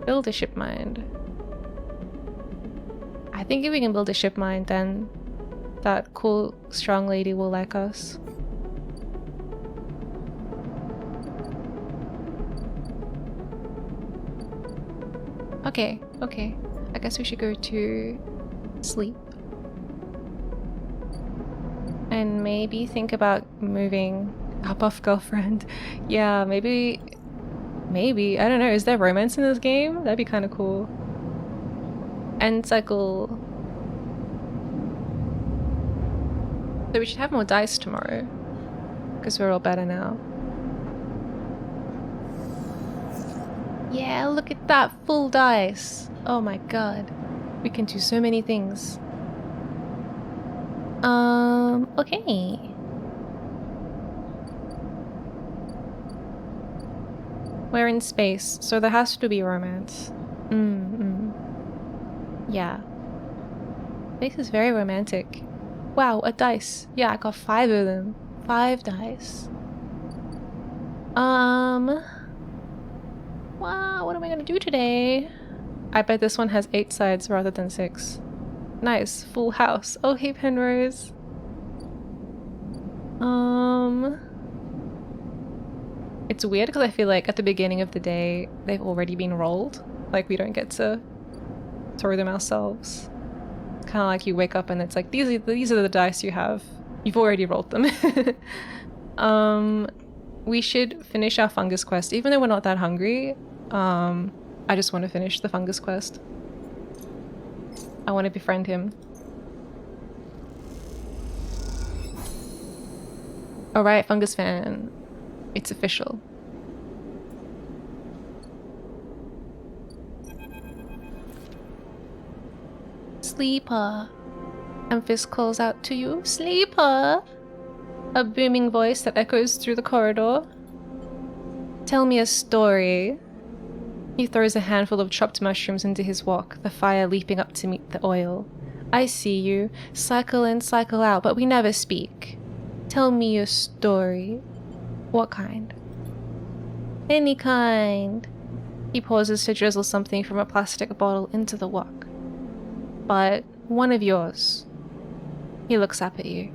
Build a ship mind. I think if we can build a ship mind, then that cool, strong lady will like us. Okay, okay. I guess we should go to sleep. And maybe think about moving up off girlfriend. Yeah, maybe, I don't know, is there romance in this game? That'd be kind of cool. End cycle. So we should have more dice tomorrow, because we're all better now. Yeah, look at that, full dice. Oh my god. We can do so many things. Okay. We're in space, so there has to be romance. Yeah. Space is very romantic. Wow, a dice. Yeah, I got 5 of them. 5 dice. Wow, what am I gonna do today? I bet this one has 8 sides rather than 6. Nice, full house. Oh, hey, Penrose. It's weird because I feel like at the beginning of the day, they've already been rolled. Like, we don't get to throw them ourselves. Kind of like you wake up and it's like, these are the dice you have. You've already rolled them. We should finish our fungus quest. Even though we're not that hungry, I just want to finish the fungus quest. I want to befriend him. Alright, fungus fan. It's official. Sleeper. Amphis calls out to you. Sleeper! A booming voice that echoes through the corridor. Tell me a story. He throws a handful of chopped mushrooms into his wok, the fire leaping up to meet the oil. I see you. Cycle in, cycle out, but we never speak. Tell me your story. What kind? Any kind. He pauses to drizzle something from a plastic bottle into the wok. But one of yours. He looks up at you.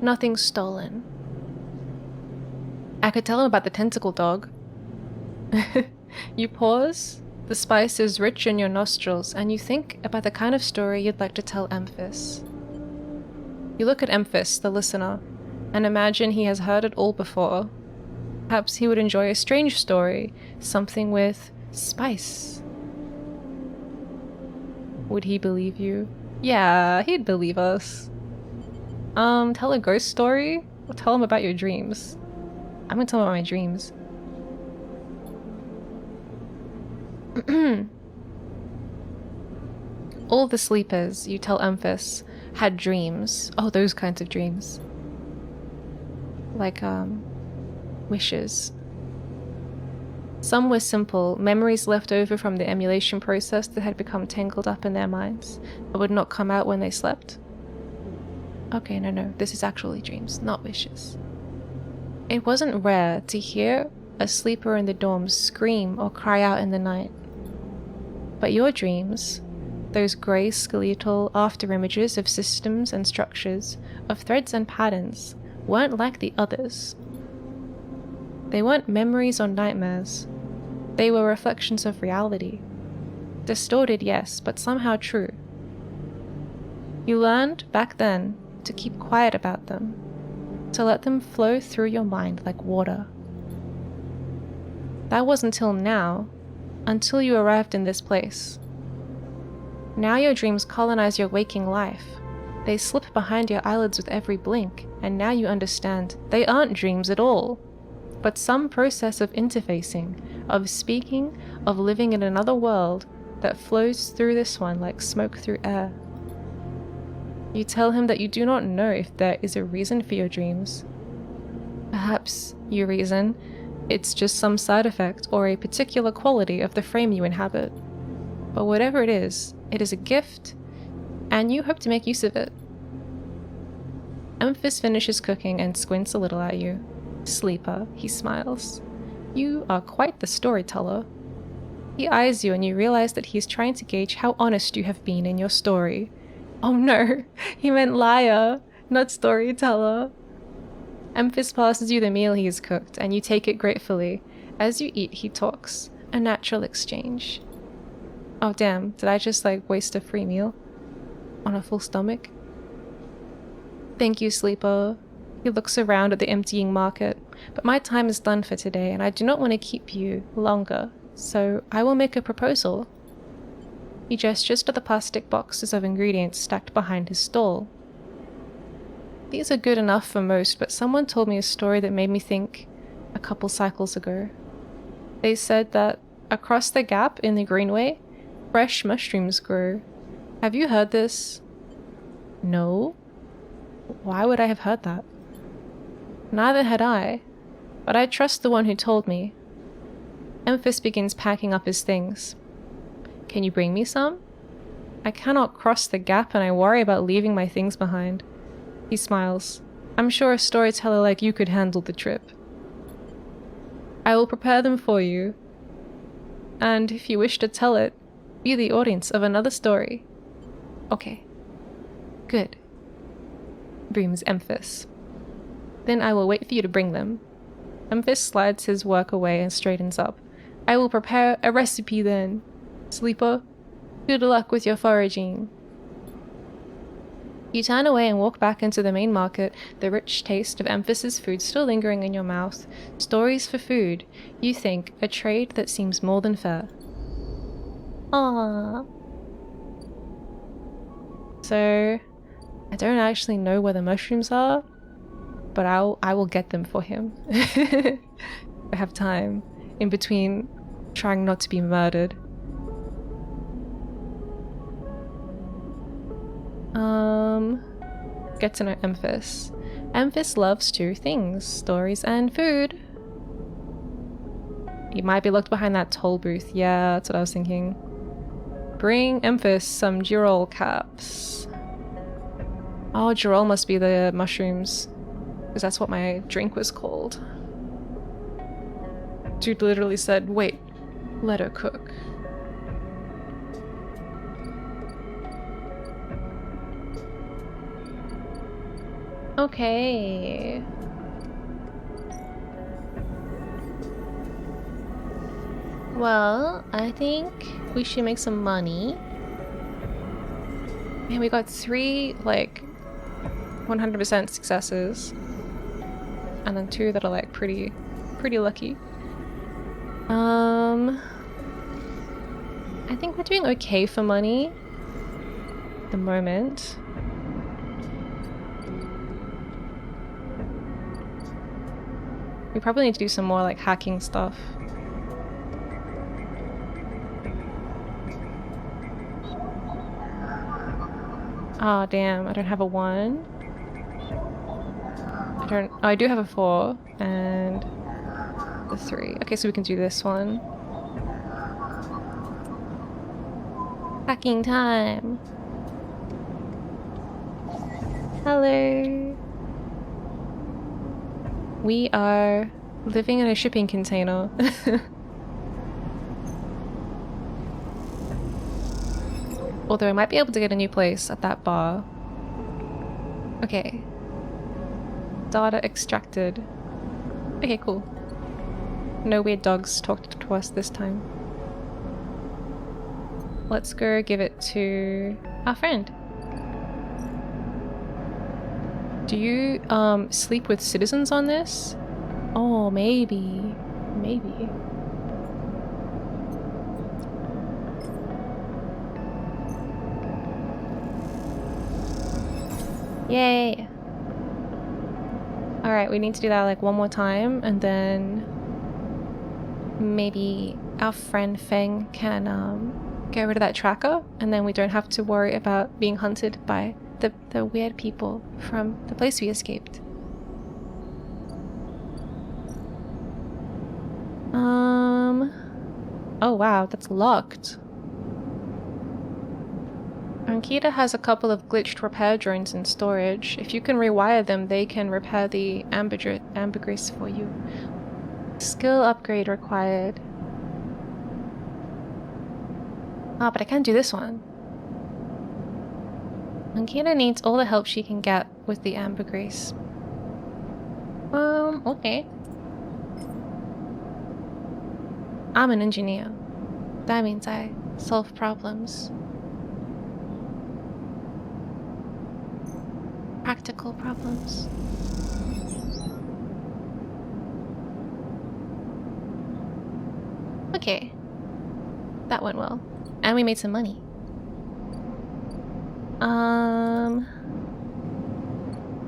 Nothing stolen. I could tell him about the tentacle dog. You pause. The spice is rich in your nostrils, and you think about the kind of story you'd like to tell Amphis. You look at Amphis, the listener, and imagine he has heard it all before. Perhaps he would enjoy a strange story, something with spice. Would he believe you? Yeah, he'd believe us. Tell a ghost story? Or tell him about your dreams? I'm gonna tell him about my dreams. All the sleepers, you tell Amphis, had dreams. Oh, those kinds of dreams. Like, wishes. Some were simple, memories left over from the emulation process that had become tangled up in their minds, but would not come out when they slept. Okay, no, this is actually dreams, not wishes. It wasn't rare to hear a sleeper in the dorms scream or cry out in the night. But your dreams, those grey skeletal after-images of systems and structures, of threads and patterns, weren't like the others. They weren't memories or nightmares. They were reflections of reality. Distorted, yes, but somehow true. You learned, back then, to keep quiet about them, to let them flow through your mind like water. That was until now, until you arrived in this place. Now your dreams colonize your waking life. They slip behind your eyelids with every blink, and now you understand they aren't dreams at all, but some process of interfacing, of speaking, of living in another world that flows through this one like smoke through air. You tell him that you do not know if there is a reason for your dreams. Perhaps you reason it's just some side effect or a particular quality of the frame you inhabit. But whatever it is a gift, and you hope to make use of it. Amphis finishes cooking and squints a little at you. Sleeper, he smiles. You are quite the storyteller. He eyes you and you realize that he's trying to gauge how honest you have been in your story. Oh no, he meant liar, not storyteller. Amphis passes you the meal he has cooked, and you take it gratefully. As you eat, he talks. A natural exchange. Oh damn, did I just waste a free meal? On a full stomach? Thank you, sleeper. He looks around at the emptying market, but my time is done for today and I do not want to keep you longer, so I will make a proposal. He gestures to the plastic boxes of ingredients stacked behind his stall. These are good enough for most, but someone told me a story that made me think a couple cycles ago. They said that across the gap in the greenway, fresh mushrooms grow. Have you heard this? No? Why would I have heard that? Neither had I, but I trust the one who told me. Emphas begins packing up his things. Can you bring me some? I cannot cross the gap and I worry about leaving my things behind. He smiles. I'm sure a storyteller like you could handle the trip. I will prepare them for you. And if you wish to tell it, be the audience of another story. Okay. Good. Breams Emphas. Then I will wait for you to bring them. Emphas slides his work away and straightens up. I will prepare a recipe then. Sleeper, good luck with your foraging. You turn away and walk back into the main market, the rich taste of Emphas's food still lingering in your mouth. Stories for food. You think, a trade that seems more than fair. Aww. So, I don't actually know where the mushrooms are, but I will get them for him. I have time in between trying not to be murdered. Get to know Emphas. Emphas loves two things, stories and food. You might be locked behind that toll booth. Yeah, that's what I was thinking. Bring Emphas some girol caps. Oh, girol must be the mushrooms, because that's what my drink was called. Dude literally said, wait, let her cook. Okay. Well, I think we should make some money. Man, we got 3, like, 100% successes. And then 2 that are, like, pretty lucky. I think we're doing okay for money at the moment. We probably need to do some more, like, hacking stuff. Oh, damn, I don't have a 1. I do have a 4, and a 3. Okay, so we can do this one. Hacking time! Hello! We are living in a shipping container. Although I might be able to get a new place at that bar. Okay. Data extracted. Okay, cool. No weird dogs talked to us this time. Let's go give it to our friend. Do you sleep with citizens on this? Oh, maybe. Maybe. Yay! Alright, we need to do that like one more time, and then maybe our friend Feng can get rid of that tracker, and then we don't have to worry about being hunted by the weird people from the place we escaped. Oh wow, that's locked. Ankita has a couple of glitched repair drones in storage. If you can rewire them, they can repair the ambergris for you. Skill upgrade required. Ah, but I can't do this one. Ankita needs all the help she can get with the ambergris. Okay. I'm an engineer. That means I solve problems. practical problems. Okay. That went well. And we made some money. I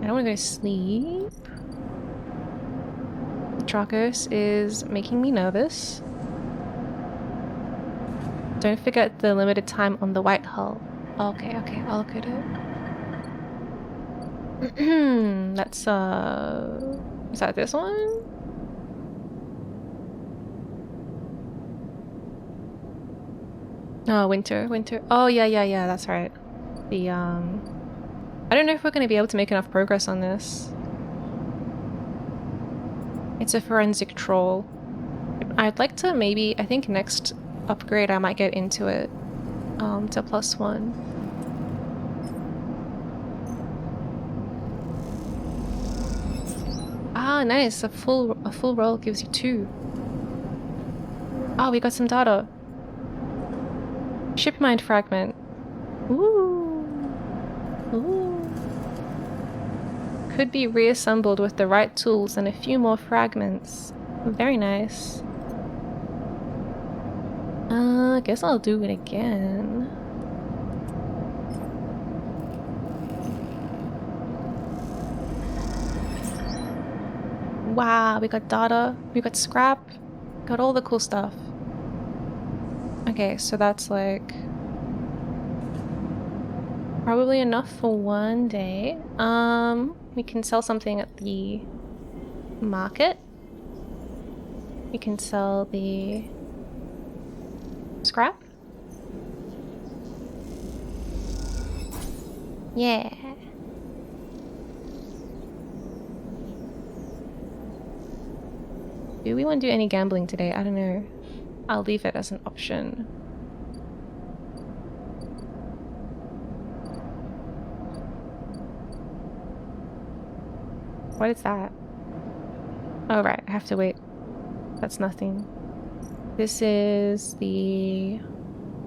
don't want to go to sleep. Dracos is making me nervous. Don't forget the limited time on the white hull. Okay, okay, I'll look at it. That's is that this one? Oh, winter. Oh yeah, that's right. The I don't know if we're gonna be able to make enough progress on this. It's a forensic troll. I'd like to maybe, I think next upgrade I might get into it to +1. Ah, nice. A full roll gives you 2. Oh, we got some data. Ship mind fragment. Ooh. Could be reassembled with the right tools and a few more fragments. Very nice. I guess I'll do it again. Wow, we got data, we got scrap, got all the cool stuff. Okay, so that's like probably enough for one day. We can sell something at the market. We can sell the scrap. Yeah. Do we want to do any gambling today? I don't know. I'll leave it as an option. What is that? Oh right, I have to wait. That's nothing. This is the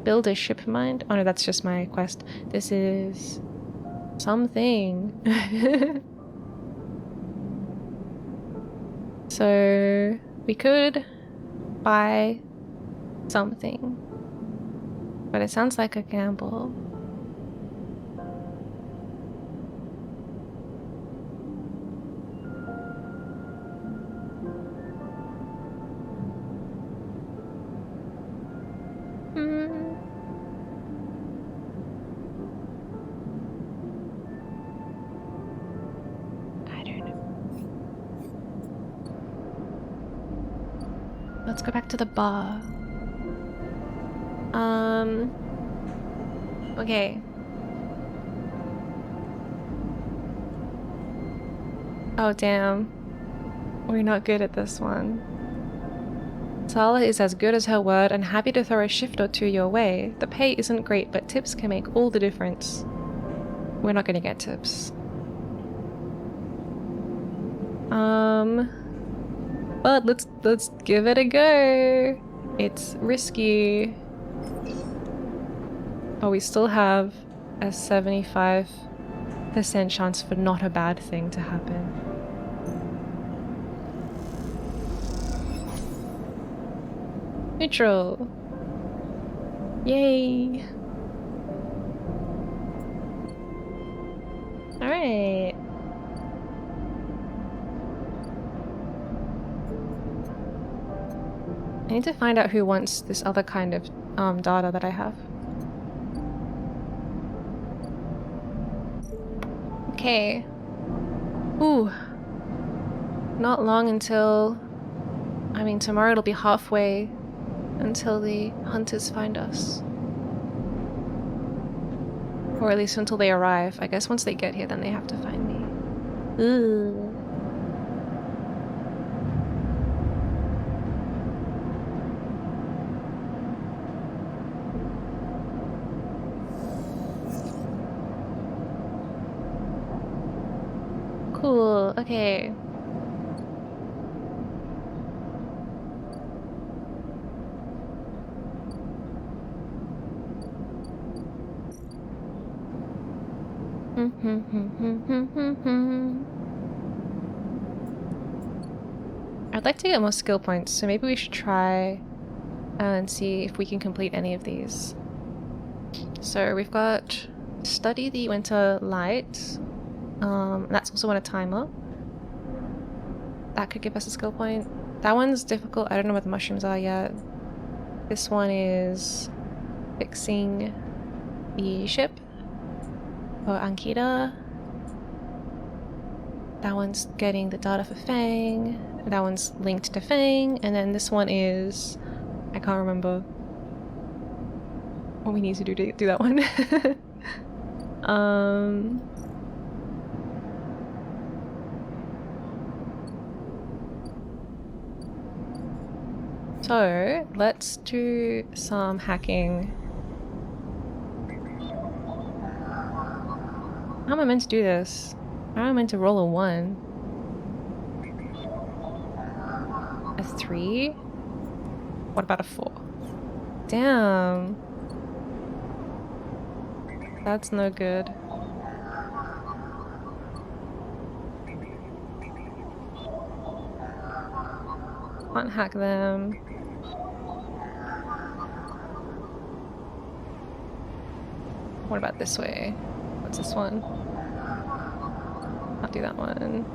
build a ship mind. Oh no, that's just my quest. This is something. So we could buy something, but it sounds like a gamble. Let's go back to the bar. Okay. Oh damn. We're not good at this one. Sala is as good as her word and happy to throw a shift or two your way. The pay isn't great, but tips can make all the difference. We're not gonna get tips. But let's give it a go. It's risky. But we still have a 75% chance for not a bad thing to happen. Neutral. Yay. Alright. I need to find out who wants this other kind of data that I have. Okay. Ooh. Not long until... I mean, tomorrow it'll be halfway until the hunters find us. Or at least until they arrive. I guess once they get here, then they have to find me. Ooh. Cool, okay. I'd like to get more skill points, so maybe we should try and see if we can complete any of these. So we've got study the winter light. That's also on a timer. That could give us a skill point. That one's difficult. I don't know what the mushrooms are yet. This one is fixing the ship for Ankita. That one's getting the data for Fang. That one's linked to Fang. And then this one is... I can't remember what we need to do that one. So let's do some hacking. How am I meant to do this? How am I meant to roll a 1? A 3? What about a 4? Damn. That's no good. Can't hack them. What about this way? What's this one? I'll do that one.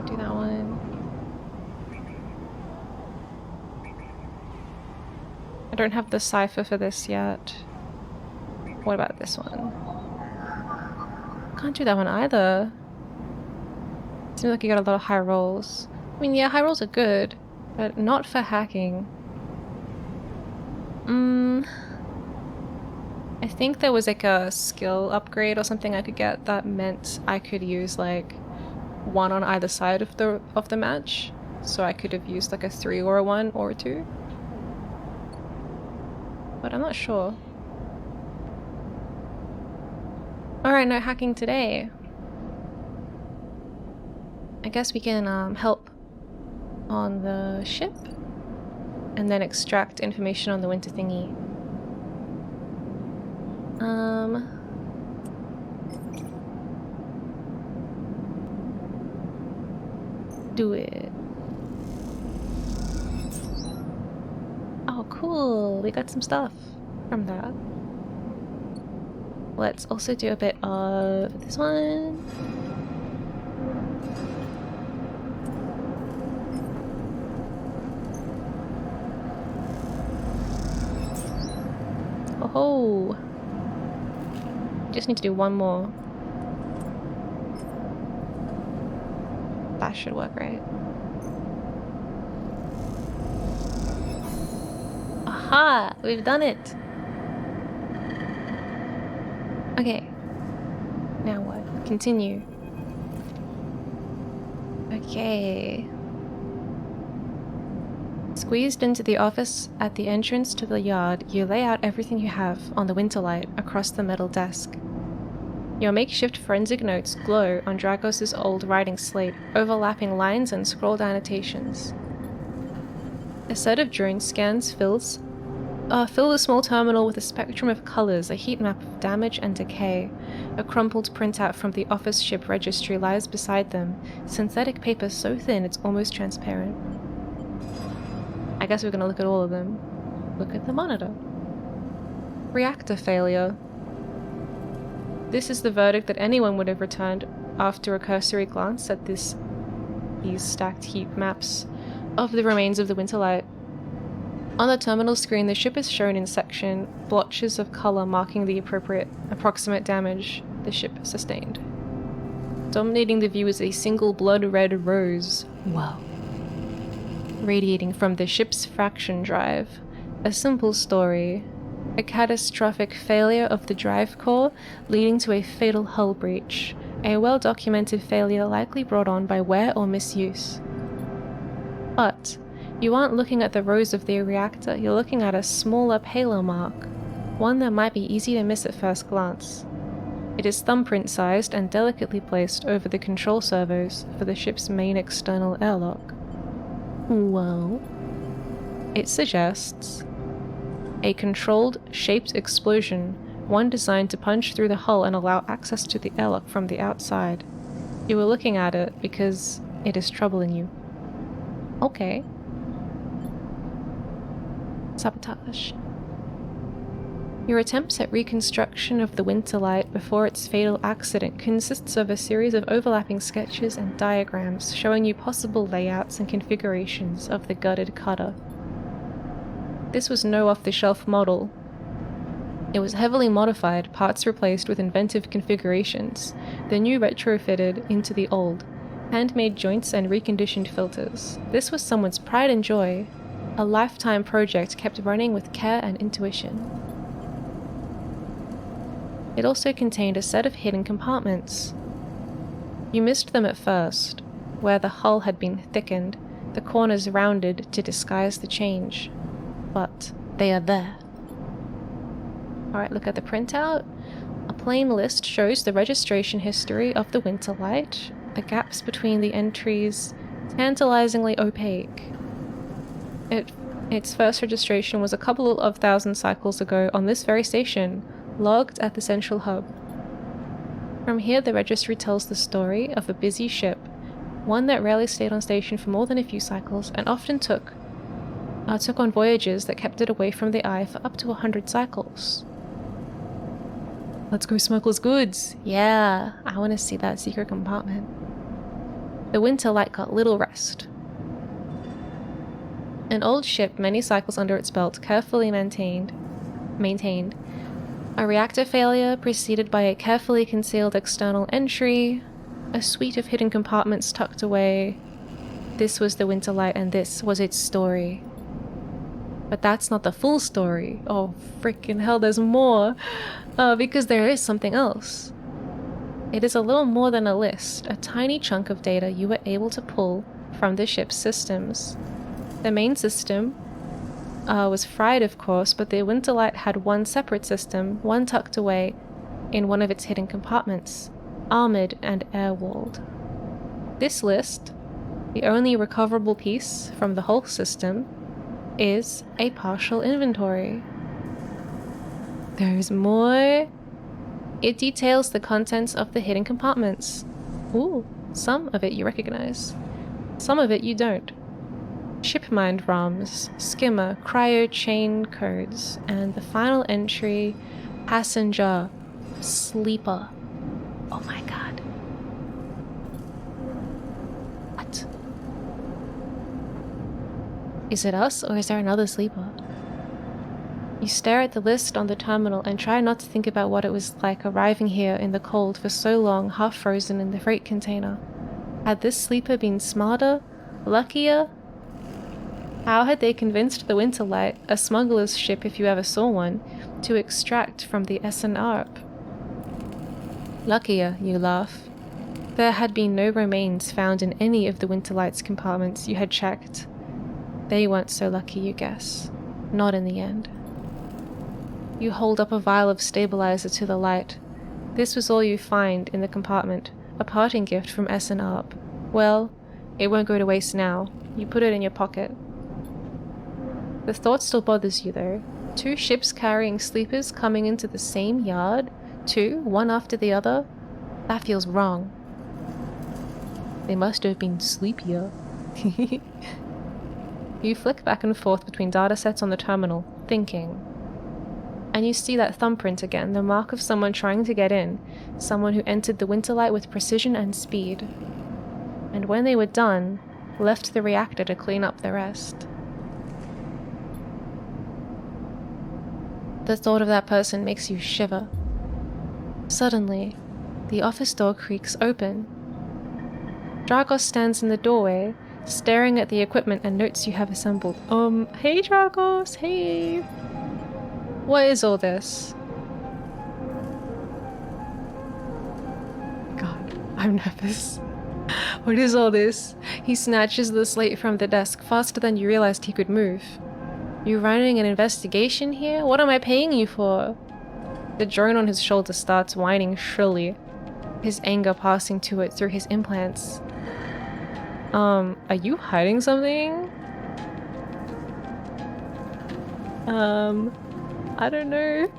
Do that one. I don't have the cipher for this yet. What about this one? Can't do that one either. Seems like you got a lot of high rolls. I mean, yeah, high rolls are good, but not for hacking. I think there was like a skill upgrade or something I could get that meant I could use like 1 on either side of the match. So I could have used like a 3 or a 1 or a 2. But I'm not sure. Alright, no hacking today. I guess we can help on the ship and then extract information on the winter thingy. Do it. Oh, cool. We got some stuff from that. Let's also do a bit of this one. Oh, just need to do 1 more. That should work, right? Aha! We've done it! Okay. Now what? Continue. Okay. Squeezed into the office at the entrance to the yard, you lay out everything you have on the winterlight across the metal desk. Your makeshift forensic notes glow on Dragos' old writing slate, overlapping lines and scrolled annotations. A set of drone scans fill the small terminal with a spectrum of colors, a heat map of damage and decay. A crumpled printout from the office ship registry lies beside them, synthetic paper so thin it's almost transparent. I guess we're gonna look at all of them. Look at the monitor. Reactor failure. This is the verdict that anyone would have returned after a cursory glance at these stacked heat maps of the remains of the Winterlight. On the terminal screen, the ship is shown in section, blotches of color marking the approximate damage the ship sustained. Dominating the view is a single blood-red rose. Wow. Radiating from the ship's fraction drive. A simple story. A catastrophic failure of the drive core leading to a fatal hull breach. A well-documented failure likely brought on by wear or misuse. But you aren't looking at the rose of the reactor, you're looking at a smaller, paler mark. One that might be easy to miss at first glance. It is thumbprint-sized and delicately placed over the control servos for the ship's main external airlock. Well, it suggests a controlled, shaped explosion one designed to punch through the hull and allow access to the airlock from the outside. You were looking at it because it is troubling you. Okay. Sabotage. Your attempts at reconstruction of the Winterlight before its fatal accident consists of a series of overlapping sketches and diagrams showing you possible layouts and configurations of the gutted cutter. This was no off-the-shelf model. It was heavily modified, parts replaced with inventive configurations, the new retrofitted into the old, handmade joints and reconditioned filters. This was someone's pride and joy, a lifetime project kept running with care and intuition. It also contained a set of hidden compartments. You missed them at first, where the hull had been thickened, the corners rounded to disguise the change. But they are there. Alright, look at the printout. A plain list shows the registration history of the Winterlight, the gaps between the entries, tantalizingly opaque. Its first registration was a couple of thousand cycles ago on this very station, logged at the central hub. From here, the registry tells the story of a busy ship, one that rarely stayed on station for more than a few cycles and often took on voyages that kept it away from the eye for up to 100 cycles. Let's go smuggle goods! Yeah, I want to see that secret compartment. The Winterlight got little rest. An old ship, many cycles under its belt, carefully maintained. A reactor failure preceded by a carefully concealed external entry, a suite of hidden compartments tucked away. This was the Winterlight and this was its story. But that's not the full story. Oh, freaking hell, there's more. Because there is something else. It is a little more than a list, a tiny chunk of data you were able to pull from the ship's systems. The main system was fried, of course, but the Winterlight had one separate system, one tucked away in one of its hidden compartments, armored and air-walled. This list, the only recoverable piece from the whole system, is a partial inventory. There's more. It details the contents of the hidden compartments. Ooh, some of it you recognize. Some of it you don't. Shipmind ROMs, skimmer, cryo chain codes, and the final entry, passenger, sleeper. Oh my god. What? Is it us, or is there another sleeper? You stare at the list on the terminal and try not to think about what it was like arriving here in the cold for so long, half frozen in the freight container. Had this sleeper been smarter? Luckier? How had they convinced the Winterlight, a smuggler's ship if you ever saw one, to extract from the SNARP? Luckier, you laugh. There had been no remains found in any of the Winterlight's compartments you had checked. They weren't so lucky, you guess. Not in the end. You hold up a vial of stabilizer to the light. This was all you find in the compartment, a parting gift from SNARP. Well, it won't go to waste now. You put it in your pocket. The thought still bothers you though. 2 ships carrying sleepers coming into the same yard? 2, one after the other? That feels wrong. They must have been sleepier. You flick back and forth between datasets on the terminal, thinking. And you see that thumbprint again, the mark of someone trying to get in, someone who entered the Winterlight with precision and speed. And when they were done, left the reactor to clean up the rest. The thought of that person makes you shiver. Suddenly, the office door creaks open. Dragos stands in the doorway, staring at the equipment and notes you have assembled. Hey Dragos, hey! What is all this? God, I'm nervous. What is all this? He snatches the slate from the desk faster than you realized he could move. You running an investigation here? What am I paying you for? The drone on his shoulder starts whining shrilly, his anger passing to it through his implants. Are you hiding something? I don't know.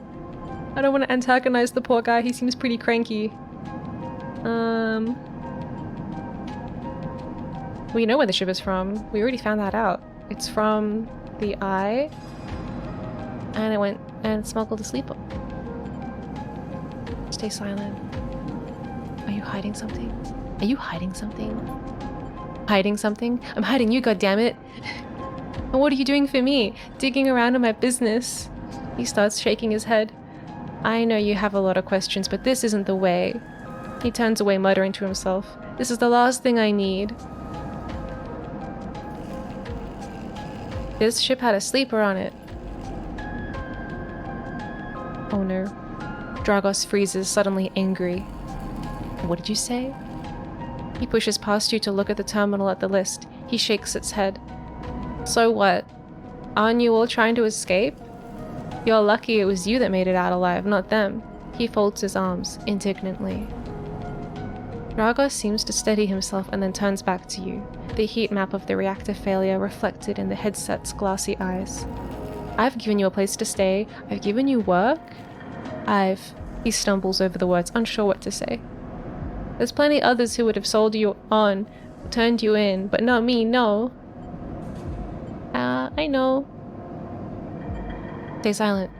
I don't want to antagonize the poor guy, he seems pretty cranky. We know where the ship is from. We already found that out. It's from the Eye. And it went and smuggled a sleeper. Stay silent. Are you hiding something? Are you hiding something? Hiding something? I'm hiding you, goddammit! And what are you doing for me? Digging around in my business? He starts shaking his head. I know you have a lot of questions, but this isn't the way. He turns away, muttering to himself. This is the last thing I need. This ship had a sleeper on it. Oh no. Dragos freezes, suddenly angry. What did you say? He pushes past you to look at the terminal at the list. He shakes its head. So what? Aren't you all trying to escape? You're lucky it was you that made it out alive, not them. He folds his arms, indignantly. Dragos seems to steady himself and then turns back to you, the heat map of the reactor failure reflected in the headset's glassy eyes. I've given you a place to stay. I've given you work. He stumbles over the words, unsure what to say. There's plenty others who would have sold you on, turned you in, but not me, no. I know. Stay silent.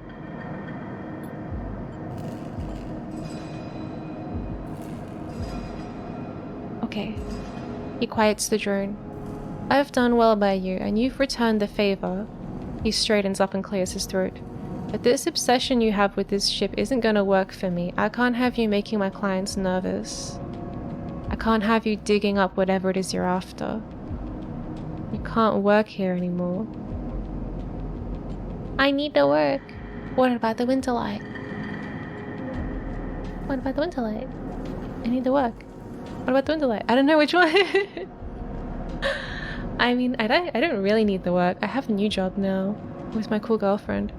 Okay. He quiets the drone. I've done well by you, and you've returned the favor. He straightens up and clears his throat. But this obsession you have with this ship isn't gonna work for me. I can't have you making my clients nervous. I can't have you digging up whatever it is you're after. You can't work here anymore. I need to work. What about the winter light? What about the winter light? I need to work. What about the winter light? I don't know which one. I mean, I don't really need the work. I have a new job now with my cool girlfriend.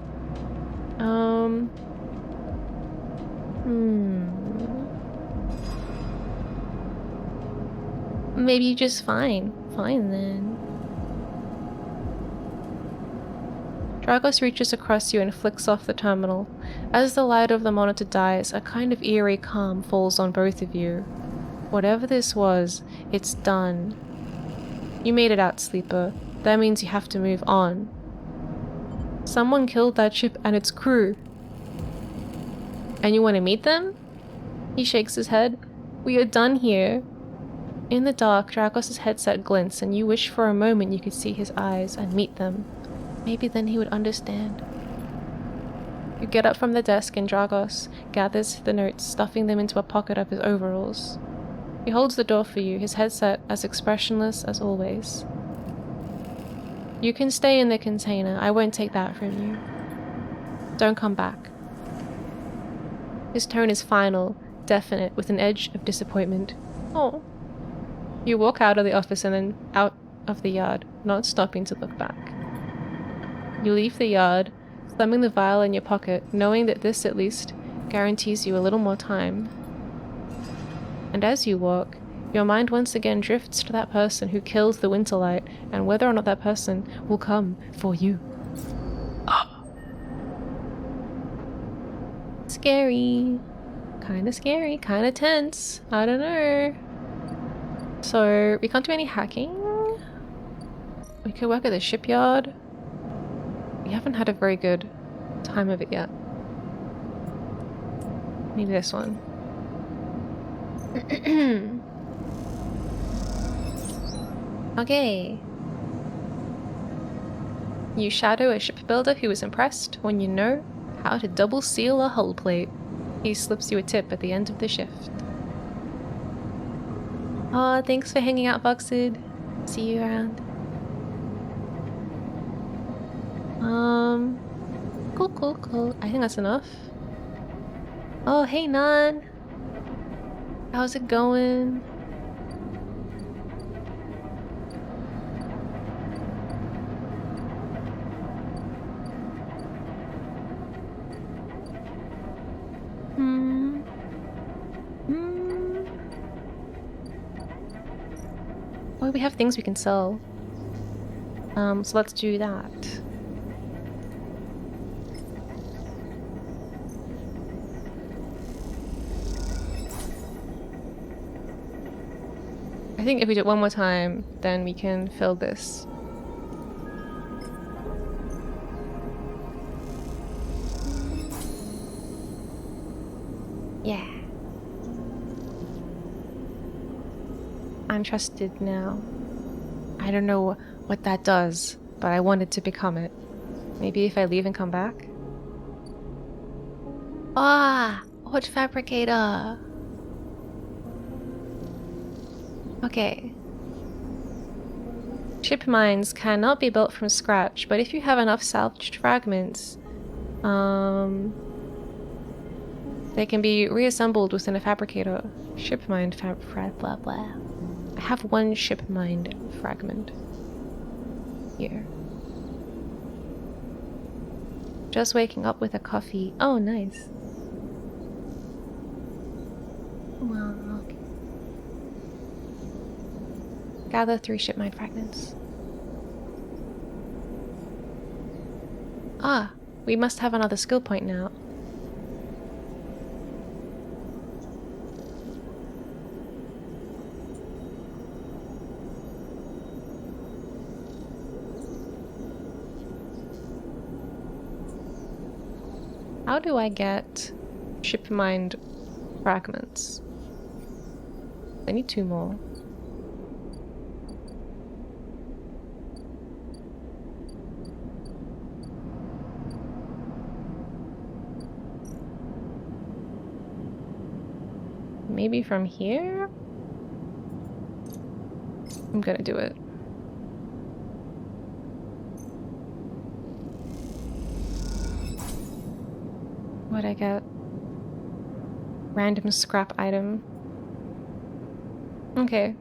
Maybe just fine. Fine then. Dragos reaches across you and flicks off the terminal. As the light of the monitor dies, a kind of eerie calm falls on both of you. Whatever this was, it's done. You made it out, Sleeper. That means you have to move on. Someone killed that ship and its crew. And you want to meet them? He shakes his head. We are done here. In the dark, Dragos' headset glints, and you wish for a moment you could see his eyes and meet them. Maybe then he would understand. You get up from the desk and Dragos gathers the notes, stuffing them into a pocket of his overalls. He holds the door for you, his headset as expressionless as always. You can stay in the container. I won't take that from you. Don't come back. His tone is final, definite, with an edge of disappointment. Oh. You walk out of the office and then out of the yard, not stopping to look back. You leave the yard, thumbing the vial in your pocket, knowing that this, at least, guarantees you a little more time. And as you walk, your mind once again drifts to that person who killed the Winterlight, and whether or not that person will come for you. Scary. Kinda scary, kinda tense. I don't know. So, we can't do any hacking. We could work at the shipyard. We haven't had a very good time of it yet. Maybe this one. Okay. You shadow a shipbuilder who is impressed when you know how to double seal a hull plate. He slips you a tip at the end of the shift. Aw, thanks for hanging out, Buxid. See you around. Cool. I think that's enough. Oh, hey, Nan. How's it going? Oh, we have things we can sell. So let's do that. I think if we do it one more time, then we can fill this. Yeah. I'm trusted now. I don't know what that does, but I wanted to become it. Maybe if I leave and come back? Ah! Hot fabricator! Okay. Ship mines cannot be built from scratch, but if you have enough salvaged fragments, they can be reassembled within a fabricator. Ship mined blah blah. I have one ship mined fragment here. Just waking up with a coffee. Oh, nice. Well, okay. Gather 3 ship mined fragments. Ah, we must have another skill point now. How do I get ship mined fragments? I need 2 more. Maybe from here? I'm gonna do it. What'd I get? Random scrap item. Okay.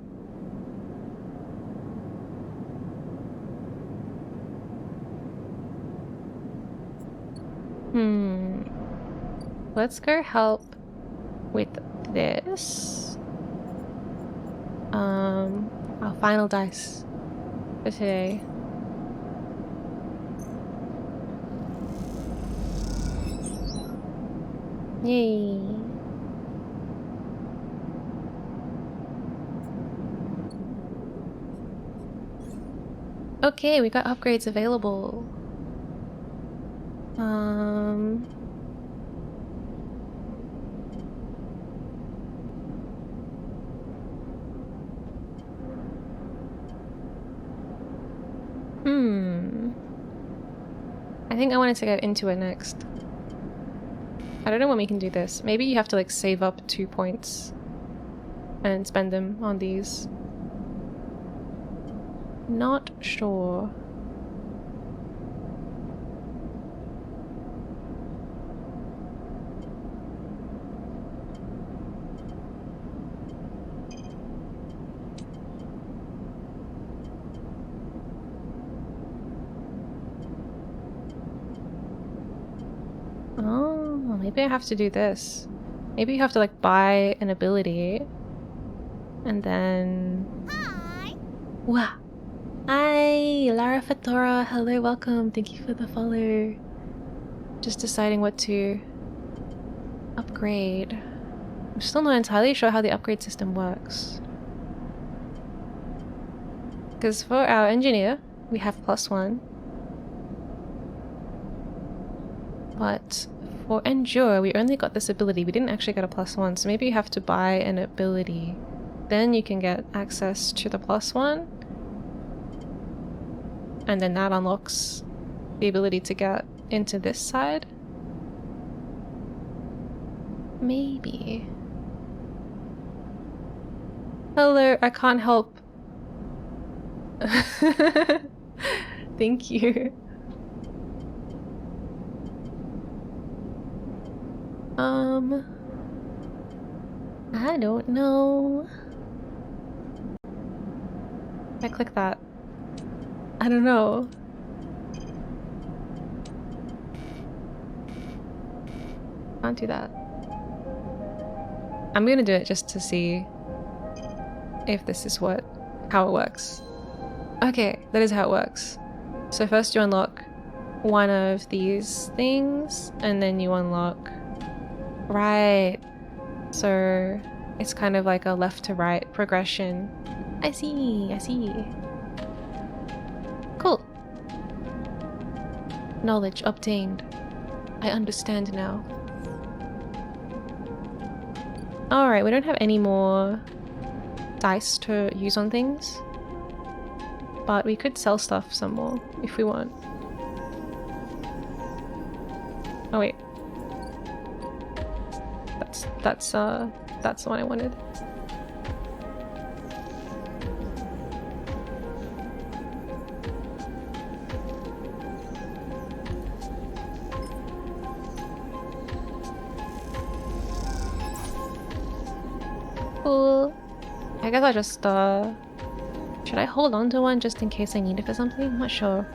Let's go help with this. Our final dice for today. Yay. Okay, we got upgrades available. I think I wanted to get into it next. I don't know when we can do this. Maybe you have to like save up 2 points and spend them on these. Not sure. Oh, maybe I have to do this. Maybe you have to like buy an ability and then... Hi. Wow. Hi, Lara Fatora. Hello, welcome. Thank you for the follow. Just deciding what to upgrade. I'm still not entirely sure how the upgrade system works. Because for our engineer, we have +1. But for endure, we only got this ability. We didn't actually get a +1, so maybe you have to buy an ability. Then you can get access to the +1. And then that unlocks the ability to get into this side. Maybe. Hello, I can't help. Thank you. I don't know. I click that. I don't know. Can't do that. I'm gonna do it just to see if this is how it works. Okay, that is how it works. So first you unlock one of these things, and then you unlock... Right. So it's kind of like a left to right progression. I see, I see. Cool. Knowledge obtained. I understand now. Alright, we don't have any more dice to use on things. But we could sell stuff some more if we want. Oh wait. That's the one I wanted. Cool. I guess I'll just should I hold on to one just in case I need it for something? I'm not sure.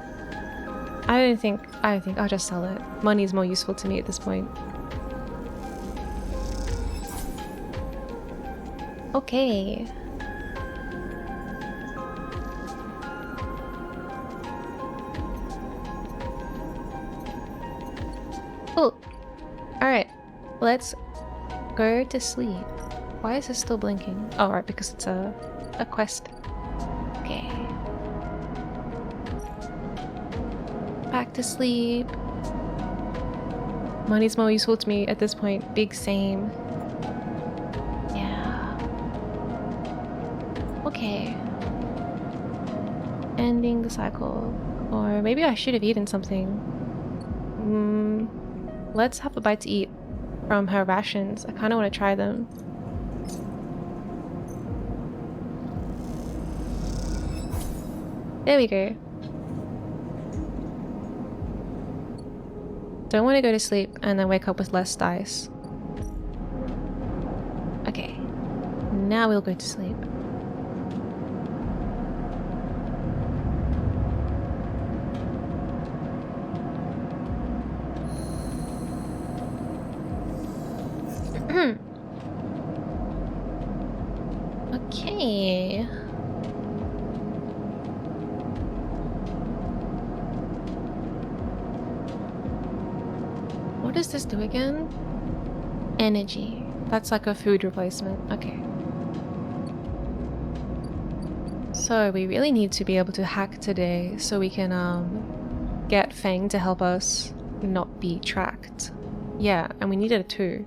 I think I'll just sell it. Money is more useful to me at this point. Okay. Cool. Alright. Let's go to sleep. Why is this still blinking? Oh, right, because it's a quest. Okay. Back to sleep. Money's more useful to me at this point. Big same. Yeah. Okay. Ending the cycle. Or maybe I should have eaten something. Let's have a bite to eat from her rations. I kind of want to try them. There we go. Don't want to go to sleep and then wake up with less dice. Okay. Now we'll go to sleep. Okay. What does this do again? Energy. That's like a food replacement. Okay. So we really need to be able to hack today so we can get Fang to help us not be tracked. Yeah, and we needed it too.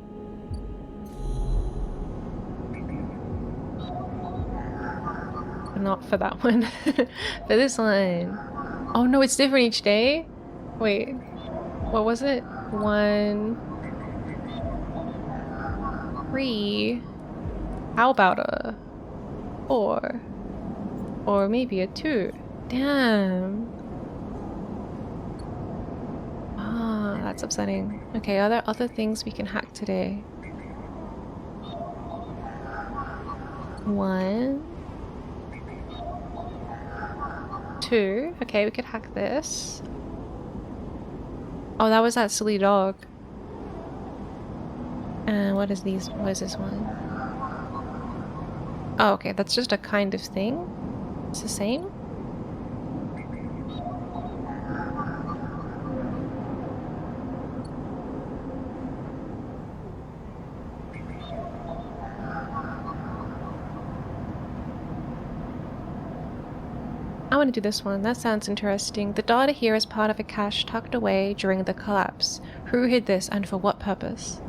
Not for that one. For this one. Oh no, it's different each day? Wait. What was it? 1, 3. How about a 4? Or maybe a 2. Damn. Ah, that's upsetting. Okay, are there other things we can hack today? 1, 2. Okay, we could hack this. Oh, that was that silly dog. And what is these? What is this one? Oh, okay, that's just a kind of thing. It's the same. I want to do this one. That sounds interesting. The data here is part of a cache tucked away during the collapse. Who hid this and for what purpose?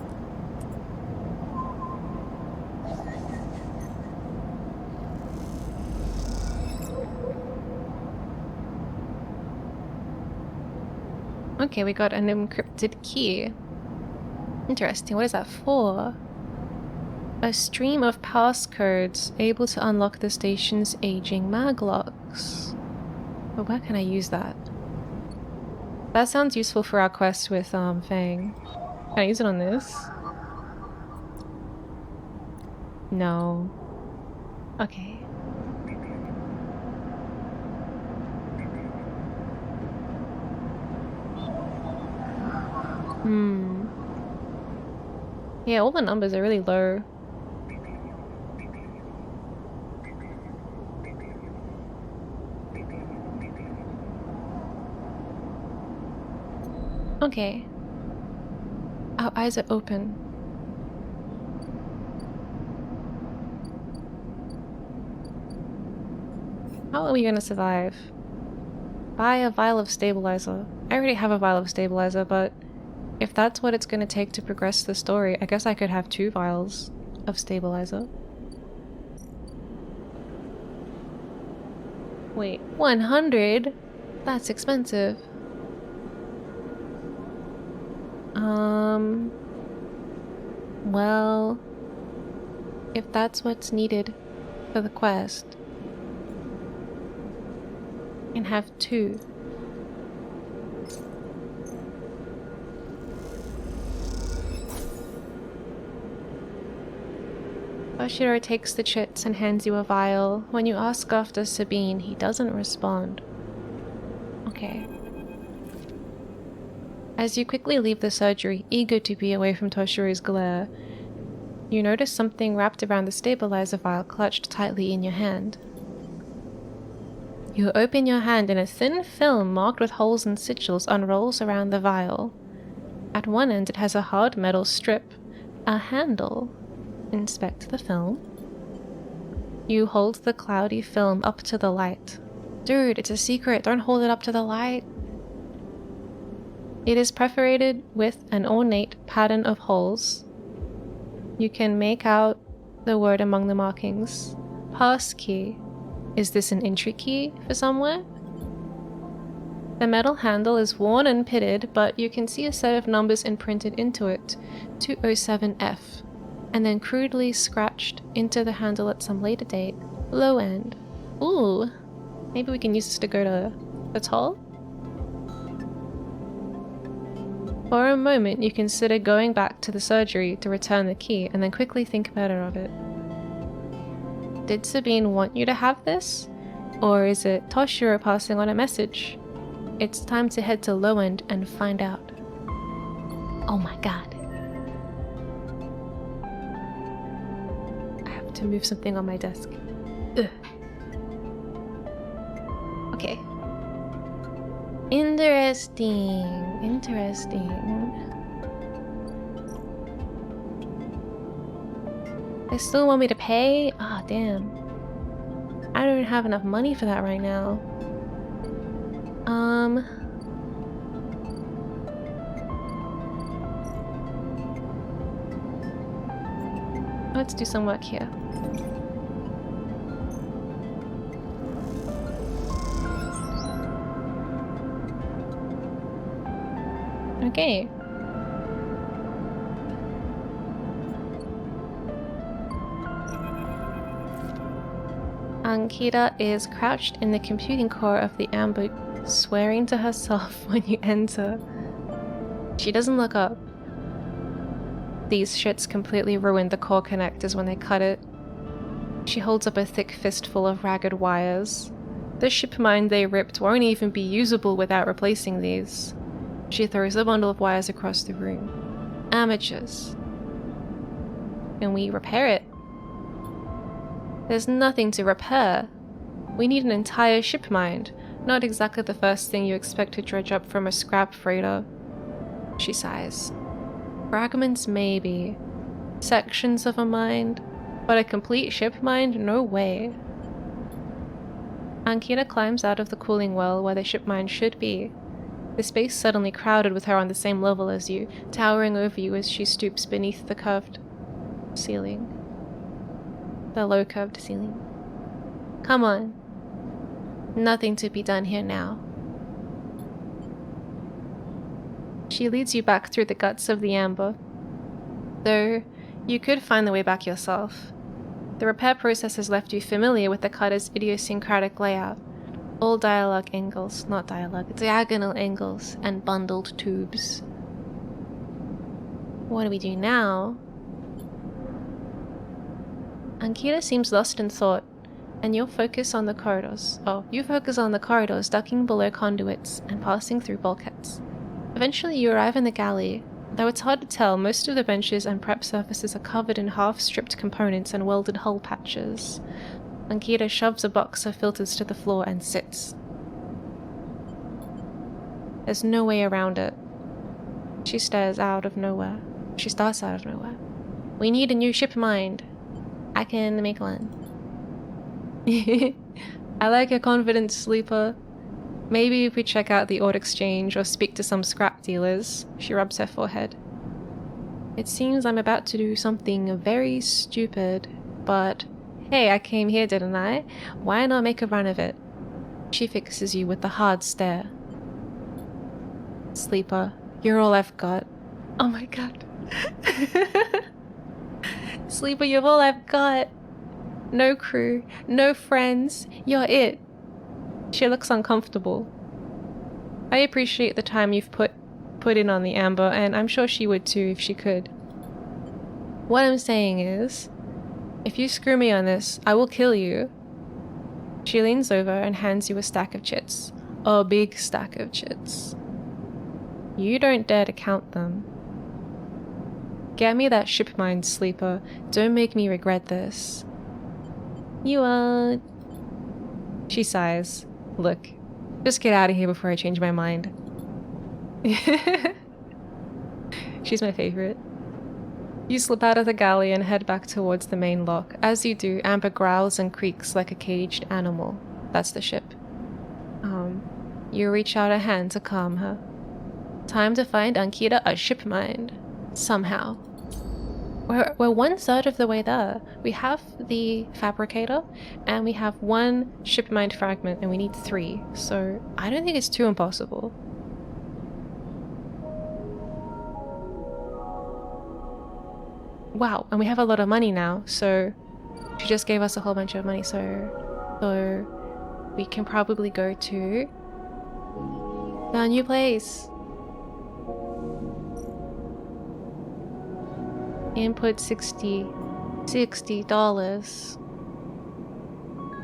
Okay, we got an encrypted key. Interesting. What is that for? A stream of passcodes able to unlock the station's aging maglocks. But where can I use that? That sounds useful for our quest with Fang. Can I use it on this? No. Okay. Yeah, all the numbers are really low. Okay. Our eyes are open. How are we gonna survive? Buy a vial of stabilizer. I already have a vial of stabilizer, but if that's what it's gonna take to progress the story, I guess I could have 2 vials of stabilizer. Wait, 100? That's expensive. Well, if that's what's needed for the quest, I can have 2. Toshiro takes the chits and hands you a vial. When you ask after Sabine, he doesn't respond. Okay. As you quickly leave the surgery, eager to be away from Toshiro's glare, you notice something wrapped around the stabilizer vial clutched tightly in your hand. You open your hand and a thin film marked with holes and sigils unrolls around the vial. At one end it has a hard metal strip, a handle. Inspect the film. You hold the cloudy film up to the light. Dude, it's a secret, don't hold it up to the light. It is perforated with an ornate pattern of holes. You can make out the word among the markings. Pass key. Is this an entry key for somewhere? The metal handle is worn and pitted, but you can see a set of numbers imprinted into it, 207F, and then crudely scratched into the handle at some later date, low end. Ooh, maybe we can use this to go to the toll? For a moment, you consider going back to the surgery to return the key, and then quickly think better of it. Did Sabine want you to have this? Or is it Toshiro passing on a message? It's time to head to Low End and find out. Oh my god. I have to move something on my desk. Ugh. Okay. Interesting. They still want me to pay? Ah, damn. I don't even have enough money for that right now. Let's do some work here. Okay. Ankita is crouched in the computing core of the amber, swearing to herself when you enter. She doesn't look up. These shits completely ruined the core connectors when they cut it. She holds up a thick fistful of ragged wires. The ship mine they ripped won't even be usable without replacing these. She throws a bundle of wires across the room. Amateurs. Can we repair it? There's nothing to repair. We need an entire ship mine, not exactly the first thing you expect to dredge up from a scrap freighter. She sighs. Fragments maybe. Sections of a mine, but a complete ship mine? No way. Ankita climbs out of the cooling well where the ship mine should be. The space suddenly crowded with her on the same level as you, towering over you as she stoops beneath the curved ceiling. The low curved ceiling. Come on. Nothing to be done here now. She leads you back through the guts of the amber. Though, you could find the way back yourself. The repair process has left you familiar with the cutter's idiosyncratic layout. All diagonal angles and bundled tubes. What do we do now? Ankita seems lost in thought, and you focus on the corridors, ducking below conduits and passing through bulkheads. Eventually you arrive in the galley. Though it's hard to tell, most of the benches and prep surfaces are covered in half-stripped components and welded hull patches. Ankita shoves a box of filters to the floor and sits. There's no way around it. She starts out of nowhere. We need a new ship mine. I can make one. I like your confidence, Sleeper. Maybe if we check out the Ord Exchange or speak to some scrap dealers. She rubs her forehead. It seems I'm about to do something very stupid, but hey, I came here, didn't I? Why not make a run of it? She fixes you with a hard stare. Sleeper, you're all I've got. Oh my god. Sleeper, you're all I've got. No crew, no friends, you're it. She looks uncomfortable. I appreciate the time you've put in on the Amber, and I'm sure she would too if she could. What I'm saying is, if you screw me on this, I will kill you. She leans over and hands you a stack of chits. A big stack of chits. You don't dare to count them. Get me that ship mind, Sleeper. Don't make me regret this. You won't. She sighs. Look, just get out of here before I change my mind. She's my favorite. You slip out of the galley and head back towards the main lock. As you do, Amber growls and creaks like a caged animal. That's the ship. You reach out a hand to calm her. Time to find Ankita a ship mind. Somehow. We're 1/3 of the way there. We have the fabricator, and we have 1 ship mind fragment, and we need 3. So I don't think it's too impossible. Wow, and we have a lot of money now, so she just gave us a whole bunch of money, so we can probably go to our new place. Input $60.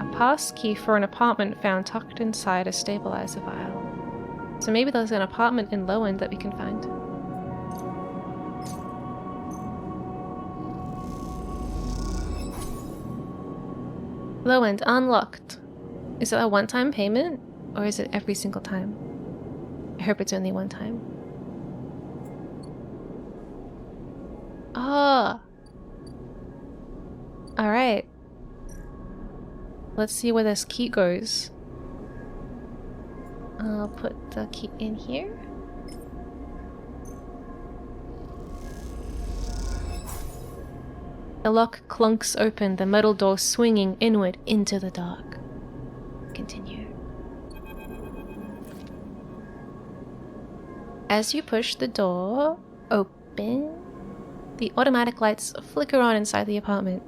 A pass key for an apartment found tucked inside a stabilizer vial. So maybe there's an apartment in Low End that we can find. Low End unlocked. Is it a one-time payment, or is it every single time? I hope it's only one time. Ah. Alright. Let's see where this key goes. I'll put the key in here. The lock clunks open, the metal door swinging inward into the dark. Continue. As you push the door open, the automatic lights flicker on inside the apartment.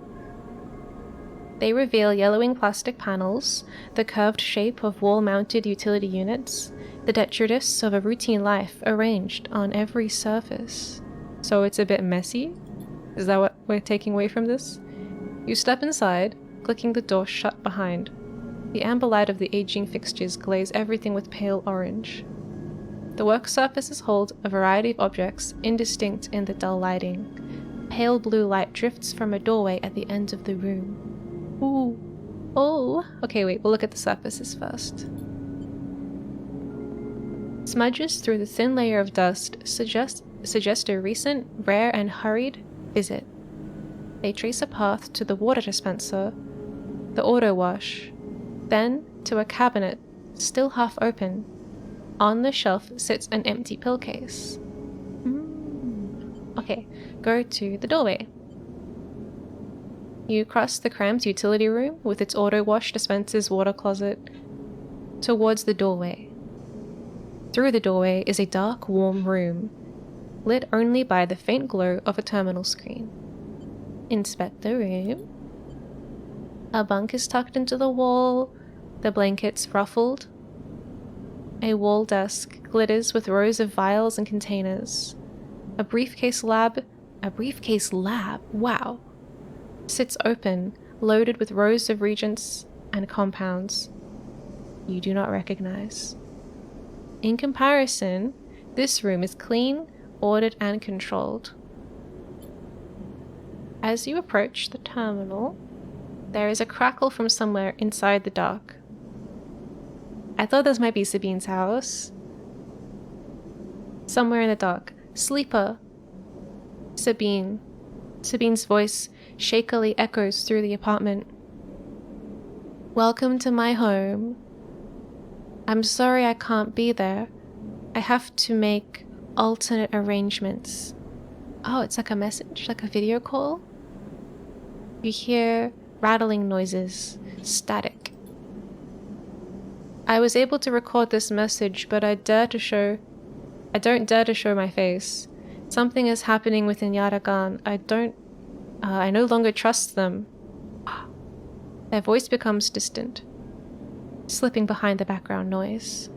They reveal yellowing plastic panels, the curved shape of wall-mounted utility units, the detritus of a routine life arranged on every surface. So it's a bit messy? Is that what we're taking away from this? You step inside, clicking the door shut behind. The amber light of the aging fixtures glaze everything with pale orange. The work surfaces hold a variety of objects, indistinct in the dull lighting. Pale blue light drifts from a doorway at the end of the room. Ooh. Oh. Okay, wait, we'll look at the surfaces first. Smudges through the thin layer of dust suggest a recent, rare, and hurried visit. They trace a path to the water dispenser, the auto wash, then to a cabinet, still half open. On the shelf sits an empty pill case. Okay, go to the doorway. You cross the cramped utility room with its auto wash dispenser's water closet towards the doorway. Through the doorway is a dark, warm room, lit only by the faint glow of a terminal screen. Inspect the room. A bunk is tucked into the wall, the blankets ruffled. A wall desk glitters with rows of vials and containers. A briefcase lab, wow, sits open, loaded with rows of reagents and compounds you do not recognize. In comparison, this room is clean, ordered, and controlled. As you approach the terminal, there is a crackle from somewhere inside the dark. I thought this might be Sabine's house. Somewhere in the dark. Sleeper. Sabine's voice shakily echoes through the apartment. Welcome to my home. I'm sorry I can't be there. I have to make alternate arrangements. Oh, it's like a message, like a video call? You hear rattling noises, static. I was able to record this message, but I don't dare to show my face. Something is happening within Yaragan. I no longer trust them. Their voice becomes distant, slipping behind the background noise.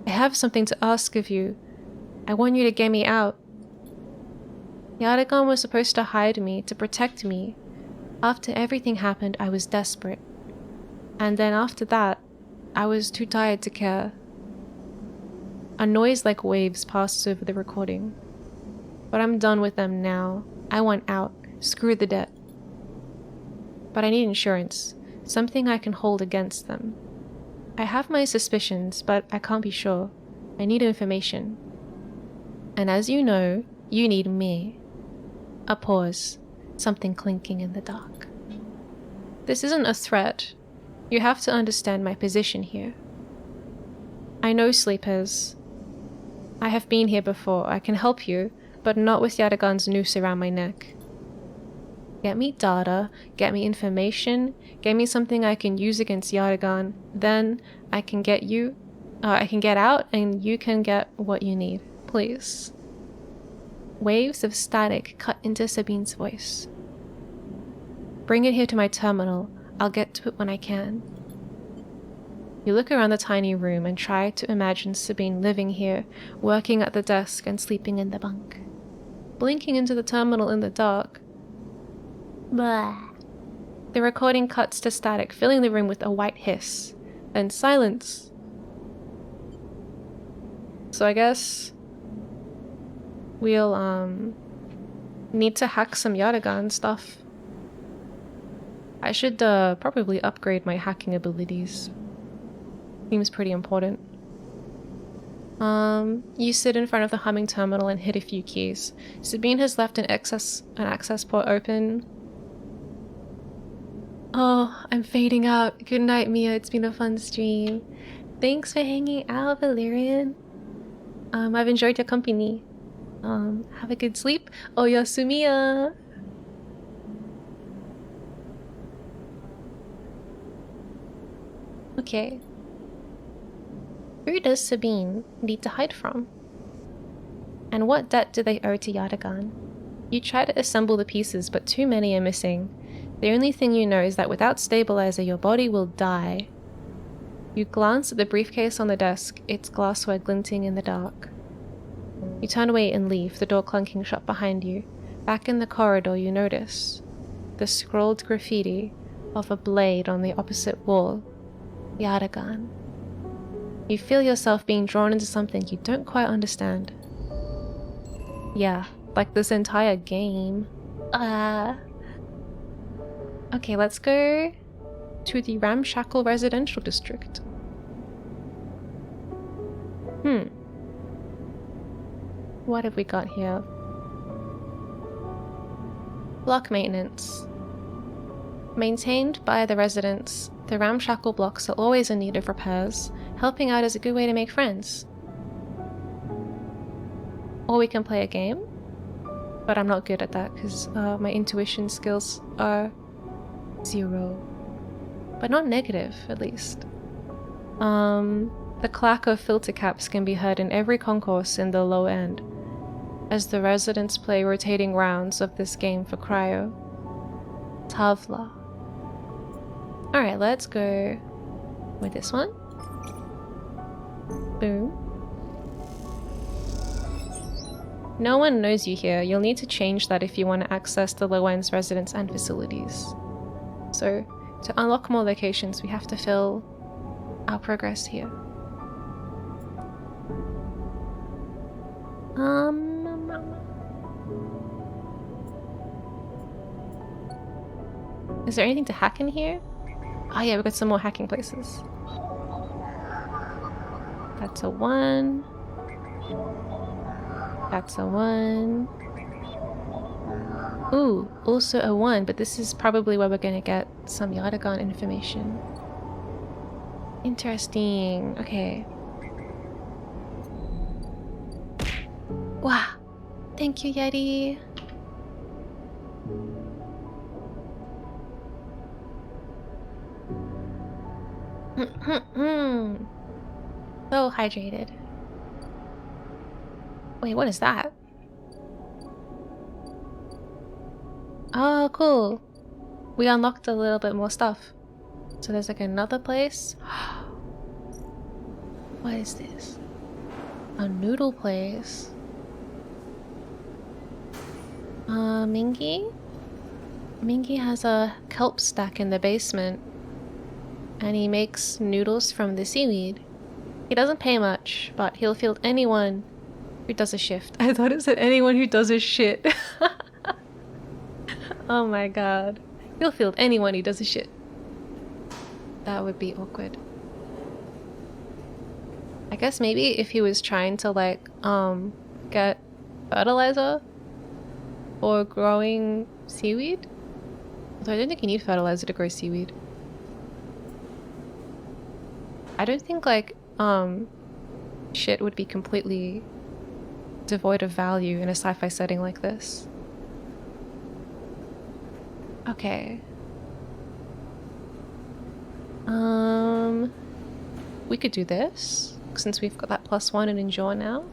I have something to ask of you. I want you to get me out. Yaragan was supposed to hide me, to protect me. After everything happened, I was desperate. And then after that, I was too tired to care. A noise like waves passes over the recording. But I'm done with them now. I want out. Screw the debt. But I need insurance. Something I can hold against them. I have my suspicions, but I can't be sure. I need information. And as you know, you need me. A pause. Something clinking in the dark. This isn't a threat. You have to understand my position here. I know sleepers. I have been here before. I can help you, but not with Yaragan's noose around my neck. Get me data, get me information, get me something I can use against Yaragan, then I can get out and you can get what you need, please. Waves of static cut into Sabine's voice. Bring it here to my terminal. I'll get to it when I can. You look around the tiny room and try to imagine Sabine living here, working at the desk and sleeping in the bunk. Blinking into the terminal in the dark. Blah. The recording cuts to static, filling the room with a white hiss. Then silence. So I guess we'll need to hack some Yaragan stuff. I should probably upgrade my hacking abilities. Seems pretty important. You sit in front of the humming terminal and hit a few keys. Sabine has left an access port open. Oh, I'm fading out. Good night, Miya. It's been a fun stream. Thanks for hanging out, Valerian. I've enjoyed your company. Have a good sleep. Oyasumiya. Okay. Who does Sabine need to hide from? And what debt do they owe to Yaragan? You try to assemble the pieces, but too many are missing. The only thing you know is that without stabilizer, your body will die. You glance at the briefcase on the desk, its glassware glinting in the dark. You turn away and leave, the door clunking shut behind you. Back in the corridor, you notice the scrawled graffiti of a blade on the opposite wall. Yaragan. You feel yourself being drawn into something you don't quite understand. Yeah, like this entire game. Okay, let's go to the ramshackle residential district. What have we got here? Block maintenance. Maintained by the residents, the ramshackle blocks are always in need of repairs. Helping out is a good way to make friends. Or we can play a game. But I'm not good at that because my intuition skills are 0. But not negative, at least. The clack of filter caps can be heard in every concourse in the low end, as the residents play rotating rounds of this game for cryo. Tavla. Alright, let's go with this one. Boom. No one knows you here. You'll need to change that if you want to access the low end's residents and facilities. So, to unlock more locations, we have to fill our progress here. Is there anything to hack in here? Oh yeah, we've got some more hacking places. That's a 1. That's a 1. Ooh, also a 1, but this is probably where we're gonna get some Yardagon information. Interesting. Okay. Wow. Thank you, Yeti. So hydrated. Wait, what is that? Oh, cool. We unlocked a little bit more stuff. So there's like another place. What is this? A noodle place. Mingy? Mingy has a kelp stack in the basement. And he makes noodles from the seaweed. He doesn't pay much, but he'll field anyone who does a shift. I thought it said anyone who does a shit. Oh my god. He'll field anyone who does a shit. That would be awkward. I guess maybe if he was trying to like, get fertilizer or growing seaweed? Although I don't think you need fertilizer to grow seaweed. I don't think like, shit would be completely devoid of value in a sci-fi setting like this. Okay. We could do this, since we've got that +1 in Endure now.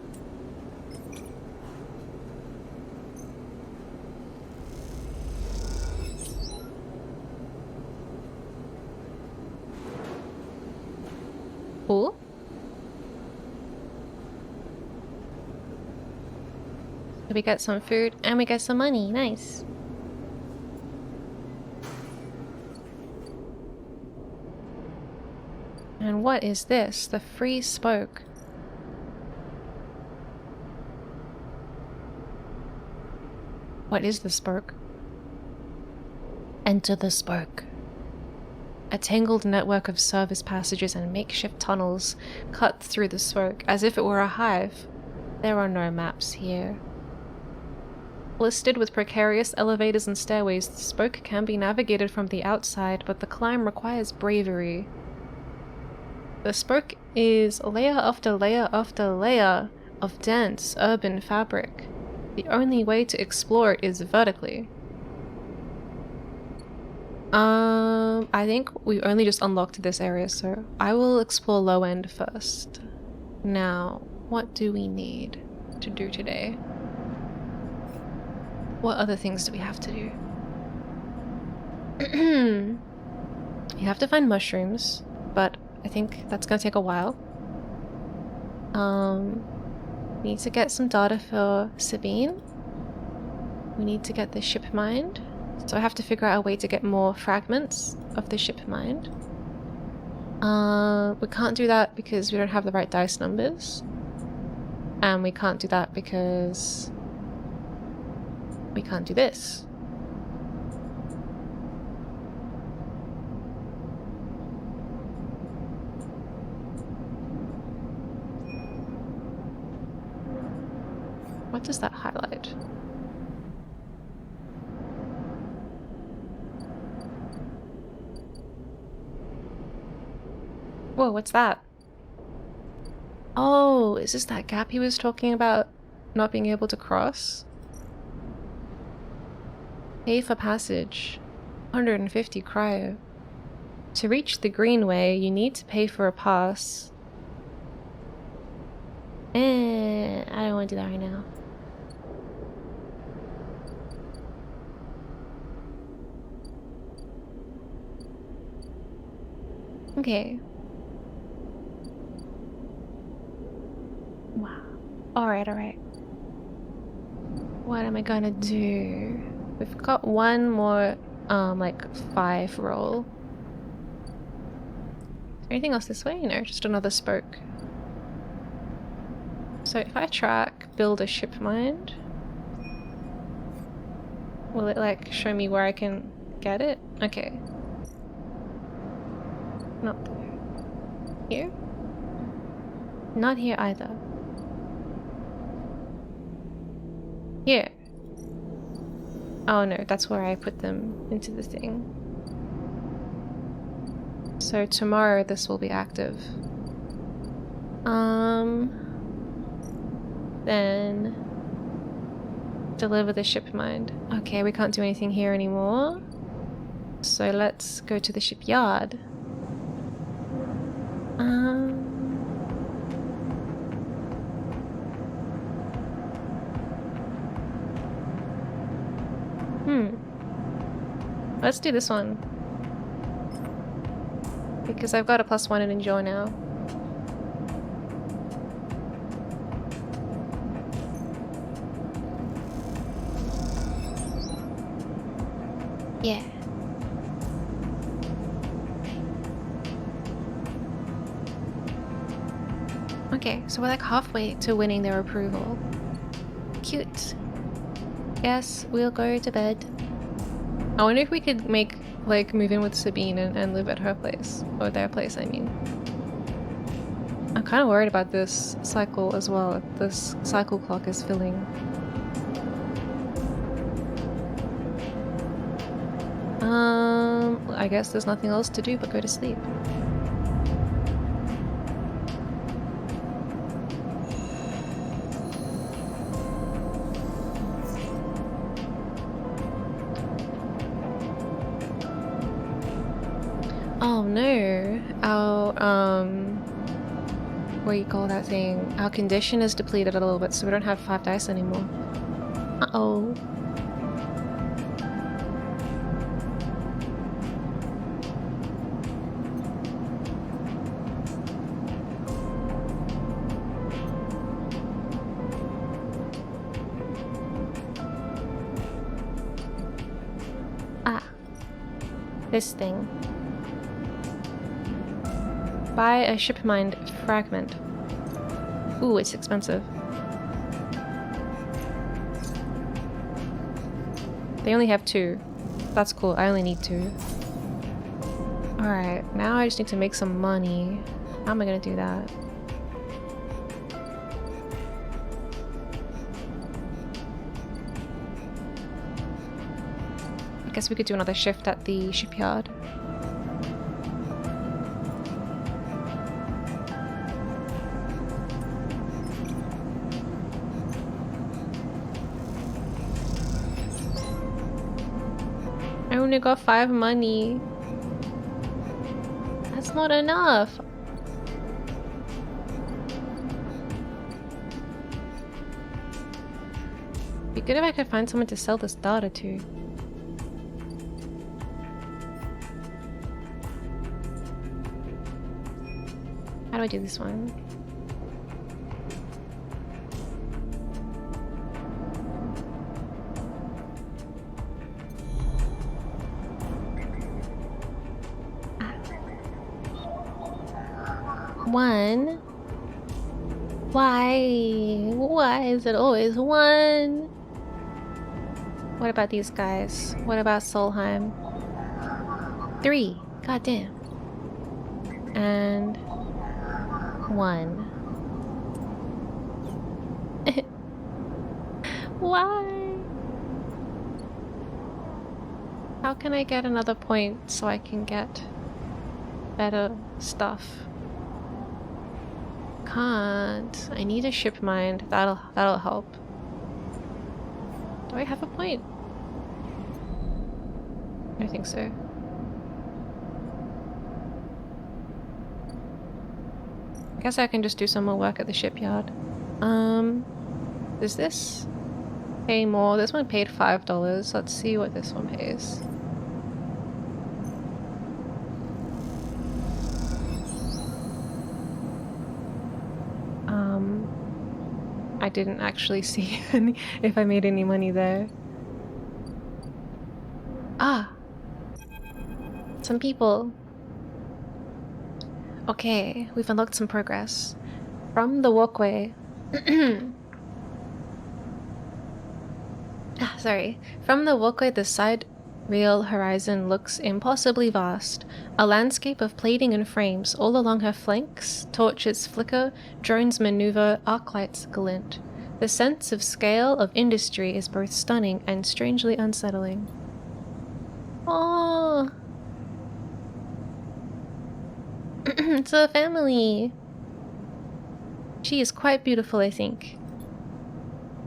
Cool. So we get some food and we get some money. Nice. And what is this? The free spoke. What is the spoke? Enter the spoke. A tangled network of service passages and makeshift tunnels cut through the spoke as if it were a hive. There are no maps here. Listed with precarious elevators and stairways, the spoke can be navigated from the outside, but the climb requires bravery. The spoke is layer after layer after layer of dense urban fabric. The only way to explore it is vertically. I think we only just unlocked this area, so I will explore low end first. Now, what do we need to do today? What other things do we have to do? You have to find mushrooms, but I think that's gonna take a while. We need to get some data for Sabine. We need to get the ship mined. So I have to figure out a way to get more fragments of the ship mined. We can't do that because we don't have the right dice numbers. And we can't do that because we can't do this. What does that highlight? Whoa, what's that? Oh, is this that gap he was talking about not being able to cross? Pay for passage. 150 cryo. To reach the Greenway, you need to pay for a pass. I don't want to do that right now. Okay. Wow. Alright, alright. What am I gonna do? We've got one more, like, 5 roll. Is there anything else this way? No, just another spoke. So if I track, build a ship mind, will it, like, show me where I can get it? Okay. Not there. Here? Not here either. Oh no, that's where I put them into the thing. So tomorrow this will be active. Then deliver the shipmind. Okay, we can't do anything here anymore. So let's go to the shipyard. Let's do this one. Because I've got a +1 in Endure now. Yeah. Okay, so we're like halfway to winning their approval. Cute. Yes, we'll go to bed. I wonder if we could move in with Sabine and live at her place. Or their place, I mean. I'm kind of worried about this cycle as well. This cycle clock is filling. I guess there's nothing else to do but go to sleep. Oh no, our what do you call that thing? Our condition is depleted a little bit, so we don't have 5 dice anymore. Uh-oh. Ah. This thing. Buy a shipmind fragment. Ooh, it's expensive. They only have 2. That's cool, I only need 2. Alright, now I just need to make some money. How am I gonna do that? I guess we could do another shift at the shipyard. I only got 5 money. That's not enough. Be good if I could find someone to sell this data to. How do I do this one? One. Why? Why is it always 1? What about these guys? What about Solheim? 3. God damn. And 1. Why? How can I get another point so I can get better stuff? Can't. I need a ship mind. That'll help. Do I have a point? I don't think so. I guess I can just do some more work at the shipyard. Does this pay more? This one paid $5. Let's see what this one pays. I didn't actually see if I made any money there. Ah! Some people. Okay, we've unlocked some progress. From the walkway. Sorry. From the walkway, the side rail horizon looks impossibly vast. A landscape of plating and frames all along her flanks, torches flicker, drones maneuver, arc lights glint. The sense of scale of industry is both stunning and strangely unsettling. Oh, it's a family. She is quite beautiful, I think.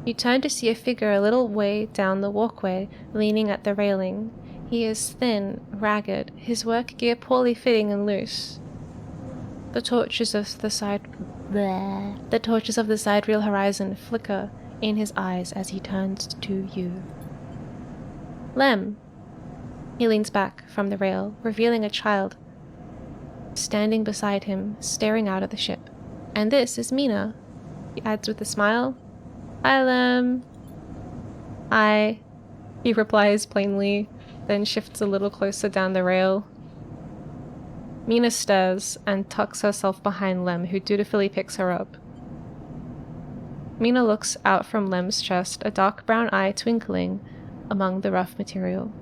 You turn to see a figure a little way down the walkway, leaning at the railing. He is thin, ragged, his work gear poorly fitting and loose. The torches of the side real horizon flicker in his eyes as he turns to you. Lem. He leans back from the rail, revealing a child standing beside him, staring out at the ship. And this is Mina. He adds with a smile. Hi, Lem. Hi. He replies plainly, then shifts a little closer down the rail. Mina stirs and tucks herself behind Lem, who dutifully picks her up. Mina looks out from Lem's chest, a dark brown eye twinkling among the rough material.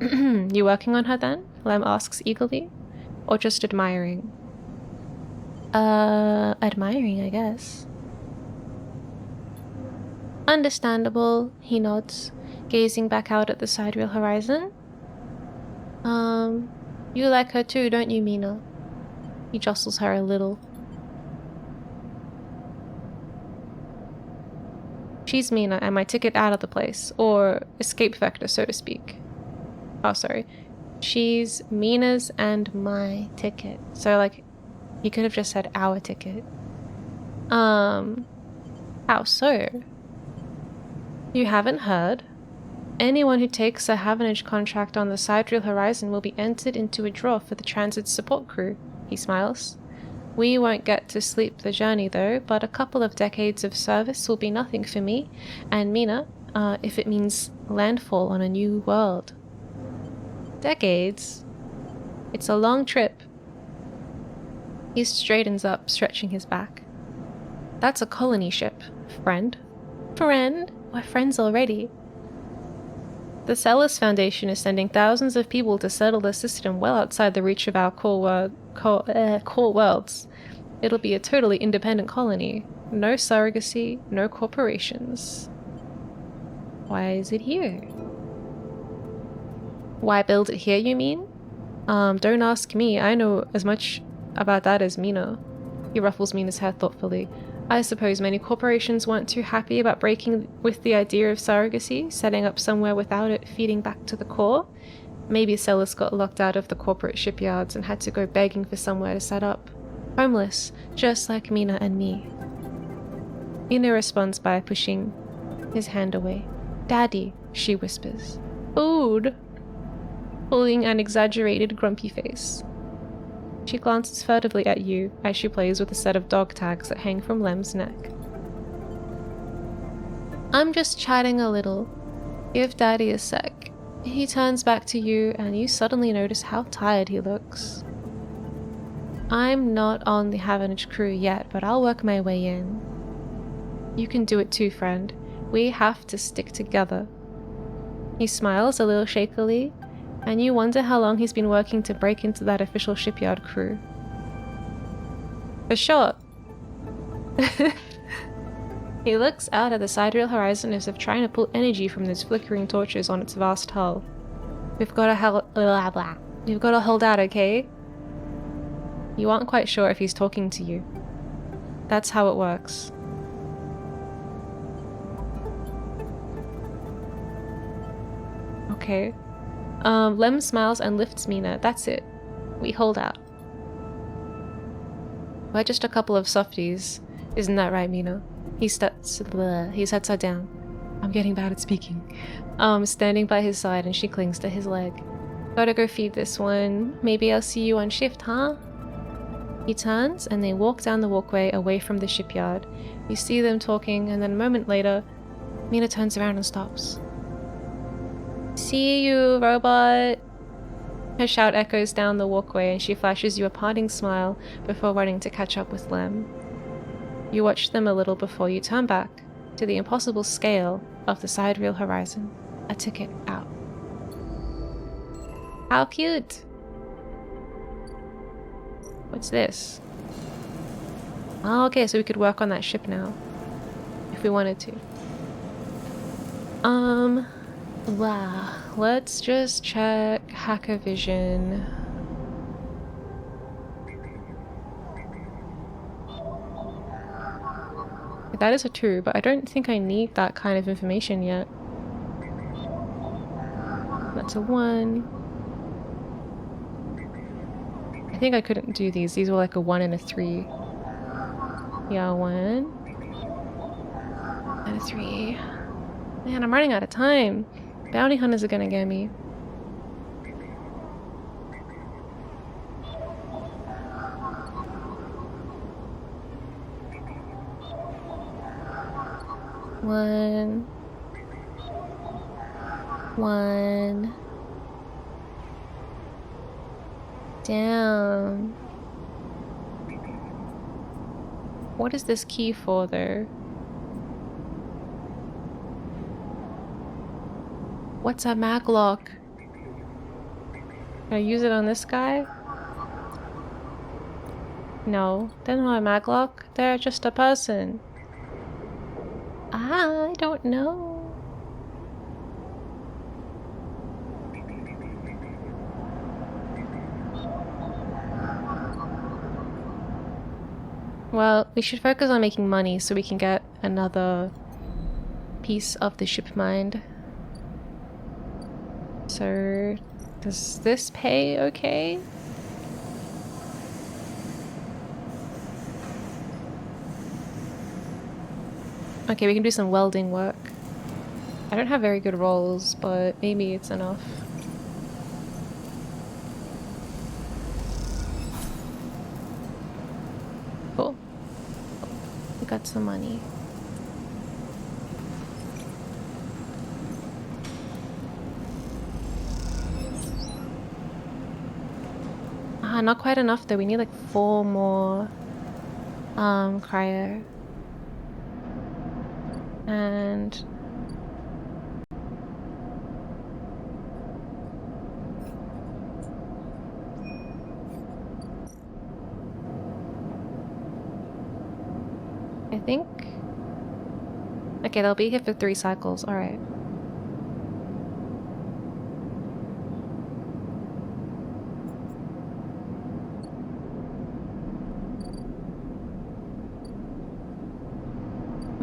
You working on her then? Lem asks eagerly. Or just admiring? Admiring, I guess. Understandable, he nods, gazing back out at the sidereal horizon. You like her too, don't you, Mina? He jostles her a little. She's Mina and my ticket out of the place, or escape vector, so to speak. Oh, sorry. She's Mina's and my ticket. So, like, he could have just said our ticket. How so? You haven't heard? Anyone who takes a Havenage contract on the sidereal horizon will be entered into a draw for the transit support crew, he smiles. We won't get to sleep the journey though, but a couple of decades of service will be nothing for me and Mina, if it means landfall on a new world. Decades? It's a long trip. He straightens up, stretching his back. That's a colony ship, friend. Friend? We're friends already. The Celis Foundation is sending thousands of people to settle the system well outside the reach of our core worlds. It'll be a totally independent colony. No surrogacy, no corporations. Why is it here? Why build it here, you mean? Don't ask me. I know as much about that as Mina. He ruffles Mina's hair thoughtfully. I suppose many corporations weren't too happy about breaking with the idea of surrogacy, setting up somewhere without it feeding back to the core. Maybe Celis got locked out of the corporate shipyards and had to go begging for somewhere to set up. Homeless, just like Mina and me. Mina responds by pushing his hand away. Daddy, she whispers. Food. Pulling an exaggerated grumpy face. She glances furtively at you as she plays with a set of dog tags that hang from Lem's neck. I'm just chatting a little. Give Daddy a sec. He turns back to you and you suddenly notice how tired he looks. I'm not on the Havenage crew yet, but I'll work my way in. You can do it too, friend. We have to stick together. He smiles a little shakily, and you wonder how long he's been working to break into that official shipyard crew. For sure. He looks out at the sidereal horizon as if trying to pull energy from those flickering torches on its vast hull. We've got to hold out, okay? You aren't quite sure if he's talking to you. That's how it works. Okay. Lem smiles and lifts Mina. That's it. We hold out. We're just a couple of softies. Isn't that right, Mina? He sets her down. I'm getting bad at speaking. Standing by his side and she clings to his leg. Gotta go feed this one. Maybe I'll see you on shift, huh? He turns and they walk down the walkway away from the shipyard. You see them talking and then a moment later, Mina turns around and stops. See you, robot! Her shout echoes down the walkway and she flashes you a parting smile before running to catch up with Lem. You watch them a little before you turn back to the impossible scale of the sidereal horizon. A ticket out. How cute! What's this? Oh, okay, so we could work on that ship now. we wanted to. Wow. Let's just check Hacker Vision. That is a 2, but I don't think I need that kind of information yet. That's a 1. I think I couldn't do these. These were like a 1 and a 3. Yeah, 1 and a 3. Man, I'm running out of time. Bounty hunters are gonna get me. One. Damn. What is this key for, though? What's a maglock? Can I use it on this guy? No, they're not a maglock. They're just a person. I don't know. Well, we should focus on making money so we can get another piece of the ship mind. So, does this pay okay? Okay, we can do some welding work. I don't have very good rolls, but maybe it's enough. Cool. We got some money. Not quite enough though. We need like 4 more cryo. And I think okay, they'll be here for 3 cycles. All right.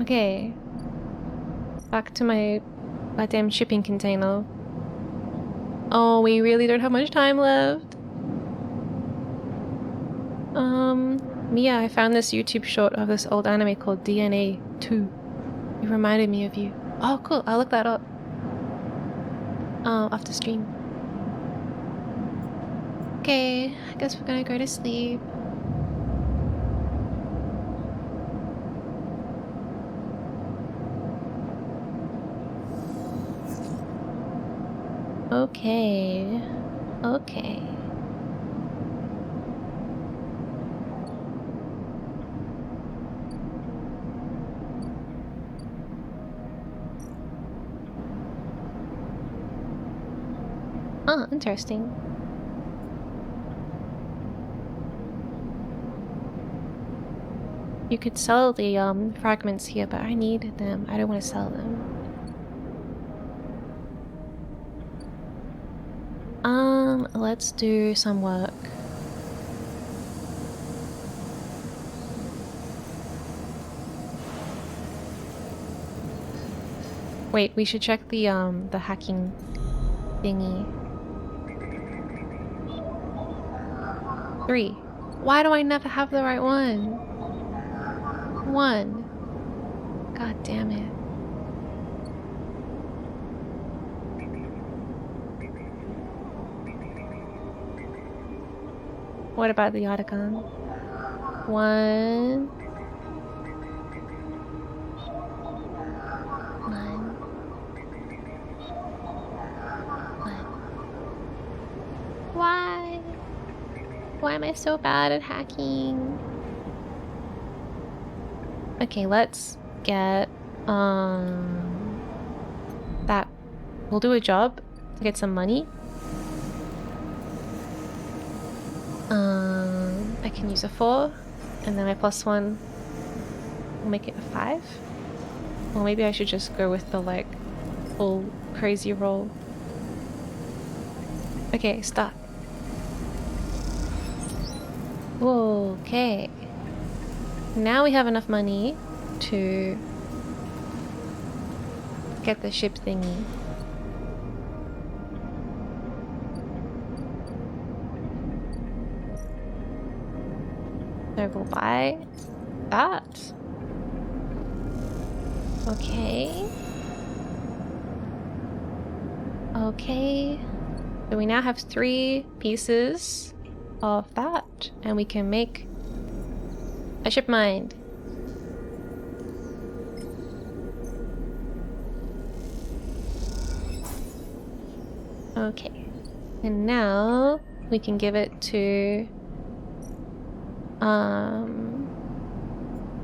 Okay. Back to my goddamn shipping container. Oh, we really don't have much time left. Miya, I found this YouTube short of this old anime called DNA 2. It reminded me of you. Oh, cool. I'll look that up. After stream. Okay, I guess we're gonna go to sleep. Okay. Okay. Oh, interesting. You could sell the fragments here, but I need them. I don't want to sell them. Let's do some work. Wait, we should check the hacking thingy. 3. Why do I never have the right one? 1. God damn it. What about the Otacon? 1. 1. Why? Why am I so bad at hacking? Okay, let's get that. We'll do a job to get some money. I can use a 4, and then my +1 will make it a 5. Or maybe I should just go with the like full crazy roll. Okay, start. Okay. Now we have enough money to get the ship thingy. So we'll buy that. Okay. Okay. So we now have 3 pieces of that, and we can make a ship mind. Okay. And now we can give it to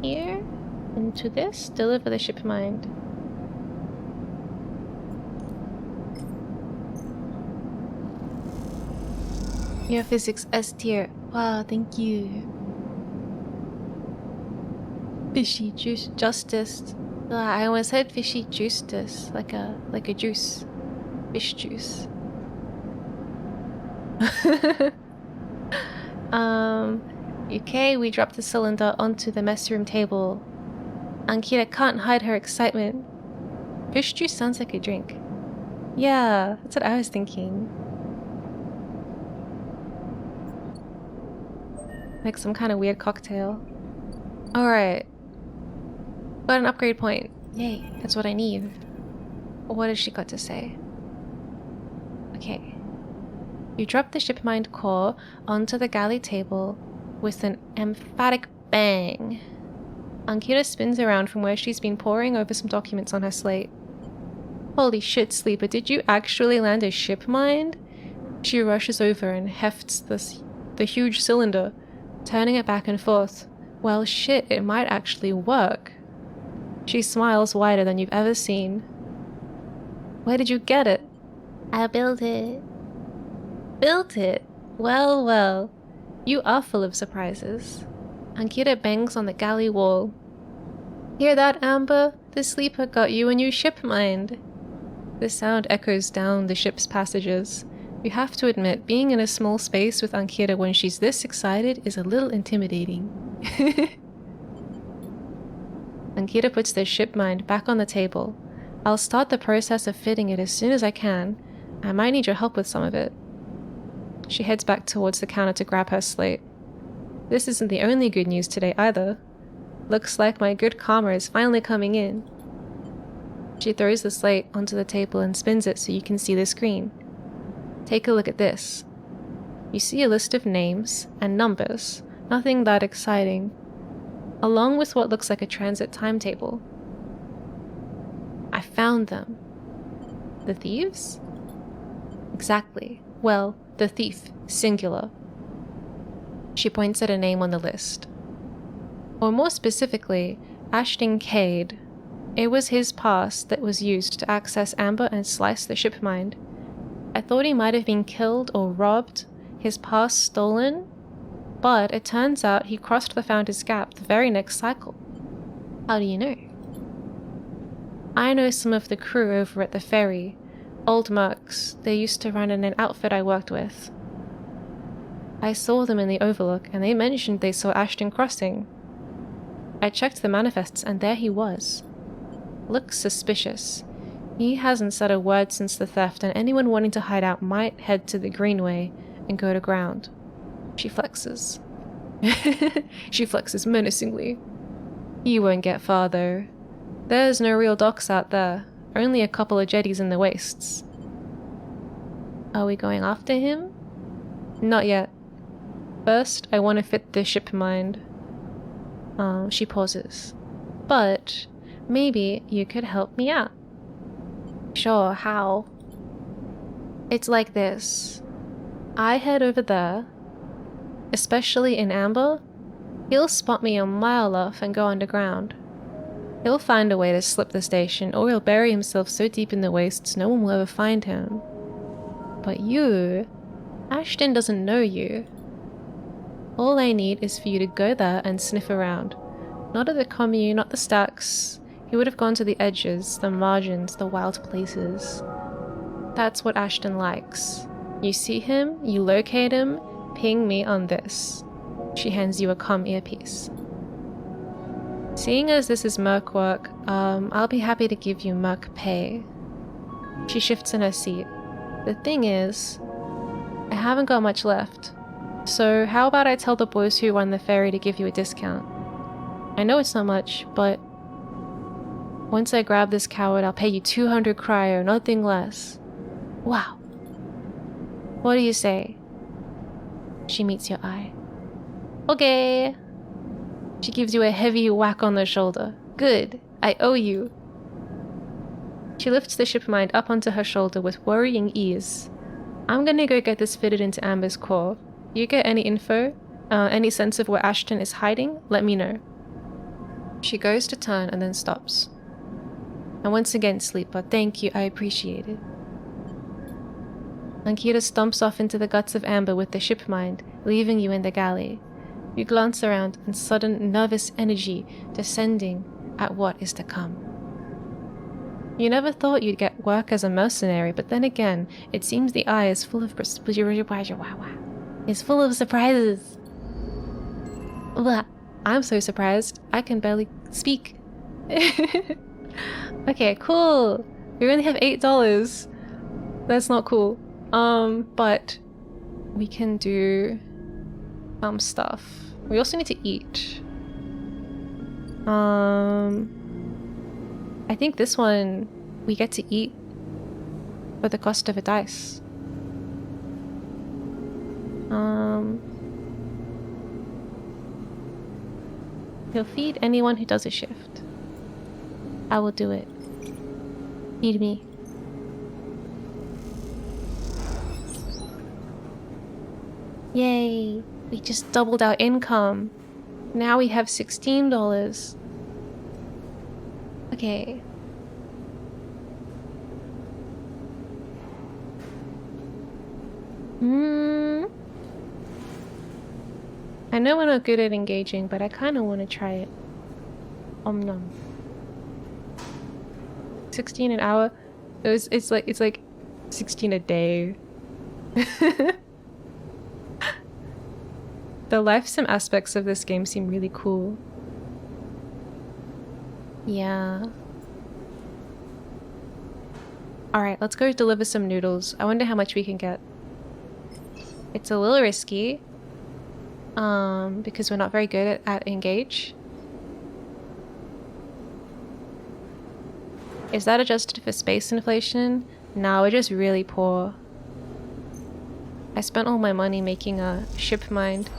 here into this, deliver the ship mind. Your physics S tier. Wow, thank you. Fishy juice justice. I almost said fishy justice, like a juice. Fish juice. Okay, we dropped the cylinder onto the mess room table. Ankita can't hide her excitement. Fish juice sounds like a drink. Yeah, that's what I was thinking. Like some kind of weird cocktail. Alright. Got an upgrade point. Yay, that's what I need. What has she got to say? Okay. You drop the ship mind core onto the galley table with an emphatic bang. Ankita spins around from where she's been poring over some documents on her slate. Holy shit, Sleeper, did you actually land a ship mind? She rushes over and hefts the huge cylinder, turning it back and forth. Well, shit, it might actually work. She smiles wider than you've ever seen. Where did you get it? I built it. Built it? Well, well. You are full of surprises. Ankita bangs on the galley wall. Hear that, Amber? The Sleeper got you a new ship mind. The sound echoes down the ship's passages. You have to admit, being in a small space with Ankita when she's this excited is a little intimidating. Ankita puts the ship mind back on the table. I'll start the process of fitting it as soon as I can. I might need your help with some of it. She heads back towards the counter to grab her slate. This isn't the only good news today either. Looks like my good karma is finally coming in. She throws the slate onto the table and spins it so you can see the screen. Take a look at this. You see a list of names and numbers, nothing that exciting, along with what looks like a transit timetable. I found them. The thieves? Exactly. Well, the thief, singular. She points at a name on the list. Or more specifically, Ashton Cade. It was his pass that was used to access Amber and slice the ship mind. I thought he might have been killed or robbed, his pass stolen, but it turns out he crossed the Founder's Gap the very next cycle. How do you know? I know some of the crew over at the ferry, old mercs. They used to run in an outfit I worked with. I saw them in the Overlook and they mentioned they saw Ashton crossing. I checked the manifests and there he was. Looks suspicious. He hasn't said a word since the theft, and anyone wanting to hide out might head to the Greenway and go to ground. She flexes. She flexes menacingly. You won't get far though. There's no real docks out there, only a couple of jetties in the wastes. Are we going after him? Not yet. First, I want to fit the ship mind. She pauses. But maybe you could help me out. Sure, how? It's like this. I head over there, especially in Amber. He'll spot me a mile off and go underground. He'll find a way to slip the station, or he'll bury himself so deep in the wastes no one will ever find him. But you, Ashton doesn't know you. All I need is for you to go there and sniff around. Not at the commune, not the stacks. He would have gone to the edges, the margins, the wild places. That's what Ashton likes. You see him, you locate him, ping me on this. She hands you a comm earpiece. Seeing as this is merc work, I'll be happy to give you merc pay. She shifts in her seat. The thing is, I haven't got much left. So how about I tell the boys who won the ferry to give you a discount? I know it's not much, but once I grab this coward, I'll pay you 200 cryo, nothing less. Wow. What do you say? She meets your eye. Okay. She gives you a heavy whack on the shoulder. Good. I owe you. She lifts the ship mind up onto her shoulder with worrying ease. I'm gonna go get this fitted into Amber's core. You get any info? Any sense of where Ashton is hiding? Let me know. She goes to turn and then stops. And once again, sleeper, thank you, I appreciate it. Ankita stomps off into the guts of Amber with the ship mind, leaving you in the galley. You glance around in sudden nervous energy descending at what is to come. You never thought you'd get work as a mercenary, but then again, it seems the eye is full of surprises. I'm so surprised, I can barely speak. Okay, cool. We only have $8. That's not cool. But we can do some stuff. We also need to eat. I think this one we get to eat for the cost of a dice. He'll feed anyone who does a shift. I will do it. Feed me. Yay! We just doubled our income. Now we have $16. Okay. I know we're not good at engaging, but I kind of want to try it. Om nom. 16 an hour. It's like 16 a day. The life sim aspects of this game seem really cool. Yeah. Alright, let's go deliver some noodles. I wonder how much we can get. It's a little risky. Because we're not very good at engage. Is that adjusted for space inflation? No, we're just really poor. I spent all my money making a ship mind.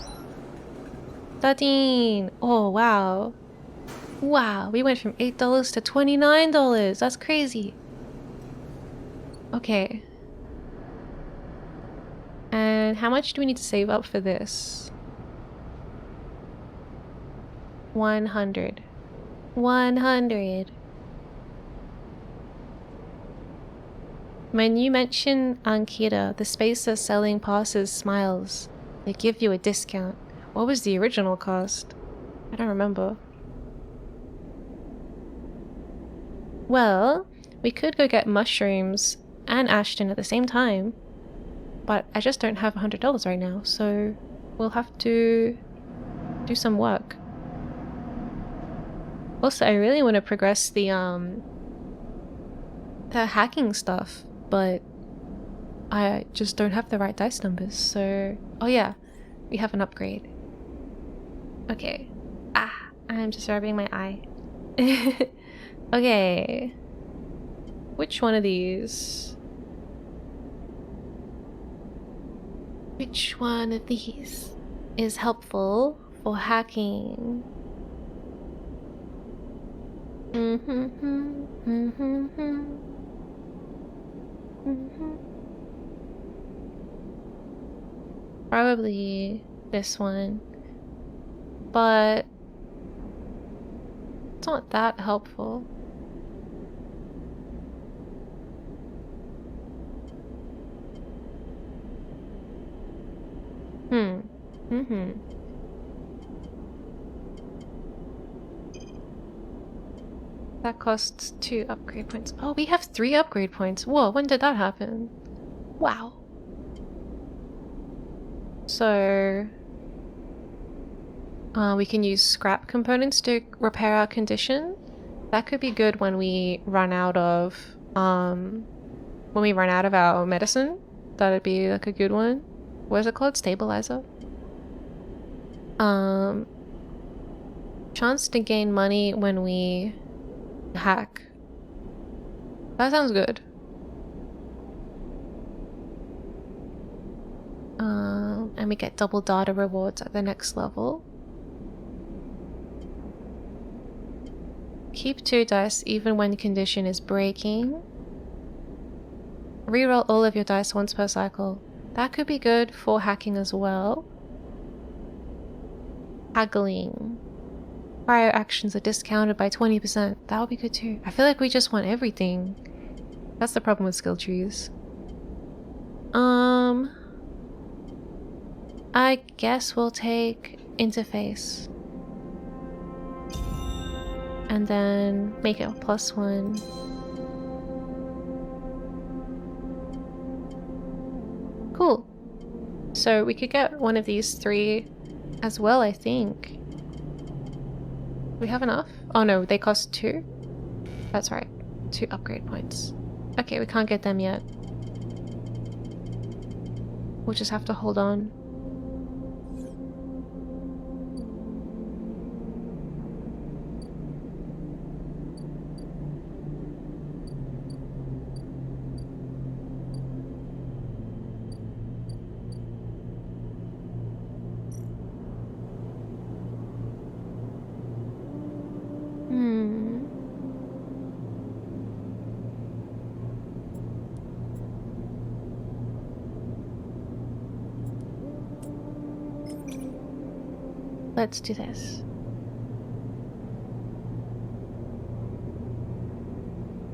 13! Oh, wow. Wow, we went from $8 to $29. That's crazy. Okay. And how much do we need to save up for this? 100. 100. When you mention Ankita, the spacer selling passes smiles. They give you a discount. What was the original cost? I don't remember. Well, we could go get mushrooms and Ashton at the same time. But I just don't have $100 right now, so we'll have to do some work. Also, I really want to progress the hacking stuff, but I just don't have the right dice numbers, so... Oh yeah, we have an upgrade. Okay. Ah, I'm just rubbing my eye. Okay. Which one of these? Which one of these is helpful for hacking? Probably this one, but it's not that helpful. That costs 2 upgrade points. Oh, we have 3 upgrade points. Whoa, when did that happen? Wow. So we can use scrap components to repair our condition. That could be good when we run out of our medicine. That'd be like a good one. What is it called? Stabilizer. Chance to gain money when we hack. That sounds good. And we get double data rewards at the next level. Keep 2 dice even when condition is breaking. Reroll all of your dice once per cycle. That could be good for hacking as well. Haggling. Prior actions are discounted by 20%. That would be good too. I feel like we just want everything. That's the problem with skill trees. I guess we'll take interface. And then make it a +1. Cool. So we could get one of these 3 as well, I think. Do we have enough? Oh no, they cost 2. That's right. 2 upgrade points. Okay, we can't get them yet. We'll just have to hold on. Let's do this.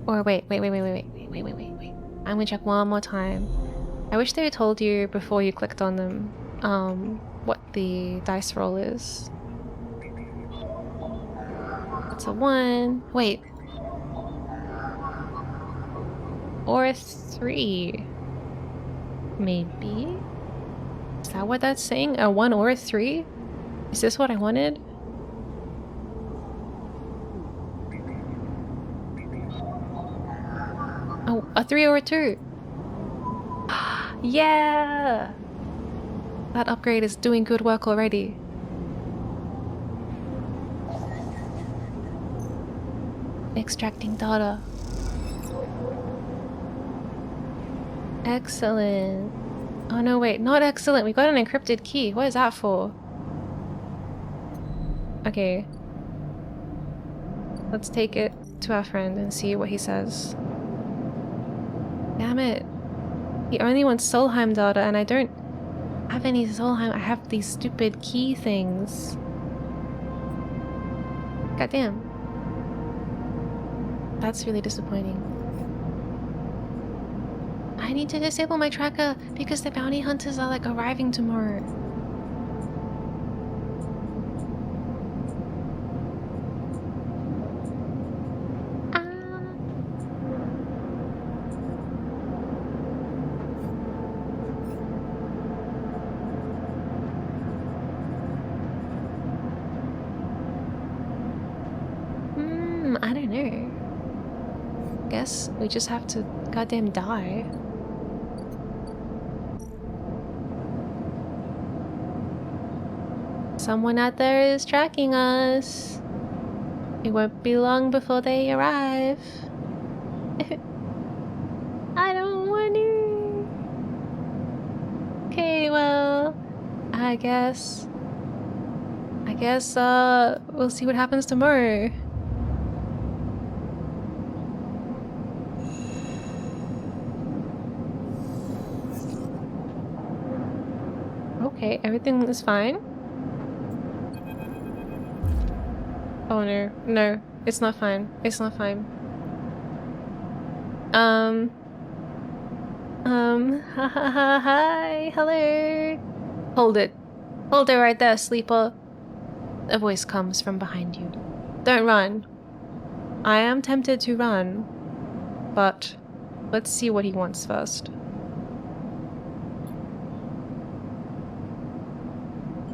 Or wait. I'm gonna check one more time. I wish they had told you before you clicked on them what the dice roll is. It's a 1. Wait. Or a 3. Maybe? Is that what that's saying? A 1 or a 3? Is this what I wanted? Oh, a 3 or a 2. Yeah! That upgrade is doing good work already. Extracting data. Excellent. Oh no, wait, not excellent. We got an encrypted key. What is that for? Okay. Let's take it to our friend and see what he says. Damn it. He only wants Solheim data and I don't have any Solheim. I have these stupid key things. Goddamn. That's really disappointing. I need to disable my tracker because the bounty hunters are like arriving tomorrow. I don't know. Guess we just have to goddamn die. Someone out there is tracking us. It won't be long before they arrive. I don't want to. Okay, well, I guess we'll see what happens tomorrow. Okay, everything is fine. Oh no, no, it's not fine. It's not fine. Hi, hello. Hold it right there, sleeper. A voice comes from behind you. Don't run. I am tempted to run, but let's see what he wants first.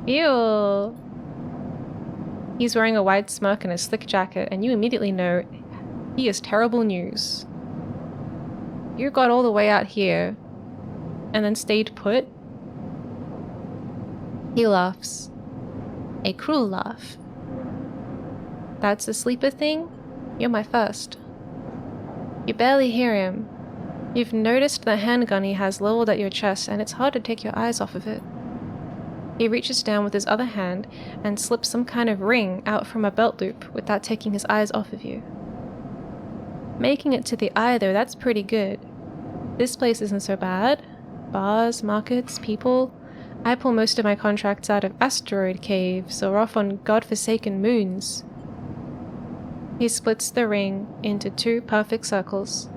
Ew. He's wearing a wide smirk and a slick jacket, and you immediately know he is terrible news. You got all the way out here and then stayed put? He laughs. A cruel laugh. That's a sleeper thing? You're my first. You barely hear him. You've noticed the handgun he has leveled at your chest, and it's hard to take your eyes off of it. He reaches down with his other hand and slips some kind of ring out from a belt loop without taking his eyes off of you. Making it to the eye though, that's pretty good. This place isn't so bad. Bars, markets, people. I pull most of my contracts out of asteroid caves or off on godforsaken moons. He splits the ring into 2 perfect circles.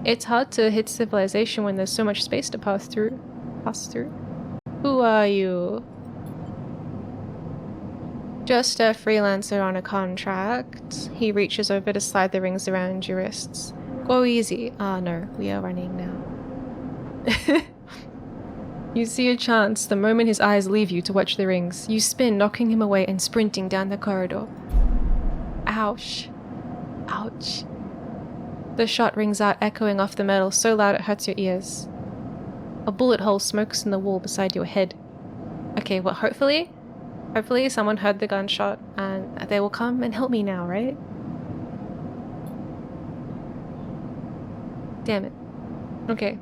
It's hard to hit civilization when there's so much space to pass through. Who are you? Just a freelancer on a contract. He reaches over to slide the rings around your wrists. Go easy. Ah, no, we are running now. You see a chance the moment his eyes leave you to watch the rings. You spin, knocking him away and sprinting down the corridor. Ouch. Ouch. The shot rings out, echoing off the metal so loud it hurts your ears. A bullet hole smokes in the wall beside your head. Okay, well, hopefully someone heard the gunshot and they will come and help me now, right? Damn it. Okay.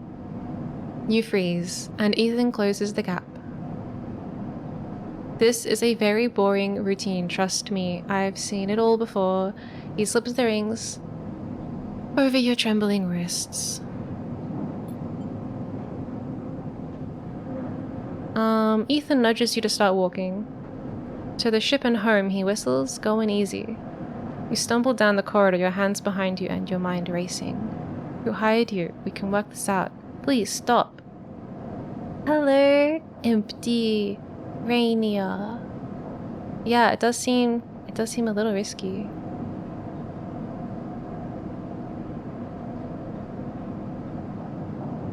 You freeze, and Ethan closes the gap. This is a very boring routine, trust me. I've seen it all before. He slips the rings over your trembling wrists. Ethan nudges you to start walking. To the ship and home, he whistles, going easy. You stumble down the corridor, your hands behind you and your mind racing. Who hired you? We can work this out. Please stop. Hello, empty Rainier. Yeah, it does seem a little risky.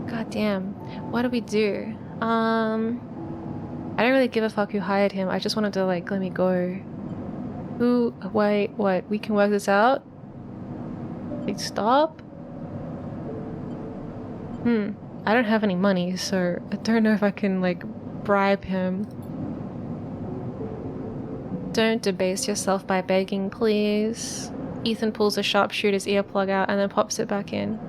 God damn. What do we do? I don't really give a fuck who hired him. I just wanted to, like, let me go. Who? Wait, what? We can work this out? Like, stop? I don't have any money, so I don't know if I can, like, bribe him. Don't debase yourself by begging, please. Ethan pulls a sharpshooter's earplug out and then pops it back in.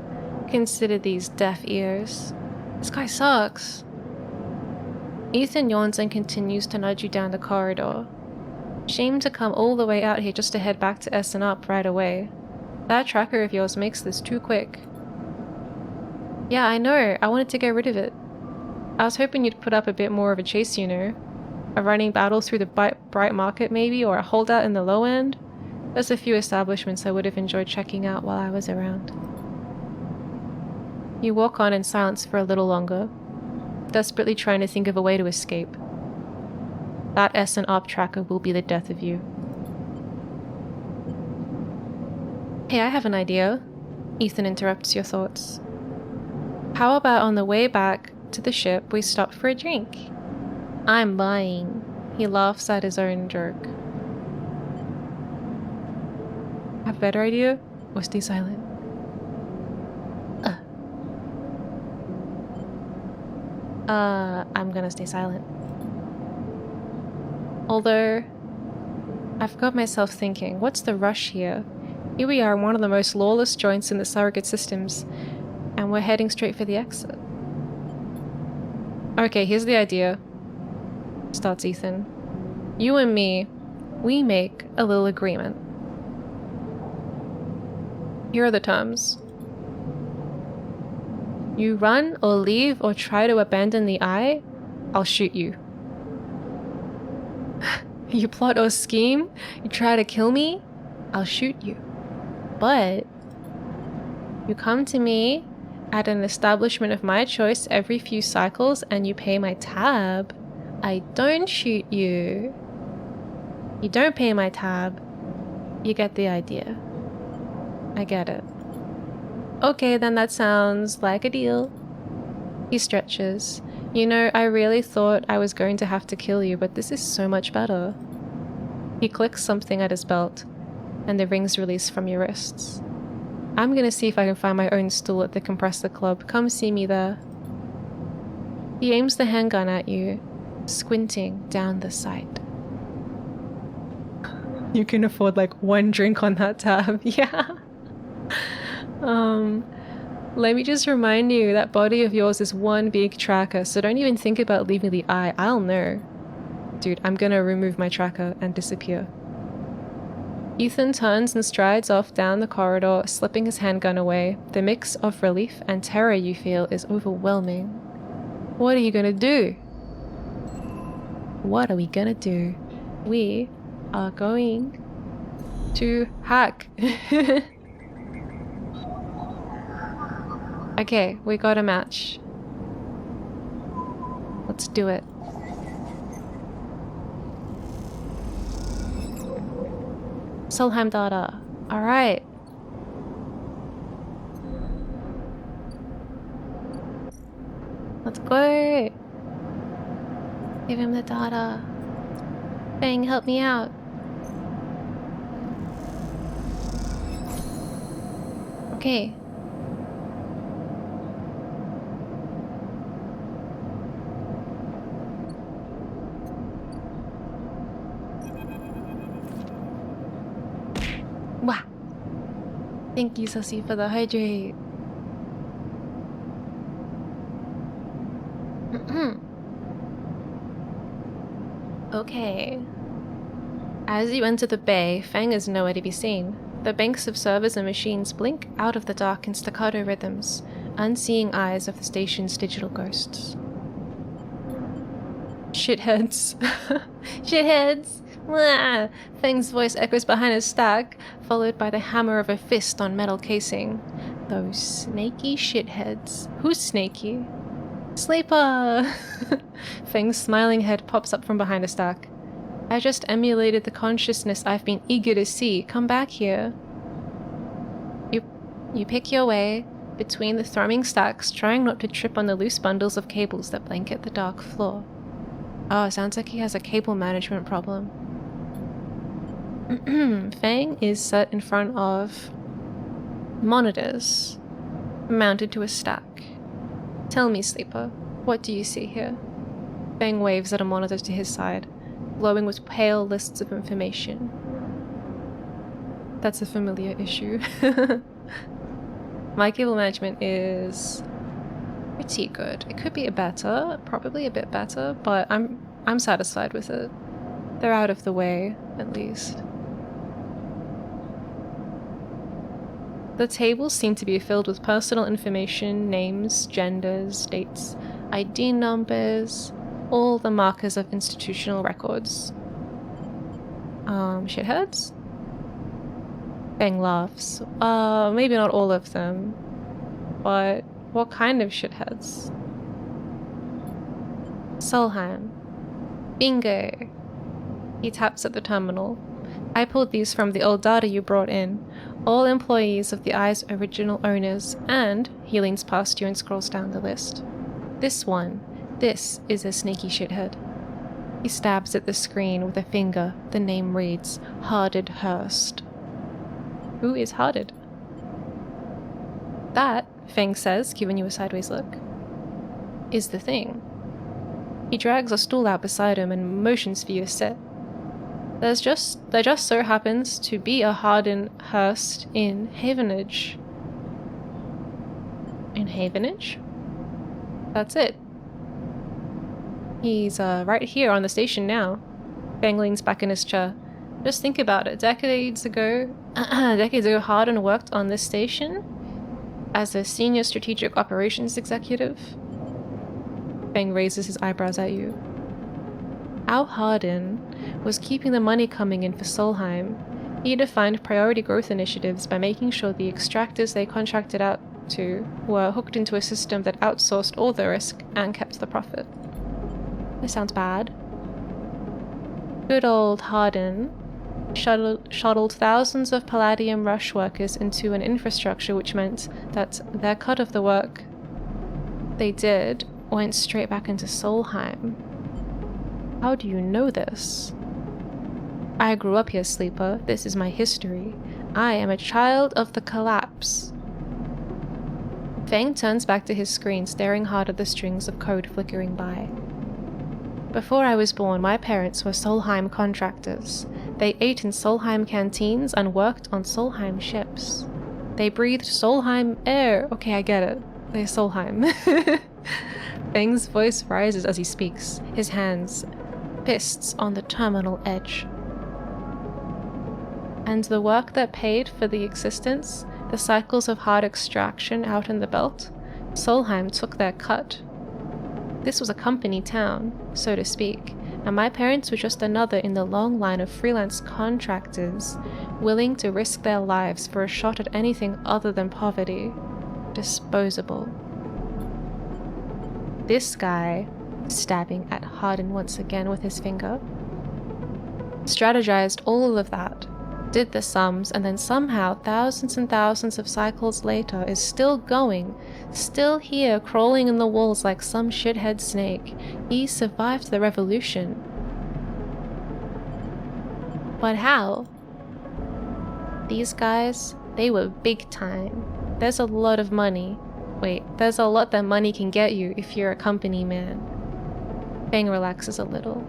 Consider these deaf ears. This guy sucks. Ethan yawns and continues to nudge you down the corridor. Shame to come all the way out here just to head back to S and up right away. That tracker of yours makes this too quick. Yeah, I know. I wanted to get rid of it. I was hoping you'd put up a bit more of a chase, you know. A running battle through the bright market maybe, or a holdout in the low end. There's a few establishments I would have enjoyed checking out while I was around. You walk on in silence for a little longer, desperately trying to think of a way to escape. That S and up tracker will be the death of you. Hey, I have an idea. Ethan interrupts your thoughts. How about on the way back to the ship we stop for a drink? I'm buying. He laughs at his own joke. Have a better idea? Or stay silent? I'm gonna stay silent. Although, I've got myself thinking, what's the rush here? Here we are in one of the most lawless joints in the surrogate systems, and we're heading straight for the exit. Okay, here's the idea, starts Ethan. You and me, we make a little agreement. Here are the terms. You run or leave or try to abandon the eye, I'll shoot you. You plot or scheme, you try to kill me, I'll shoot you. But you come to me at an establishment of my choice every few cycles and you pay my tab, I don't shoot you. You don't pay my tab, you get the idea. I get it. Okay, then that sounds like a deal. He stretches. You know, I really thought I was going to have to kill you, but this is so much better. He clicks something at his belt, and the rings release from your wrists. I'm gonna see if I can find my own stool at the compressor club. Come see me there. He aims the handgun at you, squinting down the sight. You can afford like one drink on that tab. Yeah. Let me just remind you that body of yours is one big tracker, so don't even think about leaving the eye. I'll know. Dude, I'm gonna remove my tracker and disappear. Ethan turns and strides off down the corridor, slipping his handgun away. The mix of relief and terror you feel is overwhelming. What are you gonna do? What are we gonna do? We are going to hack. Okay, we got a match. Let's do it. Solheim data. Alright. Let's go. Give him the data. Bang, help me out. Okay. Wow. Thank you, Sussy, for the hydrate. Okay. As you enter the bay, Fang is nowhere to be seen. The banks of servers and machines blink out of the dark in staccato rhythms, unseeing eyes of the station's digital ghosts. Shitheads. Shitheads! Mwah! Fang's voice echoes behind a stack, followed by the hammer of a fist on metal casing. Those snaky shitheads. Who's snaky? Sleeper! Fang's smiling head pops up from behind a stack. I just emulated the consciousness I've been eager to see. Come back here. You pick your way between the thrumming stacks, trying not to trip on the loose bundles of cables that blanket the dark floor. Oh, sounds like he has a cable management problem. Fang is set in front of monitors mounted to a stack. Tell me, Sleeper, what do you see here? Fang waves at a monitor to his side, glowing with pale lists of information. That's a familiar issue. My cable management is pretty good. It could be better, probably a bit better, but I'm satisfied with it. They're out of the way, at least. The tables seem to be filled with personal information, names, genders, dates, ID numbers, all the markers of institutional records. Shitheads? Fang laughs. Maybe not all of them, but what kind of shitheads? Solheim. Bingo. He taps at the terminal. I pulled these from the old data you brought in. All employees of the Eye's original owners, and he leans past you and scrolls down the list. This one. This is a sneaky shithead. He stabs at the screen with a finger. The name reads, Harded Hurst. Who is Harded? That, Fang says, giving you a sideways look, is the thing. He drags a stool out beside him and motions for you to sit. There just so happens to be a Hardin Hurst in Havenage. In Havenage? That's it. He's right here on the station now. Fang leans back in his chair. Just think about it. Decades ago, Hardin worked on this station as a senior strategic operations executive. Fang raises his eyebrows at you. Al Hardin was keeping the money coming in for Solheim. He defined priority growth initiatives by making sure the extractors they contracted out to were hooked into a system that outsourced all the risk and kept the profit. This sounds bad. Good old Hardin. shuttled thousands of Palladium Rush workers into an infrastructure which meant that their cut of the work they did went straight back into Solheim. How do you know this? I grew up here, sleeper. This is my history. I am a child of the collapse. Fang turns back to his screen, staring hard at the strings of code flickering by. Before I was born, my parents were Solheim contractors. They ate in Solheim canteens and worked on Solheim ships. They breathed Solheim air. Okay, I get it. They're Solheim. Fang's voice rises as he speaks, his hands, fists on the terminal edge. And the work that paid for the existence, the cycles of hard extraction out in the belt, Solheim took their cut. This was a company town, so to speak, and my parents were just another in the long line of freelance contractors willing to risk their lives for a shot at anything other than poverty. Disposable. This guy, stabbing at Hardin once again with his finger, strategized all of that, did the sums, and then somehow thousands and thousands of cycles later is still going, still here crawling in the walls like some shithead snake. He survived the revolution. But how? These guys, they were big time. There's a lot of money. Wait, there's a lot that money can get you if you're a company man. Fang relaxes a little.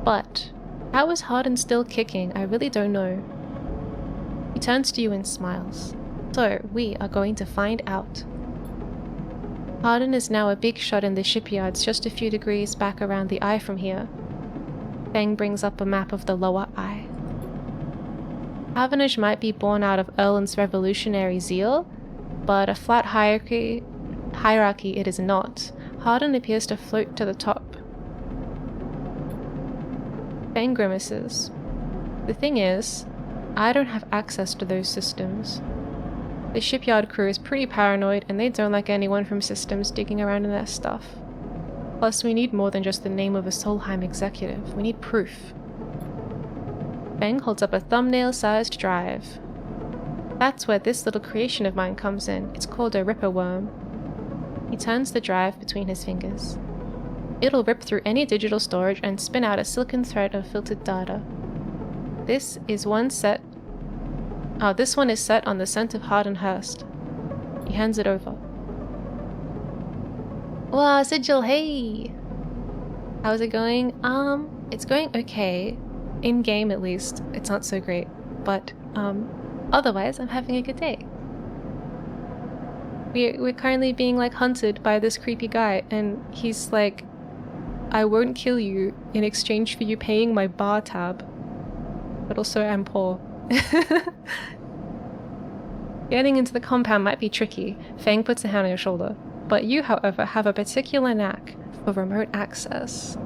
But how is Hardin still kicking? I really don't know. He turns to you and smiles. So, we are going to find out. Hardin is now a big shot in the shipyards just a few degrees back around the eye from here. Fang brings up a map of the lower eye. Havenage might be born out of Erland's revolutionary zeal, but a flat hierarchy it is not. Hardin appears to float to the top. Fang grimaces. The thing is, I don't have access to those systems. The shipyard crew is pretty paranoid and they don't like anyone from systems digging around in their stuff. Plus, we need more than just the name of a Solheim executive. We need proof. Fang holds up a thumbnail-sized drive. That's where this little creation of mine comes in. It's called a ripper worm. He turns the drive between his fingers. It'll rip through any digital storage and spin out a silken thread of filtered data. This one is set on the scent of Hardenhurst. He hands it over. Wow, Sigil, hey! How's it going? It's going okay. In-game at least, it's not so great. But, otherwise, I'm having a good day. We're currently being, like, hunted by this creepy guy, and he's like, I won't kill you in exchange for you paying my bar tab. But also, I'm poor. Getting into the compound might be tricky. Fang puts a hand on your shoulder. But you, however, have a particular knack for remote access.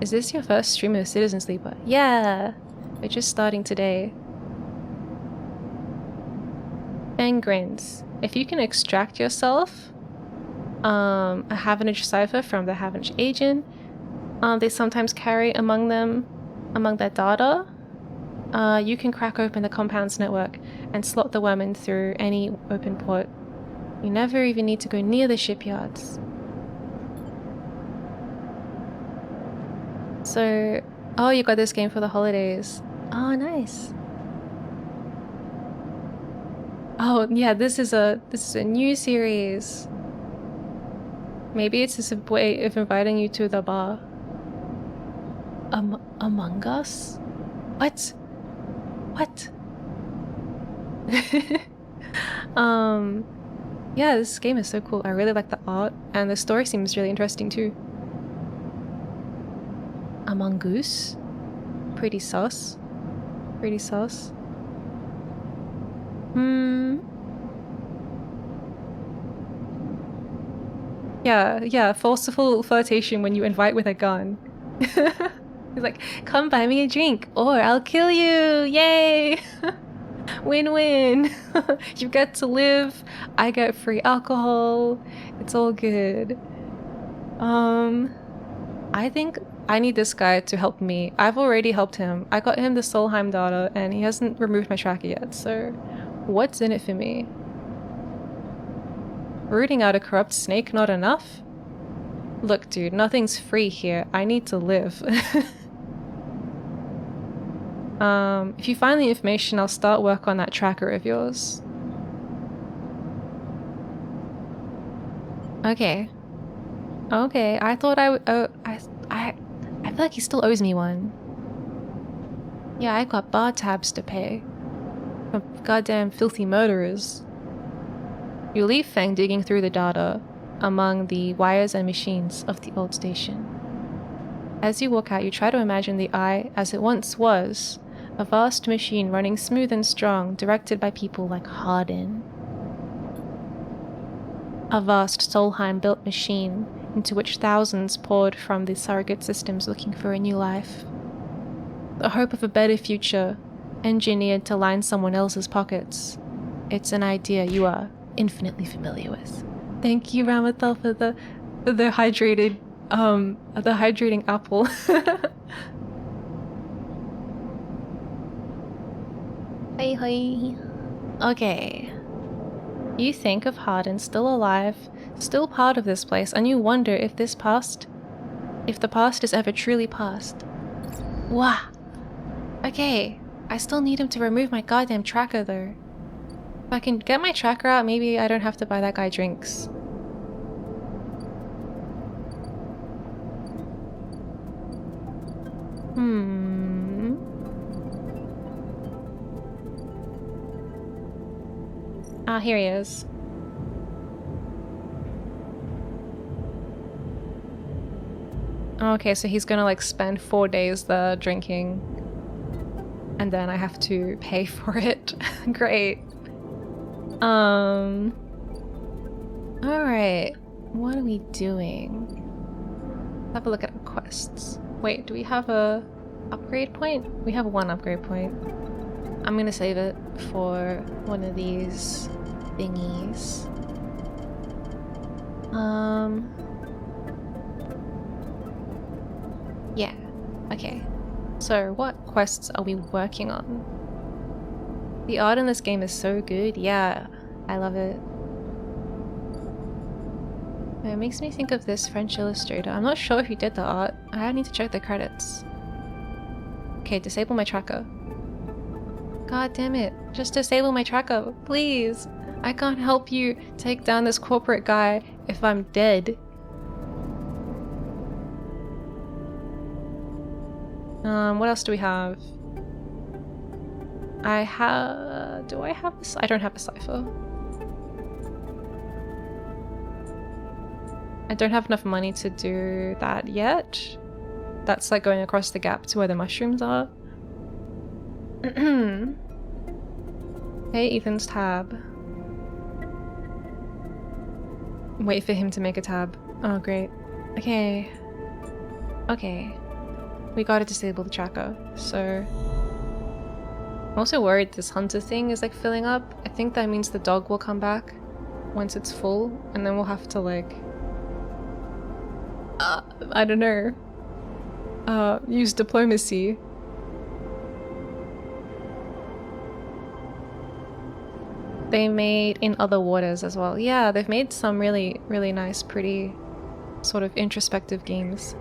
Is this your first stream of Citizen Sleeper? Yeah! We're just starting today. Fang grins. If you can extract yourself a Havenage cipher from the Havenage agent, they sometimes carry among their data, you can crack open the compound's network and slot the worm in through any open port. You never even need to go near the shipyards. So, oh, you got this game for the holidays. Oh, nice. Oh, yeah, this is a new series. Maybe it's just a way of inviting you to the bar. Among Us? What? What? Yeah, this game is so cool. I really like the art, and the story seems really interesting too. Among Goose? Pretty sus. Pretty sus. Yeah, forceful flirtation when you invite with a gun. He's like, come buy me a drink, or I'll kill you! Yay! Win-win! You get to live, I get free alcohol, it's all good. I think I need this guy to help me. I've already helped him. I got him the Solheim data and he hasn't removed my tracker yet, so what's in it for me? Rooting out a corrupt snake not enough? Look, dude, nothing's free here. I need to live. If you find the information, I'll start work on that tracker of yours. Okay. Okay, I thought I would. Oh, I feel like he still owes me one. Yeah, I got bar tabs to pay. From goddamn filthy murderers. You leave Feng digging through the data among the wires and machines of the old station. As you walk out, you try to imagine the Eye as it once was, a vast machine running smooth and strong, directed by people like Hardin. A vast Solheim-built machine into which thousands poured from the surrogate systems looking for a new life. The hope of a better future, engineered to line someone else's pockets. It's an idea you are infinitely familiar with. Thank you, Ramathal, for the hydrated, the hydrating apple. Hey, hey. Okay. You think of Hardin still alive, still part of this place, and you wonder if the past is ever truly past. Wah! Okay, I still need him to remove my goddamn tracker though. If I can get my tracker out, maybe I don't have to buy that guy drinks. Ah, here he is. Okay, so he's gonna like spend 4 days there drinking. And then I have to pay for it. Great. Alright. What are we doing? Have a look at our quests. Wait, do we have a upgrade point? We have one upgrade point. I'm gonna save it for one of these thingies. Yeah. Okay. So, what quests are we working on? The art in this game is so good. Yeah, I love it. It makes me think of this French illustrator. I'm not sure who did the art. I need to check the credits. Okay, disable my tracker. God damn it. Just disable my tracker, please. I can't help you take down this corporate guy if I'm dead. What else do we have? Do I have this? I don't have a cipher. I don't have enough money to do that yet. That's like going across the gap to where the mushrooms are. Hey, Ethan's tab. Wait for him to make a tab. Oh, great. Okay. Okay. We gotta disable the tracker, so... I'm also worried this hunter thing is like filling up. I think that means the dog will come back once it's full, and then we'll have to like... I don't know. Use diplomacy. They made In Other Waters as well. Yeah, they've made some really, really nice, pretty sort of introspective games.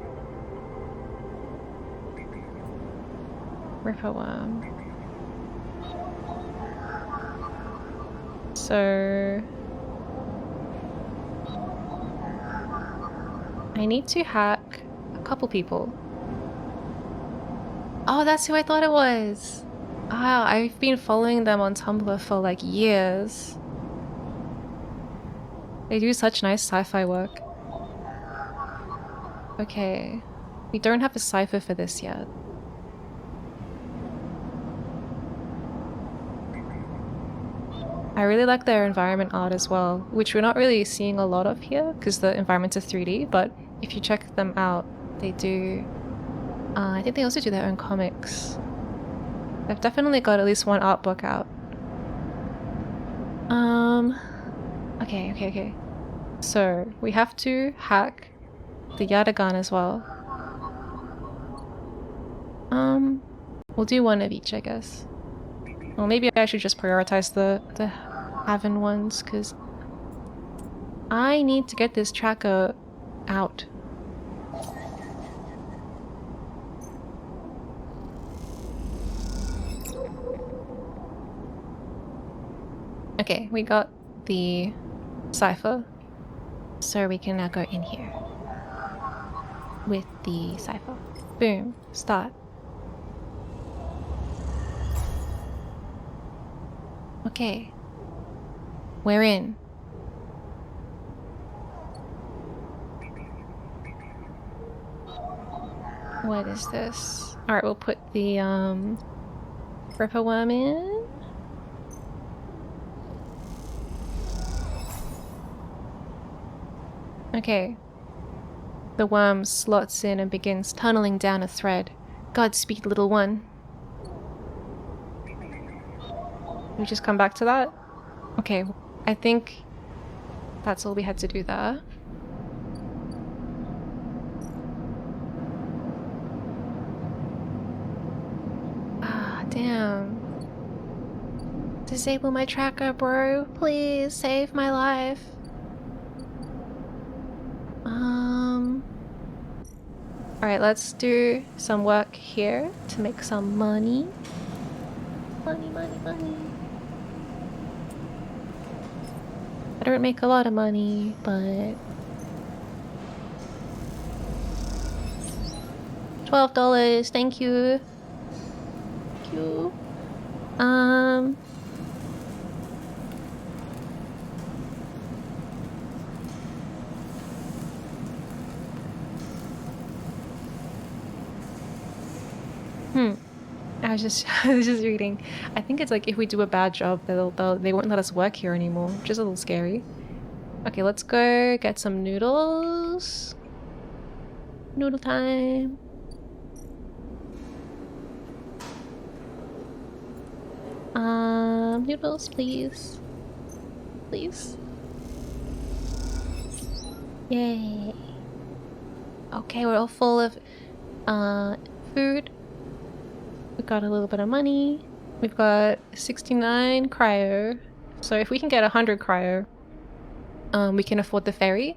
Ripper Worm. So... I need to hack a couple people. Oh, that's who I thought it was! Ah, I've been following them on Tumblr for like years. They do such nice sci-fi work. Okay. We don't have a cipher for this yet. I really like their environment art as well, which we're not really seeing a lot of here because the environments are 3D, but if you check them out, they do... I think they also do their own comics. They've definitely got at least one art book out. Okay. So, we have to hack the Yatagan as well. We'll do one of each, I guess. Well, maybe I should just prioritize the Haven ones, because I need to get this tracker out. Okay, we got the cipher, so we can now go in here with the cipher. Boom, start. Okay, we're in. What is this? Alright, we'll put the Ripper worm in. Okay. The worm slots in and begins tunneling down a thread. Godspeed, little one. We just come back to that? Okay, I think that's all we had to do there. Ah, damn. Disable my tracker, bro. Please save my life. Alright, let's do some work here to make some money. Money, money, money. I don't make a lot of money, but $12, thank you. Thank you. I was just reading. I think it's like if we do a bad job, they won't let us work here anymore, which is a little scary. Okay, let's go get some noodles. Noodle time. Noodles, please. Please. Yay. Okay, we're all full of food. We've got a little bit of money. We've got 69 cryo. So if we can get 100 cryo, we can afford the ferry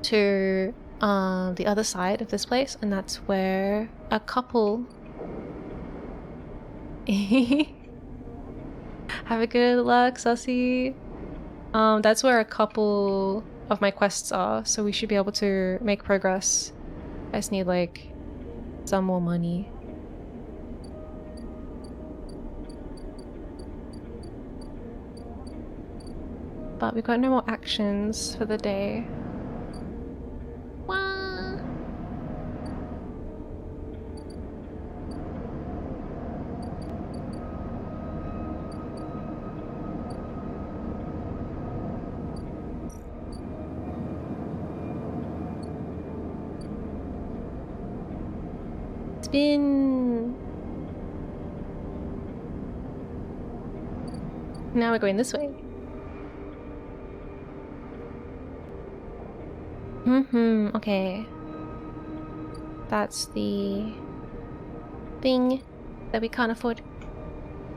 to the other side of this place, and that's where a couple have a good luck, Sussy. That's where a couple of my quests are, so we should be able to make progress. I just need like some more money. But we've got no more actions for the day. Wah! Spin! Now we're going this way. Okay. That's the thing that we can't afford.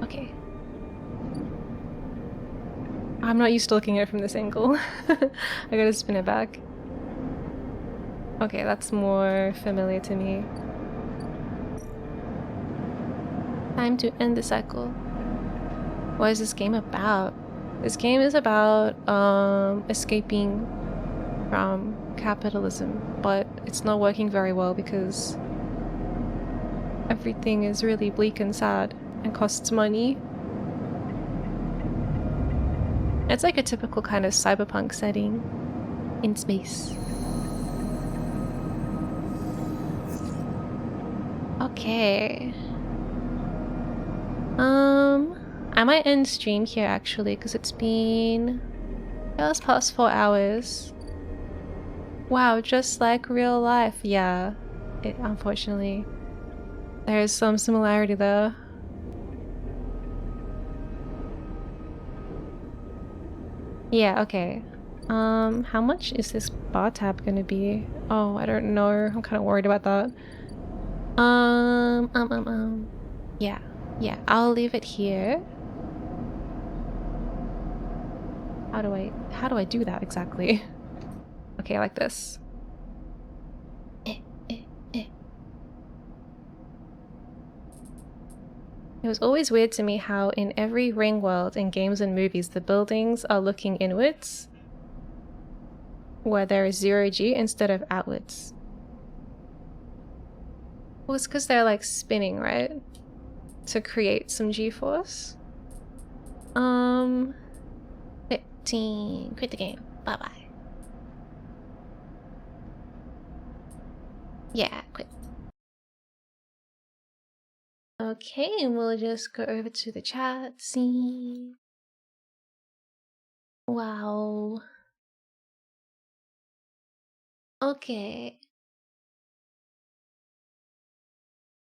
Okay. I'm not used to looking at it from this angle. I gotta spin it back. Okay, that's more familiar to me. Time to end the cycle. What is this game about? This game is about escaping from capitalism, but it's not working very well because everything is really bleak and sad and costs money. It's like a typical kind of cyberpunk setting in space. Okay. I might end stream here actually because it's been just past 4 hours. Wow, just like real life. Yeah, unfortunately, there's some similarity there. Yeah, okay. How much is this bar tab gonna be? Oh, I don't know. I'm kind of worried about that. Yeah, I'll leave it here. How do I do that exactly? Okay, like this. It was always weird to me how in every ring world in games and movies the buildings are looking inwards, where there is 0G instead of outwards. Well, it's because they're like spinning, right? To create some G-force. 15. Quit the game. Bye-bye. Yeah, quit. Okay, and we'll just go over to the chat scene. Wow. Okay.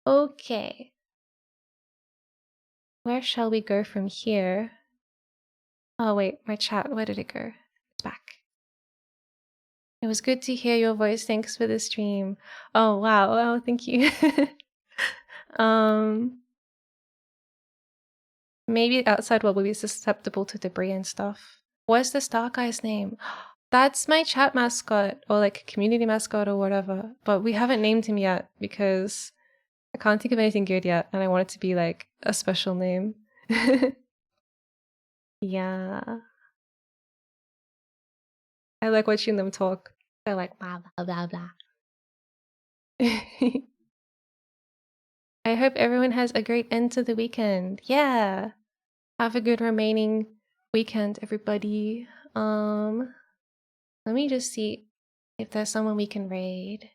Okay. Where shall we go from here? Oh wait, my chat, where did it go? It's back. It was good to hear your voice. Thanks for the stream. Oh wow, oh thank you. Maybe outside world will be susceptible to debris and stuff. What's the star guy's name? That's my chat mascot or like community mascot or whatever. But we haven't named him yet because I can't think of anything good yet and I want it to be like a special name. Yeah. I like watching them talk. They're like blah blah blah blah. I hope everyone has a great end to the weekend. Yeah. Have a good remaining weekend, everybody. Let me just see if there's someone we can raid.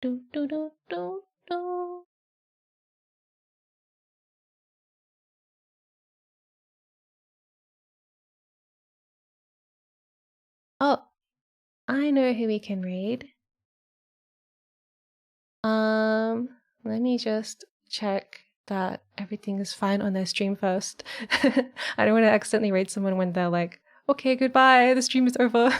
Do do do do do. Oh, I know who we can raid. Let me just check that everything is fine on their stream first. I don't want to accidentally raid someone when they're like, okay, goodbye, the stream is over.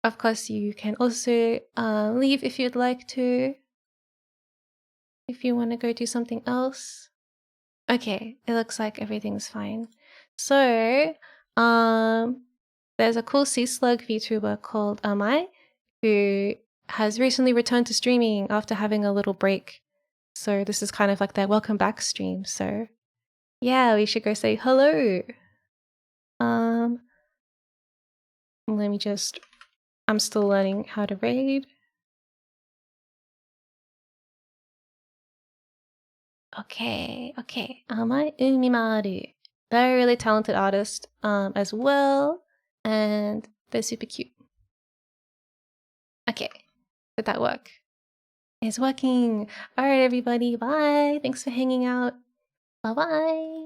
Of course, you can also leave if you'd like to. If you want to go do something else. Okay, it looks like everything's fine. So, there's a cool sea slug VTuber called Amai who has recently returned to streaming after having a little break. So this is kind of like their welcome back stream. So yeah, we should go say hello. Let me just, I'm still learning how to raid. Okay. Amai Umimaru. They're a really talented artist as well. And they're super cute. Okay, did that work? It's working. All right, everybody. Bye. Thanks for hanging out. Bye-bye.